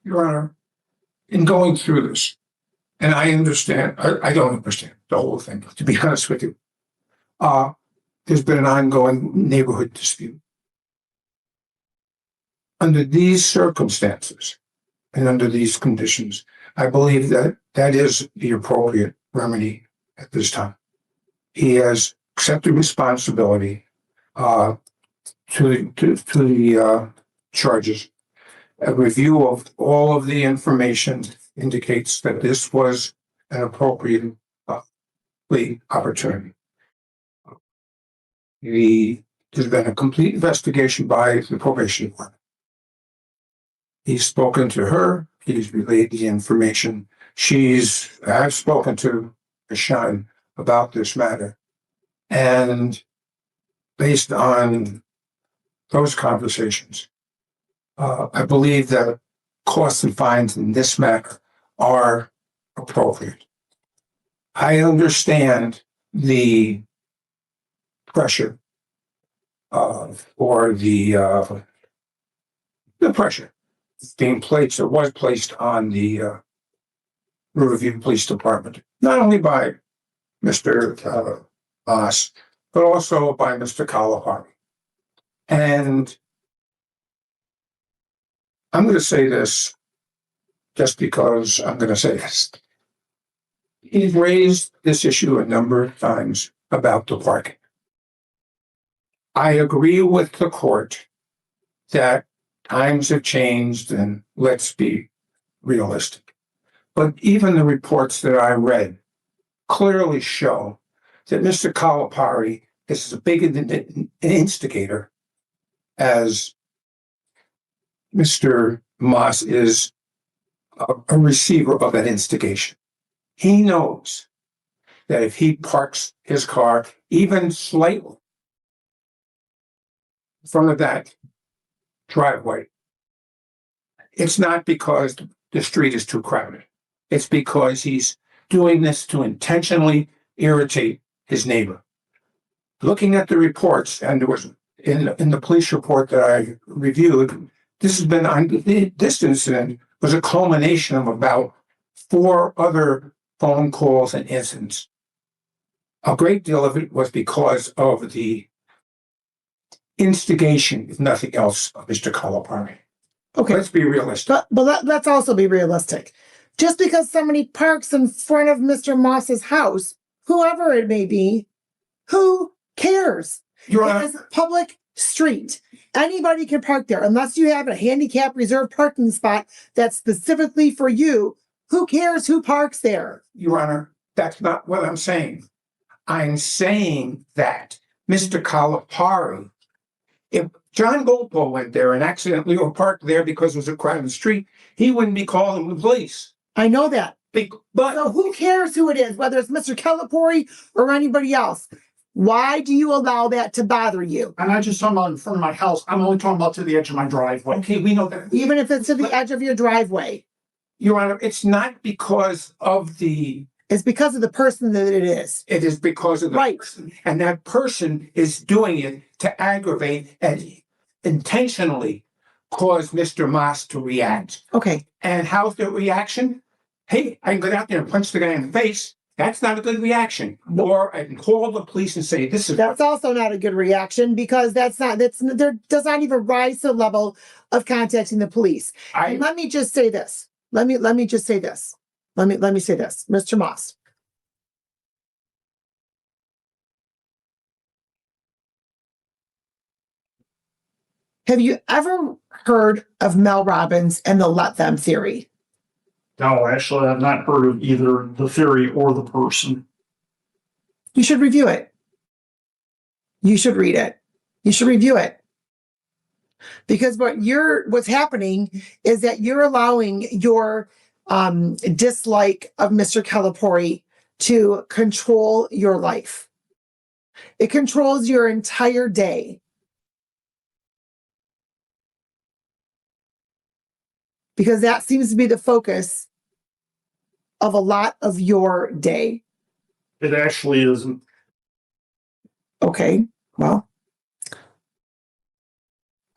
Your Honor, in going through this, and I understand, I don't understand the whole thing, to be honest with you. There's been an ongoing neighborhood dispute. Under these circumstances and under these conditions, I believe that that is the appropriate remedy at this time. He has accepted responsibility to the charges. A review of all of the information indicates that this was an appropriate plea opportunity. There's been a complete investigation by the probation department. He's spoken to her. He's relayed the information. I've spoken to Sean about this matter. And based on those conversations, I believe that costs and fines in this matter are appropriate. I understand the pressure or the pressure being placed, that was placed on the Riverview Police Department, not only by Mr. Maass, but also by Mr. Calipore. And I'm going to say this just because I'm going to say this. He's raised this issue a number of times about the parking. I agree with the court that times have changed, and let's be realistic. But even the reports that I read clearly show that Mr. Calipore is as big an instigator as Mr. Maass is a receiver of that instigation. He knows that if he parks his car even slightly in front of that driveway, it's not because the street is too crowded. It's because he's doing this to intentionally irritate his neighbor. Looking at the reports, and there was in the police report that I reviewed, this incident was a culmination of about 4 other phone calls and incidents. A great deal of it was because of the instigation, if nothing else, of Mr. Calipore. Okay. Let's be realistic. But let's also be realistic. Just because somebody parks in front of Mr. Maass's house, whoever it may be, who cares? It's a public street. Anybody can park there unless you have a handicap reserved parking spot that's specifically for you. Who cares who parks there? Your Honor, that's not what I'm saying. I'm saying that Mr. Calipore, if John Goldpo went there and accidentally or parked there because it was a crowded street, he wouldn't be calling the police. I know that. But so who cares who it is, whether it's Mr. Calipore or anybody else? Why do you allow that to bother you? I'm not just talking about in front of my house. I'm only talking about to the edge of my driveway. Okay, we know that. Even if it's to the edge of your driveway. Your Honor, it's not because of the... It's because of the person that it is. It is because of the person. And that person is doing it to aggravate and intentionally cause Mr. Maass to react. Okay. And how's the reaction? Hey, I can go out there and punch the guy in the face, That's not a good reaction. Or I can call the police and say, this is. That's also not a good reaction because there does not even rise to the level of contacting the police. And let me just say this. Let me just say this. Let me say this, Mr. Maass. Have you ever heard of Mel Robbins and the let them theory? No, actually, I've not heard of either the theory or the person. You should review it. You should read it. You should review it. Because what's happening is that you're allowing your dislike of Mr. Calipore to control your life. It controls your entire day. Because that seems to be the focus of a lot of your day. It actually isn't. Okay, well.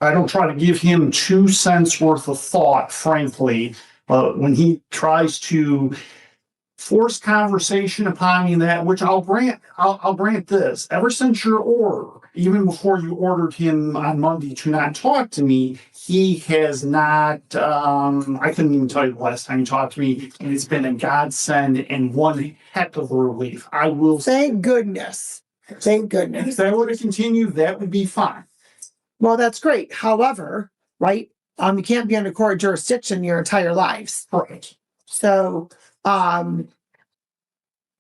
I don't try to give him 2 cents worth of thought, frankly, but when he tries to force conversation upon me, that which I'll grant this. Ever since your order, even before you ordered him on Monday to not talk to me, he has not. I couldn't even tell you the last time he talked to me, and it's been a godsend and one heck of a relief. I will. Thank goodness. Thank goodness. If that were to continue, that would be fine. Well, that's great. However, right, you can't be under court jurisdiction your entire lives. Right. So, I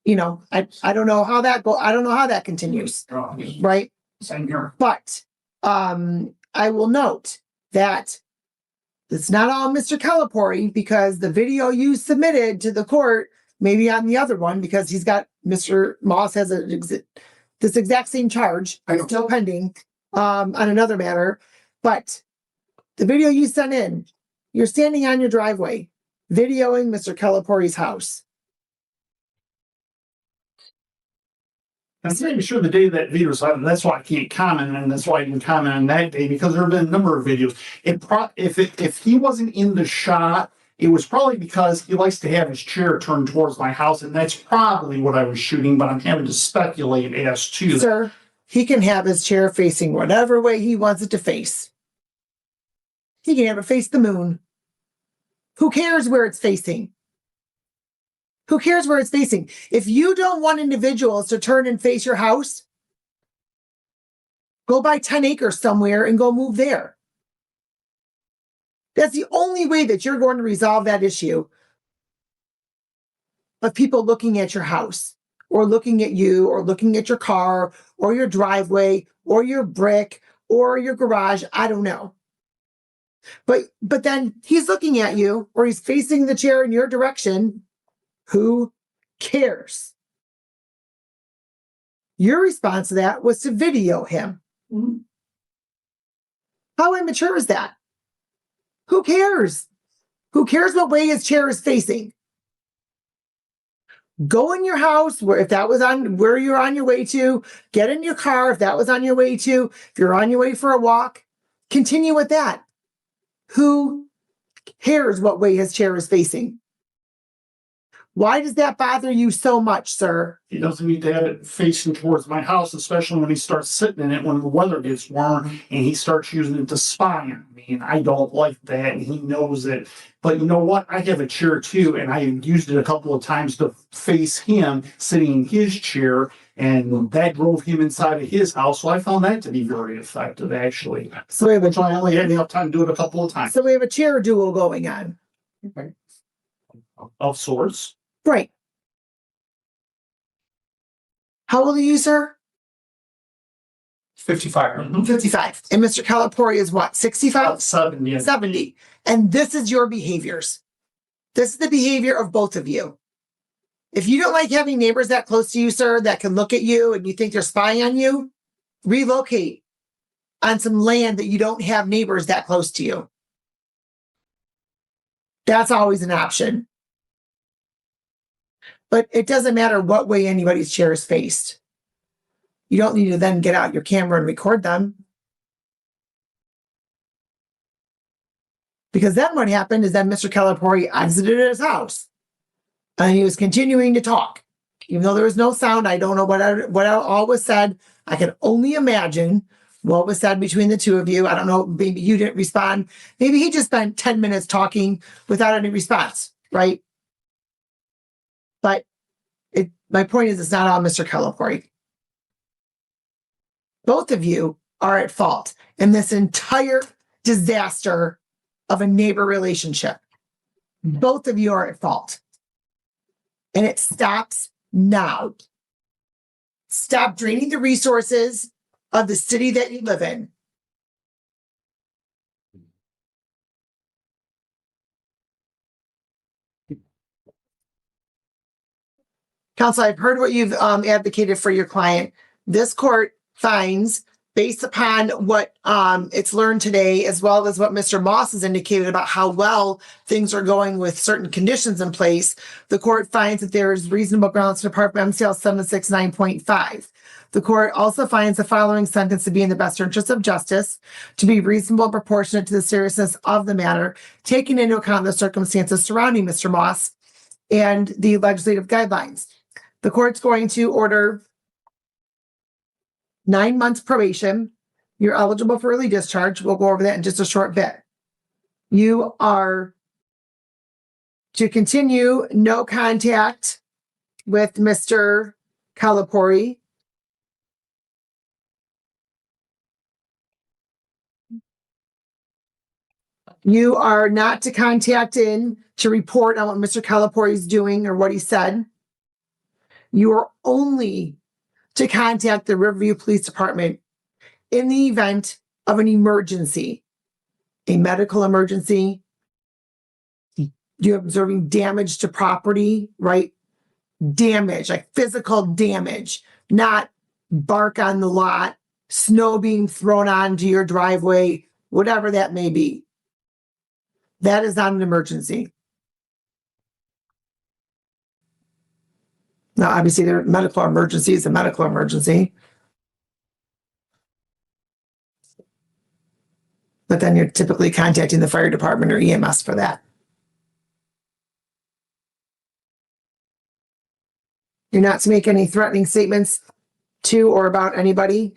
don't know how that I don't know how that continues. Right. Same here. But I will note that it's not all Mr. Calipore because the video you submitted to the court, maybe on the other one, because he's got Mr. Maass has this exact same charge still pending on another matter. But the video you sent in, you're standing on your driveway videoing Mr. Calipore's house. I'm pretty sure the day that video was out, that's why I can't comment, and that's why I didn't comment on that day, because there have been a number of videos. If he wasn't in the shot, it was probably because he likes to have his chair turned towards my house, and that's probably what I was shooting, but I'm having to speculate as to. Sir, he can have his chair facing whatever way he wants it to face. He can have it face the moon. Who cares where it's facing? Who cares where it's facing? If you don't want individuals to turn and face your house, go buy 10 acres somewhere and go move there. That's the only way that you're going to resolve that issue of people looking at your house or looking at you or looking at your car or your driveway or your brick or your garage. I don't know. But then he's looking at you or he's facing the chair in your direction. Who cares? Your response to that was to video him. How immature is that? Who cares? Who cares what way his chair is facing? Go in your house if that was on where you're on your way to. Get in your car if that was on your way to. If you're on your way for a walk, continue with that. Who cares what way his chair is facing? Why does that bother you so much, sir? He doesn't need to have it facing towards my house, especially when he starts sitting in it when the weather gets warm and he starts using it to spy on me. And I don't like that, and he knows it. But you know what? I have a chair too, and I used it a couple of times to face him sitting in his chair, and that drove him inside of his house. So I found that to be very effective, actually. So we have Which I only had enough time to do it a couple of times. So we have a chair duel going on. Of sorts. Right. How old are you, sir? 55. 55. And Mr. Calipore is what? 65? 70. 70. And this is your behaviors. This is the behavior of both of you. If you don't like having neighbors that close to you, sir, that can look at you and you think they're spying on you, relocate on some land that you don't have neighbors that close to you. That's always an option. But it doesn't matter what way anybody's chair is faced. You don't need to then get out your camera and record them. Because then what happened is that Mr. Calipore exited his house. And he was continuing to talk. even though there was no sound, I don't know what all was said. I can only imagine what was said between the two of you. I don't know, maybe you didn't respond. Maybe he just spent 10 minutes talking without any response, right? But my point is, it's not on Mr. Calipore. Both of you are at fault in this entire disaster of a neighbor relationship. Both of you are at fault. And it stops now. Stop draining the resources of the city that you live in. Counsel, I've heard what you've advocated for your client. This court finds, based upon what it's learned today, as well as what Mr. Maass has indicated about how well things are going with certain conditions in place, the court finds that there is reasonable grounds to depart from MCL 769.5. The court also finds the following sentence to be in the best interest of justice, to be reasonable and proportionate to the seriousness of the matter, taking into account the circumstances surrounding Mr. Maass and the legislative guidelines. The court's going to order 9 months probation. You're eligible for early discharge. We'll go over that in just a short bit. You are to continue no contact with Mr. Calipore. You are not to contact in to report on what Mr. Calipore is doing or what he said. You are only to contact the Riverview Police Department in the event of an emergency, a medical emergency. You're observing damage to property, right? Damage, like physical damage, not bark on the lot, snow being thrown onto your driveway, whatever that may be. That is not an emergency. Now, obviously, there are medical emergencies, a medical emergency. But then you're typically contacting the fire department or EMS for that. You're not to make any threatening statements to or about anybody.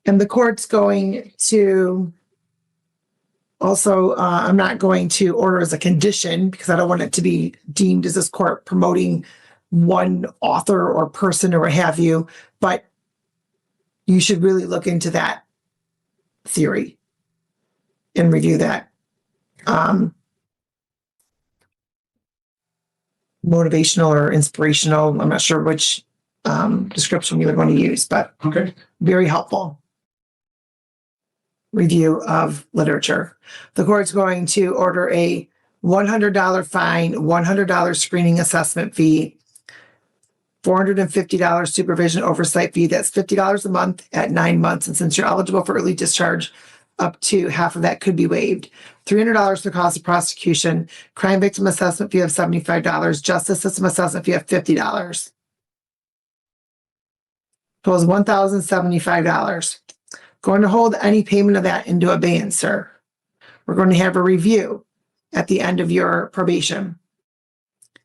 And the court's going to also, I'm not going to order as a condition because I don't want it to be deemed as this court promoting one author or person or what have you, but you should really look into that theory and review that. Motivational or inspirational, I'm not sure which description you would want to use, but Okay. very helpful review of literature. The court's going to order a $100 fine, $100 screening assessment fee, $450 supervision oversight fee. That's $50 a month at 9 months. And since you're eligible for early discharge, up to half of that could be waived. $300 for cost of prosecution, crime victim assessment fee of $75, justice system assessment fee of $50. Totals $1,075. Going to hold any payment of that into abeyance, sir. We're going to have a review at the end of your probation.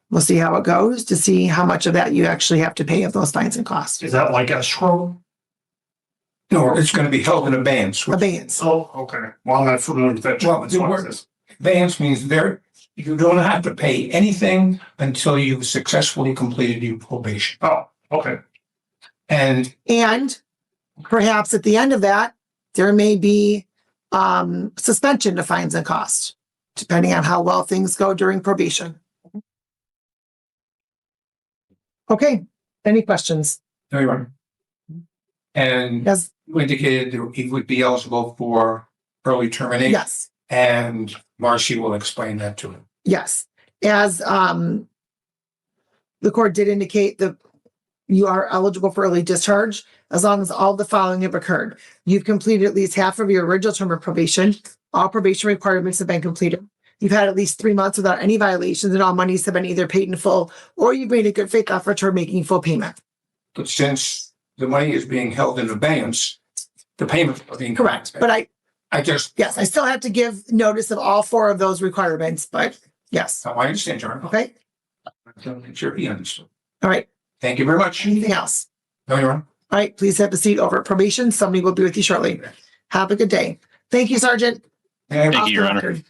We'll see how it goes to see how much of that you actually have to pay of those fines and costs. Is that like escrow? No, it's going to be held in abeyance. Abeyance. Oh, okay. Well, I'm not familiar with that. Well, the word abeyance means you don't have to pay anything until you've successfully completed your probation. Oh, okay. And perhaps at the end of that, there may be suspension of fines and costs, depending on how well things go during probation. Okay, any questions? No, Your Honor. And Yes. you indicated that he would be eligible for early termination. Yes. And Marcy will explain that to him. Yes, as the court did indicate that you are eligible for early discharge as long as all the following have occurred. You've completed at least half of your original term of probation. All probation requirements have been completed. You've had at least 3 months without any violations, and all monies have been either paid in full or you've made a good faith effort toward making full payment. But since the money is being held in abeyance, the payment is being correct. But Yes, I still have to give notice of all 4 of those requirements, but yes. I understand, Your Honor. Okay, Make sure he understood. all right. Thank you very much. Anything else? No, Your Honor. All right, please have a seat over at probation. Somebody will be with you shortly. Have a good day. Thank you, Sergeant. Thank Off you, the Your Honor. record.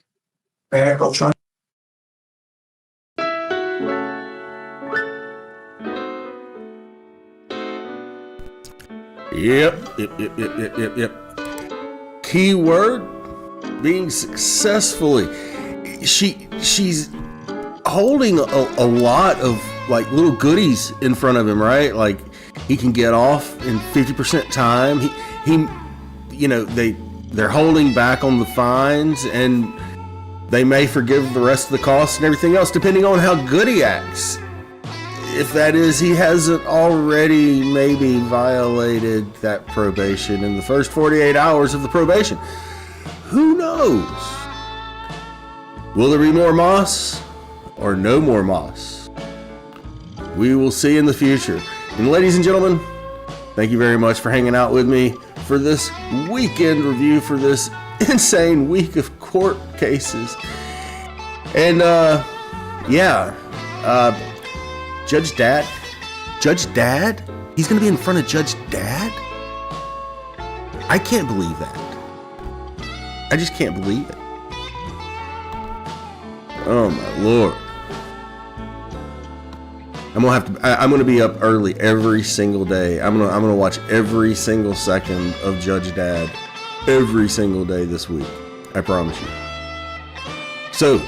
May I go, Sean? Yep. Keyword being successfully. She's holding a lot of like little goodies in front of him, right? Like he can get off in 50% time. He you know, they're holding back on the fines and they may forgive the rest of the costs and everything else depending on how good he acts. If that is, he hasn't already maybe violated that probation in the first 48 hours of the probation. Who knows? Will there be more Maass or no more Maass? We will see in the future. And ladies and gentlemen, thank you very much for hanging out with me for this weekend review for this insane week of court cases. And Judge Dad? He's gonna be in front of Judge Dad? I can't believe that. I just can't believe it. Oh my Lord. I'm gonna be up early every single day. I'm gonna watch every single second of Judge Dad every single day this week. I promise you. So,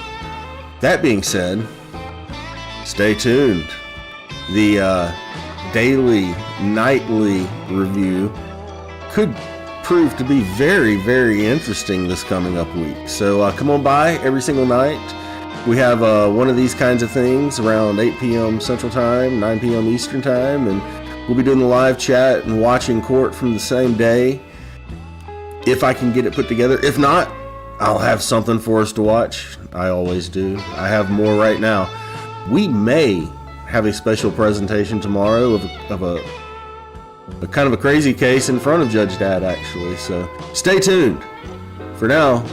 that being said, stay tuned. The daily, nightly review could prove to be very, very interesting this coming up week. So come on by every single night. We have one of these kinds of things around 8 p.m. Central Time, 9 p.m. Eastern Time, and we'll be doing the live chat and watching court from the same day if I can get it put together. If not, I'll have something for us to watch. I always do. I have more right now. We may have a special presentation tomorrow of a kind of a crazy case in front of Judge Dad, actually. So stay tuned. For now,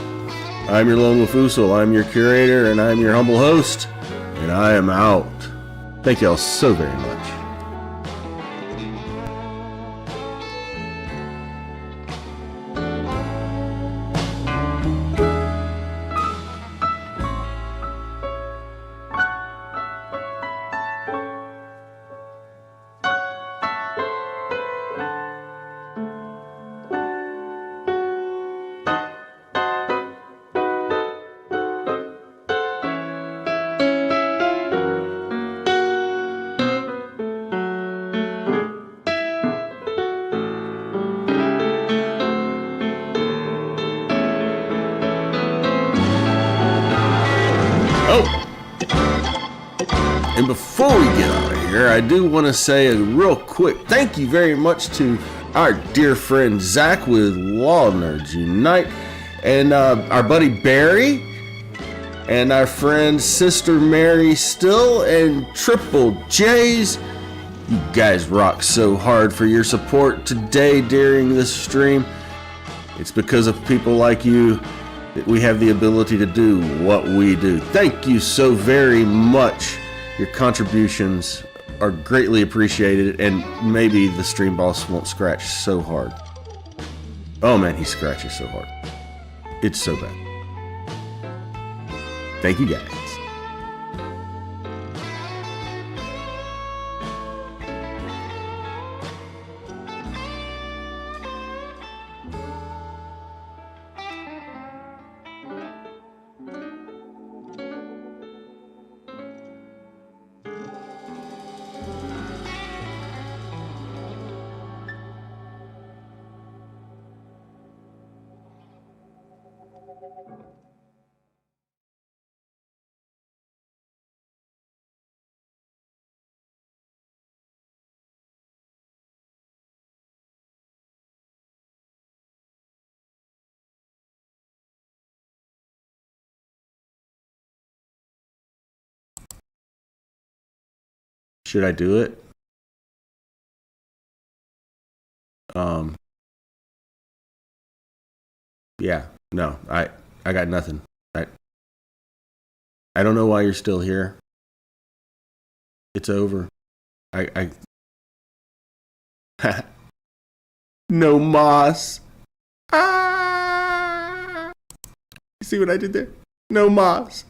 I'm your lone Wafusel. I'm your curator, and I'm your humble host, and I am out. Thank y'all so very much. And before we get out of here, I do want to say a real quick thank you very much to our dear friend Zach with Law Nerds Unite, and our buddy Barry, and our friend Sister Mary Still, and Triple J's. You guys rock so hard for your support today during this stream. It's because of people like you that we have the ability to do what we do. Thank you so very much. Your contributions are greatly appreciated, and maybe the stream boss won't scratch so hard. Oh man, he scratches so hard. It's so bad. Thank you guys. Should I do it? Yeah, no, I got nothing. I don't know why you're still here. It's over. I no Maass. Ah! You see what I did there? No Maass.